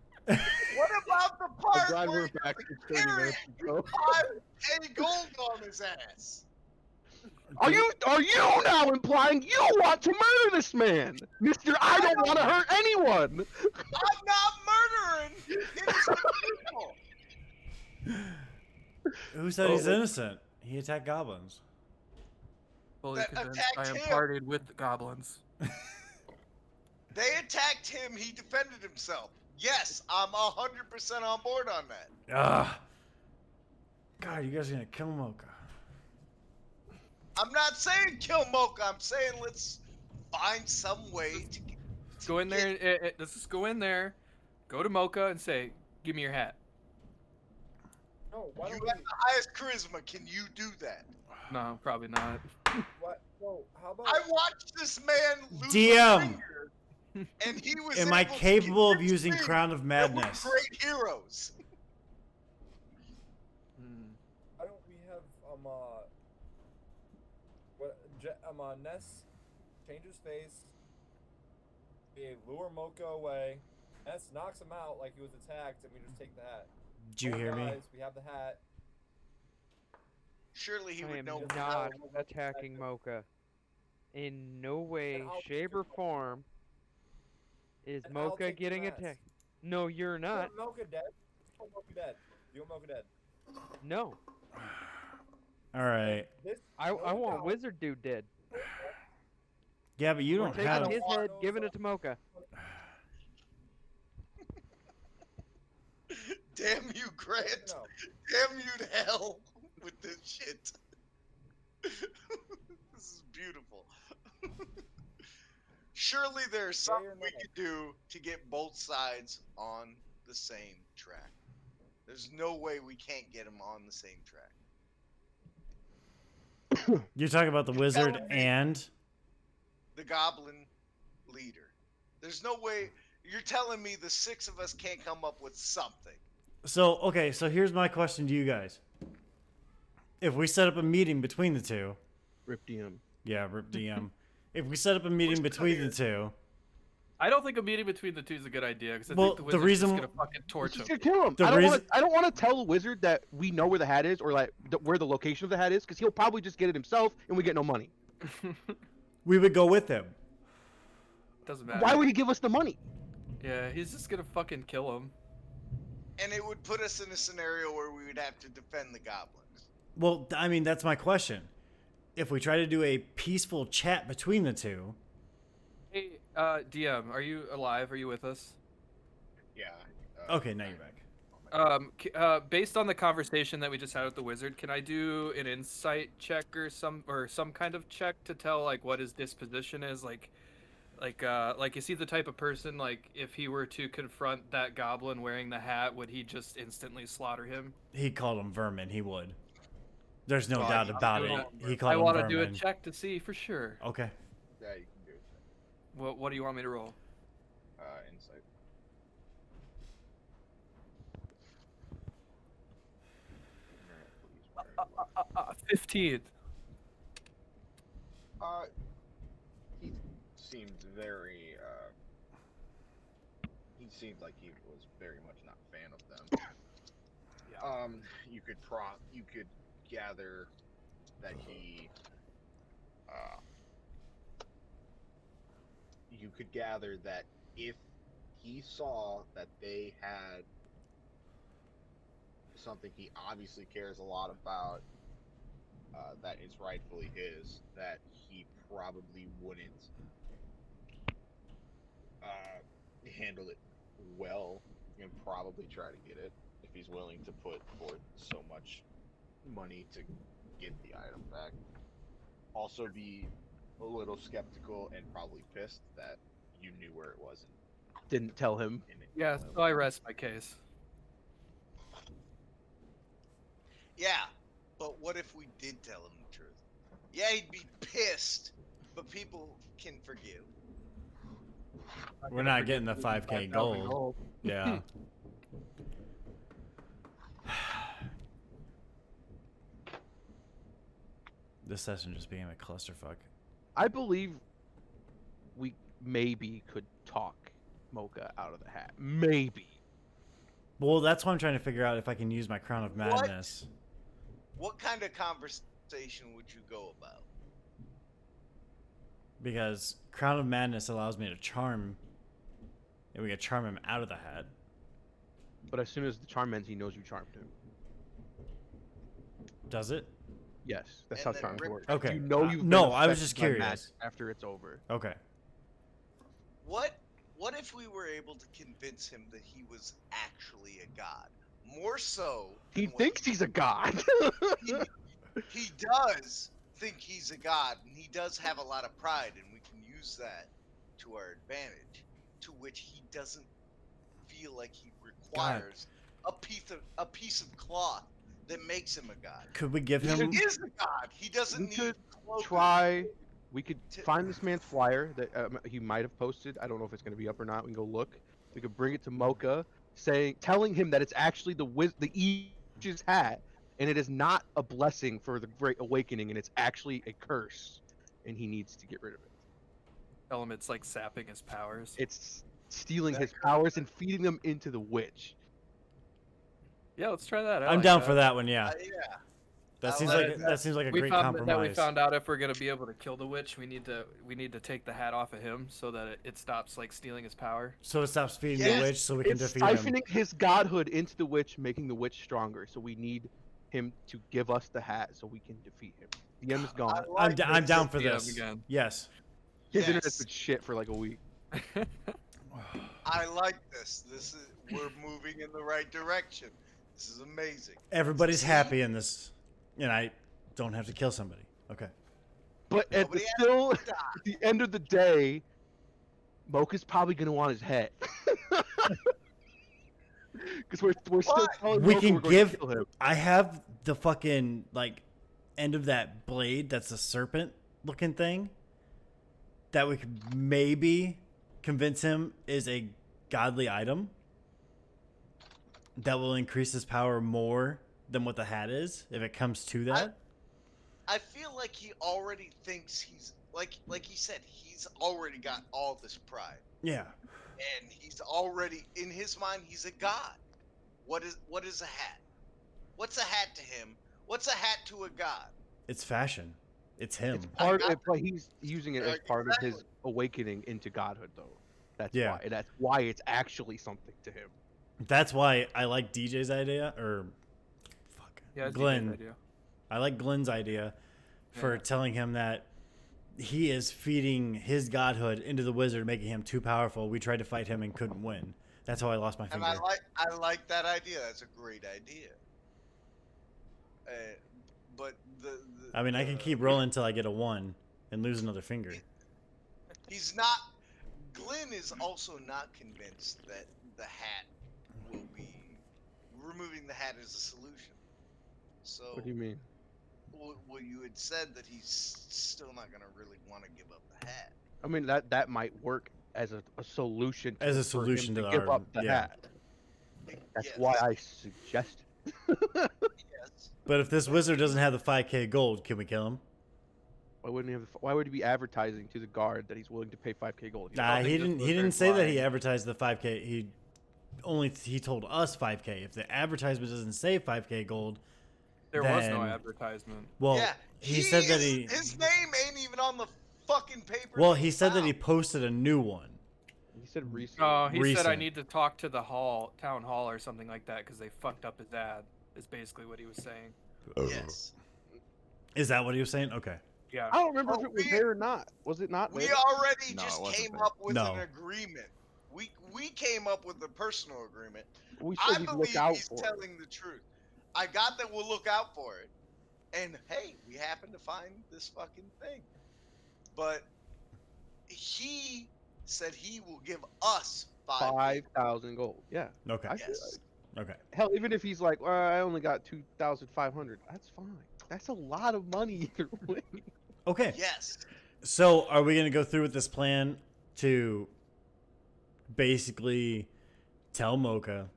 What about the part glad where we're back you to 30 minutes ago. 5 gold on his ass? Are you now implying you want to murder this man, Mister? I don't want to hurt anyone. I'm not murdering innocent people. Who said he's innocent? He attacked goblins. Fully That convinced attacked I am him. partied with the goblins. They attacked him. He defended himself. Yes, I'm 100% on board on that. Ah. God, you guys are gonna kill Mocha. I'm not saying kill Mocha. I'm saying let's find some way to Go in there. Let's just go in there. Go to Mocha and say, "Give me your hat." No, why You don't we? have the highest charisma. Can you do that? No, probably not. What? No, how about? I watched this man lose DM. a finger, and he was. Am I able to capable of convince using me Crown of that we're Madness? great heroes. Ness changes face. We lure Mocha away. Ness knocks him out like he was attacked, and we just take the hat. Did you hear me? Guys, we have the hat. Surely he I would am know. not how- attacking Mocha. In no way, I'll shape, take or your form is And I'll Mocha take your getting ass. attacked. No, you're You not. want Mocha dead? You want Mocha dead? You want Mocha dead? No. All right. This I no want doubt- Wizard Dude dead. Yeah, but you We're don't taking have. his head, Waddles giving up. it to Mocha. Damn you, Grant. No. Damn you to hell with this shit. This is beautiful. Surely there's Yay or something we nay? could do to get both sides on the same track. There's no way we can't get them on the same track. You're talking about the wizard telling me- and. The goblin leader. There's no way. You're telling me the six of us can't come up with something. So, okay, so here's my question to you guys. If we set up a meeting between the two, Rip DM. yeah, Rip DM. If we set up a meeting between the two, I don't think a meeting between the two is a good idea because I Well, think the the wizard's reason- just gonna fucking torch He's him. gonna kill him. The I don't reason- want to tell the wizard that we know where the hat is or like where the location of the hat is, because he'll probably just get it himself and we get no money. we would go with him. Doesn't matter. Why would he give us the money? Yeah, he's just gonna fucking kill him. And it would put us in a scenario where we would have to defend the goblins. Well, I mean, that's my question. If we try to do a peaceful chat between the two, Hey, DM, are you alive? Are you with us? Yeah. okay, now you're back. Based on the conversation that we just had with the wizard, can I do an insight check or some kind of check to tell like what his disposition is? Like is he the type of person like if he were to confront that goblin wearing the hat, would he just instantly slaughter him? He called him vermin. He would. There's no Oh, doubt he about doing it. it. He called I him want to vermin. do a check to see for sure. Okay. Yeah, you can do it. What do you want me to roll? Insight. Alright, please, where- 15. He seemed very. He seemed like he was very much not a fan of them. You could gather that he. You could gather that if he saw that they had something he obviously cares a lot about, that is rightfully his, that he probably wouldn't handle it well and probably try to get it if he's willing to put forth so much money to get the item back. Also be a little skeptical and probably pissed that you knew where it was Didn't tell him. and it Yeah, so I rest my case. Yeah, but what if we did tell him the truth? Yeah, he'd be pissed, but people can forgive. We're not getting the 5K gold. Yeah. This session just became a clusterfuck. I believe we maybe could talk Mocha out of the hat. Maybe. Well, that's why I'm trying to figure out if I can use my Crown of What? Madness. What kind of conversation would you go about? Because Crown of Madness allows me to charm. And we can charm him out of the hat. But as soon as the charm ends, he knows you charmed him. Does it? Yes, that's And how then charms rip- work. Okay. You know you've been no, I was affected just by curious. magic after it's over. Okay. What if we were able to convince him that he was actually a god? More so. He than what thinks he's a god. he does think he's a god, and he does have a lot of pride, and we can use that to our advantage. To which he doesn't feel like he requires a piece of cloth that makes him a god. Could we give He him? is a god. He doesn't We need could clothing. We could To- find this man's flyer that he might have posted. I don't know if it's going to be up or not. We can go look. We could bring it to Mocha, telling him that it's actually the Each's hat, and it is not a blessing for the Great Awakening, and it's actually a curse. and he needs to get rid of it. Tell him it's like sapping his powers. It's stealing That his could- powers and feeding them into the witch. Yeah, let's try that. I I'm like down that. for that one. Yeah, yeah. that I seems like like that. that seems like a We great found that we compromise. found out if we're gonna be able to kill the witch, we need to take the hat off of him so that it stops like stealing his power. So it stops feeding Yes, the witch, so we can It's defeat him. siphoning his godhood into the witch, making the witch stronger. So we need him to give us the hat so we can defeat him. DM is gone. I'm down for DM this. again. Yes. His internet's Yes. been shit for like a week. I like this. We're moving in the right direction. This is amazing. Everybody's See? happy in this, and I don't have to kill somebody. Okay. But at Nobody has still, to die. at the end of the day, Mocha's probably gonna want his head. Because we're still Why? telling We Mocha can we're going give. to kill him. I have the fucking like end of that blade. That's a serpent looking thing. That we could maybe convince him is a godly item. That will increase his power more than what the hat is if it comes to that. I feel like he already thinks he's like he said, he's already got all this pride. Yeah. And he's already in his mind he's a god. What is a hat? What's a hat to him? What's a hat to a god? It's fashion. It's him. It's part got of, but he's using it as part of his Exactly. awakening into godhood, though. That's Yeah. why. That's why it's actually something to him. That's why I like DJ's idea, or fuck, Yeah, it's Glenn. DJ's idea. I like Glenn's idea for Yeah. telling him that he is feeding his godhood into the wizard, making him too powerful. We tried to fight him and couldn't win. That's how I lost my And finger. I like that idea. That's a great idea. But I mean, I can keep rolling until I get a 1 and lose another finger. He's not. Glenn is also not convinced that the hat will be removing the hat as a solution. So What do you mean? well, you had said that he's still not gonna really want to give up the hat. I mean, that might work as a solution. As a for him solution to to give our- up the yeah. hat. That's Yes, why I suggested. Yes. But if this wizard doesn't have the 5k gold, can we kill him? Why wouldn't he have? Why would he be advertising to the guard that he's willing to pay 5k gold? He's Nah, think he this didn't. He wizard's didn't say that he lying. advertised the 5k. He told us 5k. If the advertisement doesn't say 5k gold, There was no Then- advertisement. well, Yeah. he said that his name ain't even on the fucking paper. Well, that he said that he found. posted a new one. He said recently. Oh, he said I Recent. need to talk to the town hall or something like that because they fucked up his ad. Is basically what he was saying. Yes. Is that what he was saying? Okay. Yeah. I don't remember Oh, if it was we- there or not. Was it not We there? already No, just it wasn't came there. up with No. an agreement. We came up with a personal agreement. We I said we'd believe look out he's for it. telling the truth. I got that we'll look out for it. And hey, we happen to find this fucking thing. But he said he will give us 5,000 gold. Yeah. Okay. Yes. Okay. Hell, even if he's like, well, I only got 2,500, that's fine. That's a lot of money either way. Okay. Yes. So, are we gonna go through with this plan to basically tell Mocha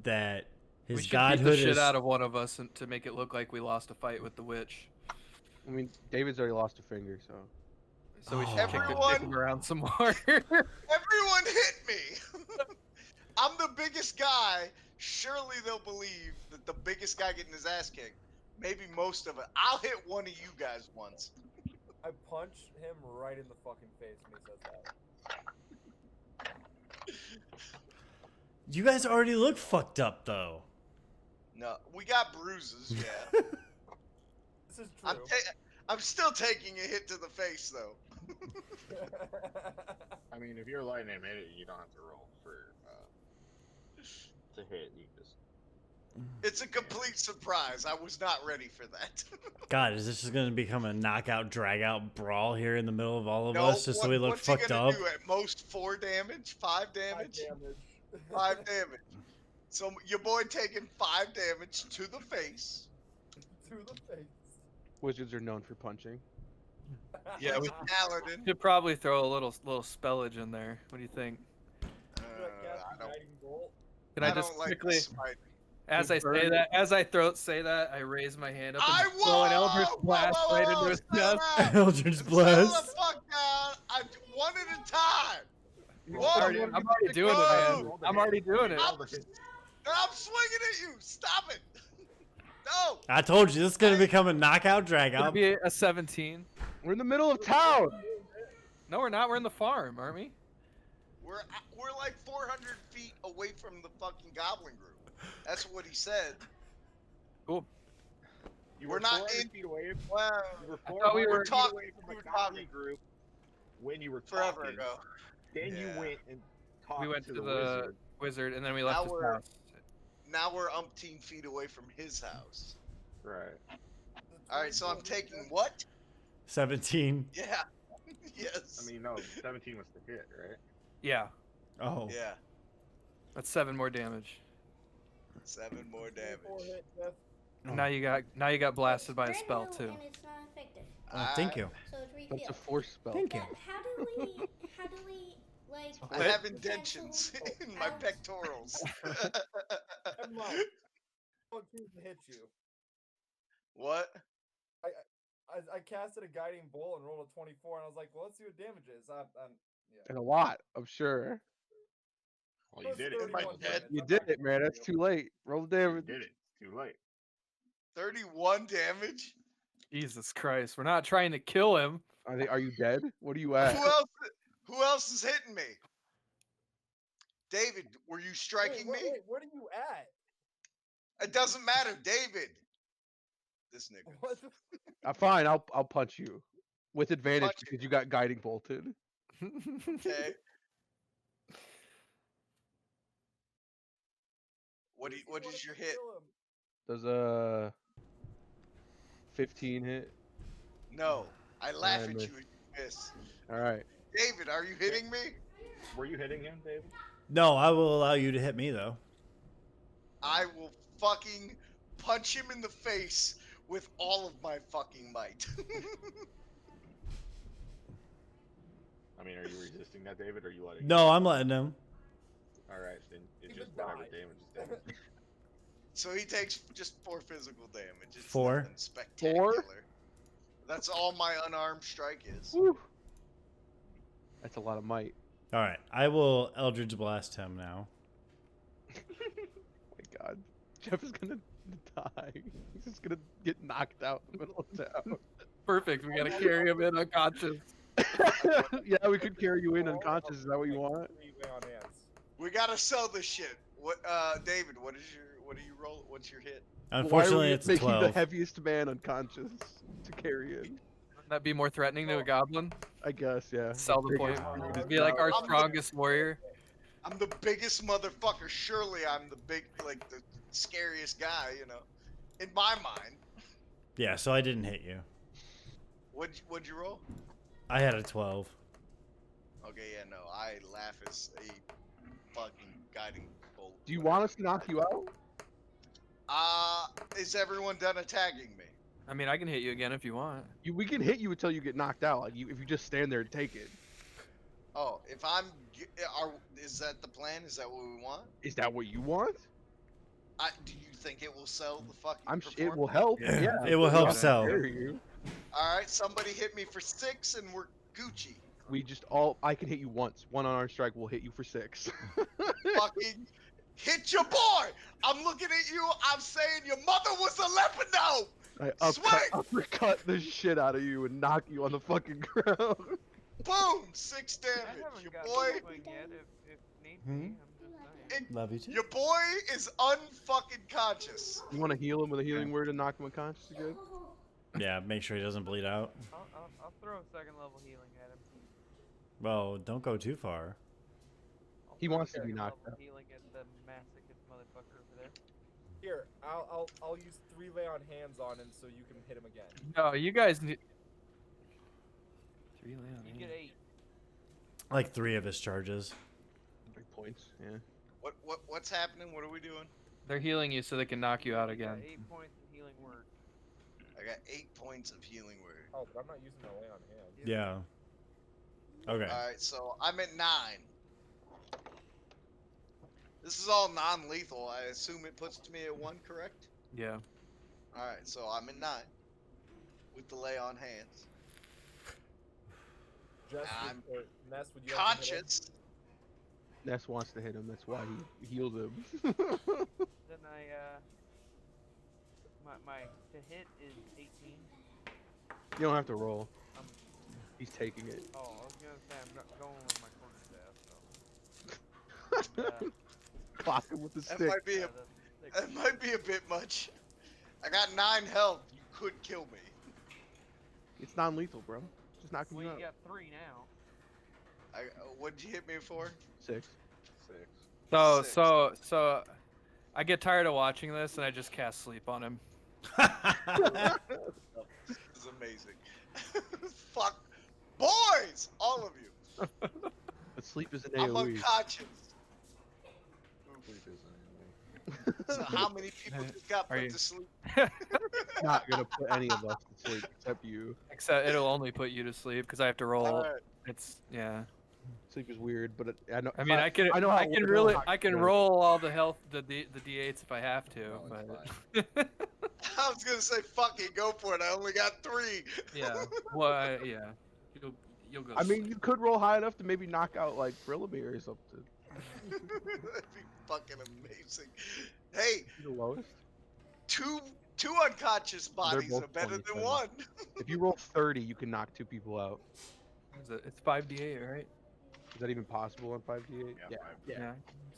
that We his should beat the godhood shit is out of one of us and to make it look like we lost a fight with the witch. I mean, David's already lost a finger, so. So we should Oh. kick Everyone- him around some more. Everyone hit me. I'm the biggest guy. Surely they'll believe that the biggest guy getting his ass kicked. Maybe most of it. I'll hit one of you guys once. I punch him right in the fucking face when he says that. You guys already look fucked up though. No, we got bruises. Yeah. This is I'm, true. I'm still taking a hit to the face though. I mean, if you're letting him hit it, you don't have to roll for to hit. You just It's a complete surprise. I was not ready for that. God, is this just gonna become a knockout, drag-out brawl here in the middle of all of No, us, just so we look what's he fucked gonna up? do? At most 4 damage, 5 damage, 5 damage. So your boy taking 5 damage to the face. To the face. Wizards are known for punching. Yeah, we- Paladin. Should probably throw a little spellage in there. What do you think? I don't. Can I, I just don't like quickly? the smite. As I say that, I raise my hand up and I throw an Eldritch whoa, Blast right into his settle chest. down. Eldritch Settle Blast. the fuck down. I'm one at a time. Whoa, I'm already doing it, man. Whoa. I'm already doing it. I'm swinging at you. Stop it. No. I told you this is gonna become a knockout drag It'll out. be a 17. We're in the middle of town. No, we're not. We're in the farm, aren't we? We're like 400 feet away from the fucking goblin group. That's what he said. Cool. You We're were not 400 in- feet away. Well, You were I thought we 400 were feet talking- away from we the were goblin talking. group when you were Forever talking. ago. Then you Yeah. went and talked We went to to the the wizard, and then we left Now his we're- house. Now we're umpteen feet away from his house. Right. All right, so I'm taking what? 17. Yeah. Yes. I mean, no, 17 was the hit, right? Yeah, Oh. Yeah. that's 7 more damage. 7 more 4 damage. hit death. Oh. Now you got blasted by a Brand spell new too. And it's not effective. Oh, thank you. So it's That's refilled. a force spell. Thank you. But how do we like? I Wait. have indentions in my pectorals. Never mind. I don't choose to hit you. What? I casted a guiding bolt and rolled a 24, and I was like, well, let's see what damage is. Yeah. And a lot, I'm sure. Well, you Plus did it. 31 Well, damage. You I'm did not it, man. gonna That's hit too late. Roll the You damage. did it. Too late. 31 damage? Jesus Christ, we're not trying to kill him. Are you dead? What are you at? Who else is hitting me? David, were you striking me? Wait, what are you at? It doesn't matter, David. This nigga. What the Fine. I'll punch you with advantage Punch you. because you got guiding bolted. Okay. What is your hit? kill him? Does a 15 hit? No. I laugh I at miss. you and you miss. All right. David, are you hitting me? Were you hitting him, David? No, I will allow you to hit me though. I will fucking punch him in the face with all of my fucking might. I mean, are you resisting that, David, or are you letting No, I'm letting him. All right, then it's Even just whatever died. damage is damage. So he takes just 4 physical damage. It's 4? nothing spectacular. That's all my unarmed strike is. Woo. That's a lot of might. All right, I will Eldritch Blast him now. Oh my God, Jeff is gonna die. He's just gonna get knocked out in the middle of town. Perfect. We gotta carry him in unconscious. Yeah, we could carry you in unconscious. Is that what you want? 3 lay on hands. We gotta sell this shit. What, David? What do you roll? What's your hit? Unfortunately, Why are we it's a making 12. the heaviest man unconscious to carry in. Wouldn't that be more threatening to a goblin? I guess, yeah. Sell the point. It'd be like our strongest warrior. I'm the biggest motherfucker. Surely I'm the the scariest guy, you know, in my mind. Yeah, so I didn't hit you. What'd you roll? I had a 12. Okay, yeah, no, I laugh as a fucking guiding bolt. Do you want us to knock you out? Is everyone done attacking me? I mean, I can hit you again if you want. We can hit you until you get knocked out. Like if you just stand there and take it. Oh, is that the plan? Is that what we want? Is that what you want? Do you think it will sell the fucking? It will performance? help. Yeah, Yeah, it will help yeah, sell. carry you. All right, somebody hit me for 6, and we're Gucci. I can hit you once. One unarmed strike will hit you for 6. Fucking hit your boy. I'm looking at you. I'm saying your mother was a leopard. I Swing! uppercut the shit out of you and knock you on the fucking ground. Boom! 6 damage. Your boy, yet if need Hmm? be. I'm just saying. Love you too. your boy is unfucking conscious. You want to heal him with a healing word and knock him unconscious again? Yeah, make sure he doesn't bleed out. I'll throw a 2nd level healing at him. Well, don't go too far. I'll He throw wants a to be 2nd knocked level out. Healing at the masochist motherfucker over there. Here, I'll use 3 lay on hands on him so you can hit him again. No, you guys need. 3 lay on You get hands. 8. Like 3 of his charges. Big points, yeah. What's happening? What are we doing? They're healing you so they can knock you out You got again. 8 points of healing word. I got 8 points of healing word. Oh, but I'm not using the lay on hands. Yeah. Okay. All right, so I'm at 9. This is all non-lethal. I assume it puts me at 1, correct? Yeah. All right, so I'm at 9 with the lay on hands. Jess, I'm or Ness, would you like to hit him? conscious. Ness wants to hit him. That's why he healed him. Then my to hit is 18. You don't have to roll. Um, He's taking it. oh, I was gonna say I'm not going with my corner staff, so. Clock him with the That stick. might be a That's that might be a bit much. I got 9 health. You could kill me. It's non-lethal, bro. Just knocking well, you you out. got 3 now. What'd you hit me for? 6. 6. So 6. so I get tired of watching this and I just cast sleep on him. This is amazing. Fuck, boys, all of you. But sleep is an I'm AoE. unconscious. Sleep isn't So how many people just got Are put you- to sleep? Not gonna put any of us to sleep except you. Except it'll only put you to sleep because I have to roll. Alright. It's yeah. Sleep is weird, but I know. I mean, I can know how I can it really works. I can roll all the health the d8s if I have to, No, but I was gonna say fuck it, go for it. I only got 3. yeah. Well, yeah. You'll go. I to mean, sleep. you could roll high enough to maybe knock out like Brillamir or something. That'd be fucking amazing. Hey, The lowest. two unconscious bodies both are better than 27. 1. If you roll 30, you can knock 2 people out. It's 5d8, right? Is that even possible on 5d8? Yeah, Yeah.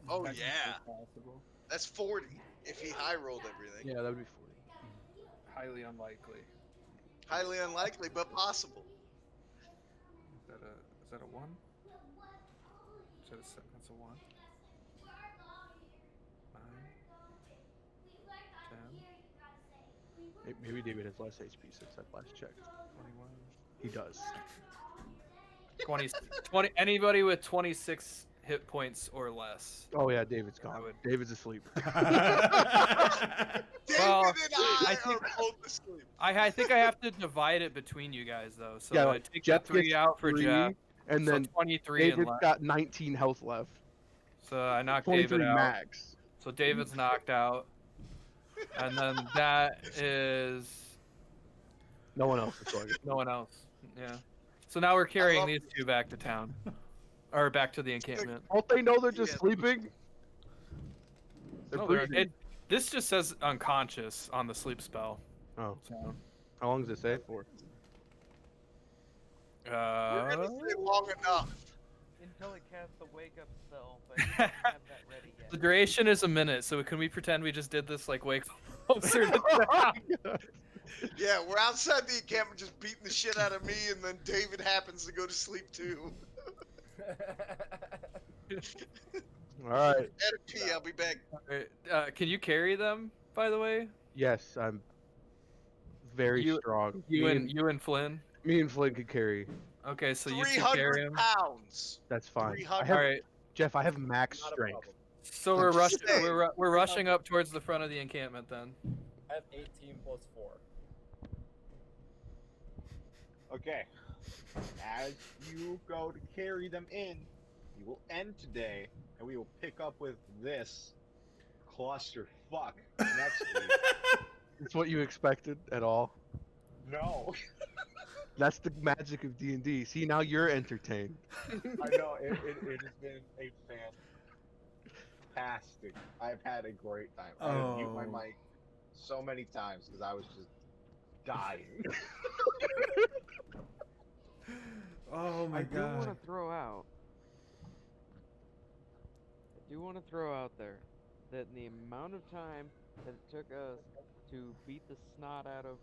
Oh, Technically yeah. possible. That's 40 if he high rolled everything. Yeah, that would be 40. Highly unlikely. Highly unlikely, but possible. Is that a 1? Is that that's a 1? 9, 10, Maybe David has less HP since that last check. 21. He does. 20 anybody with 26 hit points or less. Oh yeah, David's gone. would- David's asleep. David Well, and I, I think- are both asleep. I think I have to divide it between you guys though. So Yeah, I like, take Jeff the 3 gets out for 3, Jeff. and so then 23 and David's left. got 19 health left. So I knocked 23 David out. max. So David's knocked out. And then that is No one else is going. no one else. Yeah. So now we're carrying love these 2 back to town. Or back to the encampment. Don't they know they're just Yeah. sleeping? They're No, breathing. this just says unconscious on the sleep spell. Oh, So, how long does it say for? We're gonna stay long enough. Until it casts the wake up spell, but you don't have that ready yet. the duration is a minute, so can we pretend we just did this like way closer to town? Yeah, we're outside the encampment just beating the shit out of me, and then David happens to go to sleep too. All right. At a pee, I'll be back. Alright, can you carry them, by the way? Yes, I'm very You- strong. You and Flynn? Me and Flynn could carry. Okay, so you two carry 300 him. pounds. That's fine. I 300. have, Alright, Jeff, I have max Not a strength. problem. so I'm we're just rushing. saying. We're rushing up towards the front of the encampment then. I have 18 plus 4. Okay. As you go to carry them in, you will end today, and we will pick up with this clusterfuck next week. It's what you expected at all. No, That's the magic of D&D. See, now you're entertained. I know it has been a fantastic. I've had a great time. I had to mute my Oh. mic so many times because I was just dying. Oh my I do want god. to throw out. I do want to throw out there that the amount of time that it took us to beat the snot out of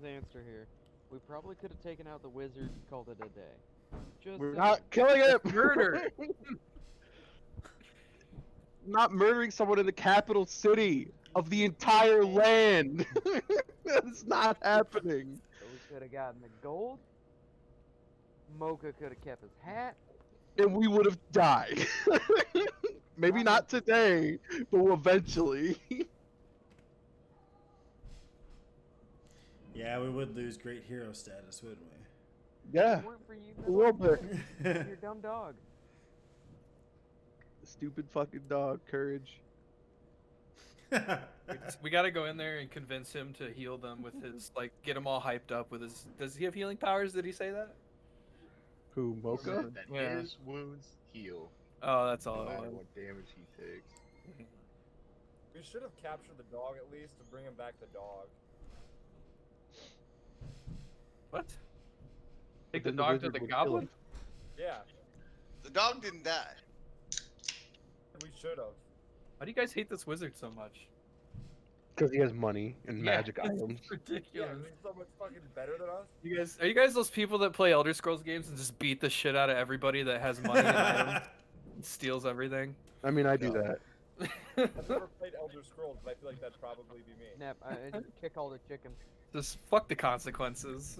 Xanster here, we probably could have taken out the wizard and called it a day. Just We're saying. not killing it. Murder. Not murdering someone in the capital city of the entire land. That's not happening. So we could have gotten the gold. Mocha could have kept his hat. And we would have died. Maybe not today, but eventually. Yeah, we would lose great hero status, wouldn't we? Yeah, If it weren't for you, a little bit. you're a dumb dog. Stupid fucking dog. Courage. We got to go in there and convince him to heal them with his, like, get them all hyped up with his. Does he have healing powers? Did he say that? Who, He Mocha? said that Yeah. his wounds heal Oh, that's no all it matter was. what damage he takes. We should have captured the dog at least to bring him back the dog. What? But Take the then dog to wizard the would kill goblin? him. Yeah, The dog didn't die. we should have. Why do you guys hate this wizard so much? Because he has money and Yeah, magic it's items. Yeah, ridiculous. he's so much fucking better than us. You guys, are you guys those people that play Elder Scrolls games and just beat the shit out of everybody that has money and items and steals everything? I mean, I do No. that. I've never played Elder Scrolls, but I feel like that'd probably be me. Nep, I just kick all the chickens. Just fuck the consequences.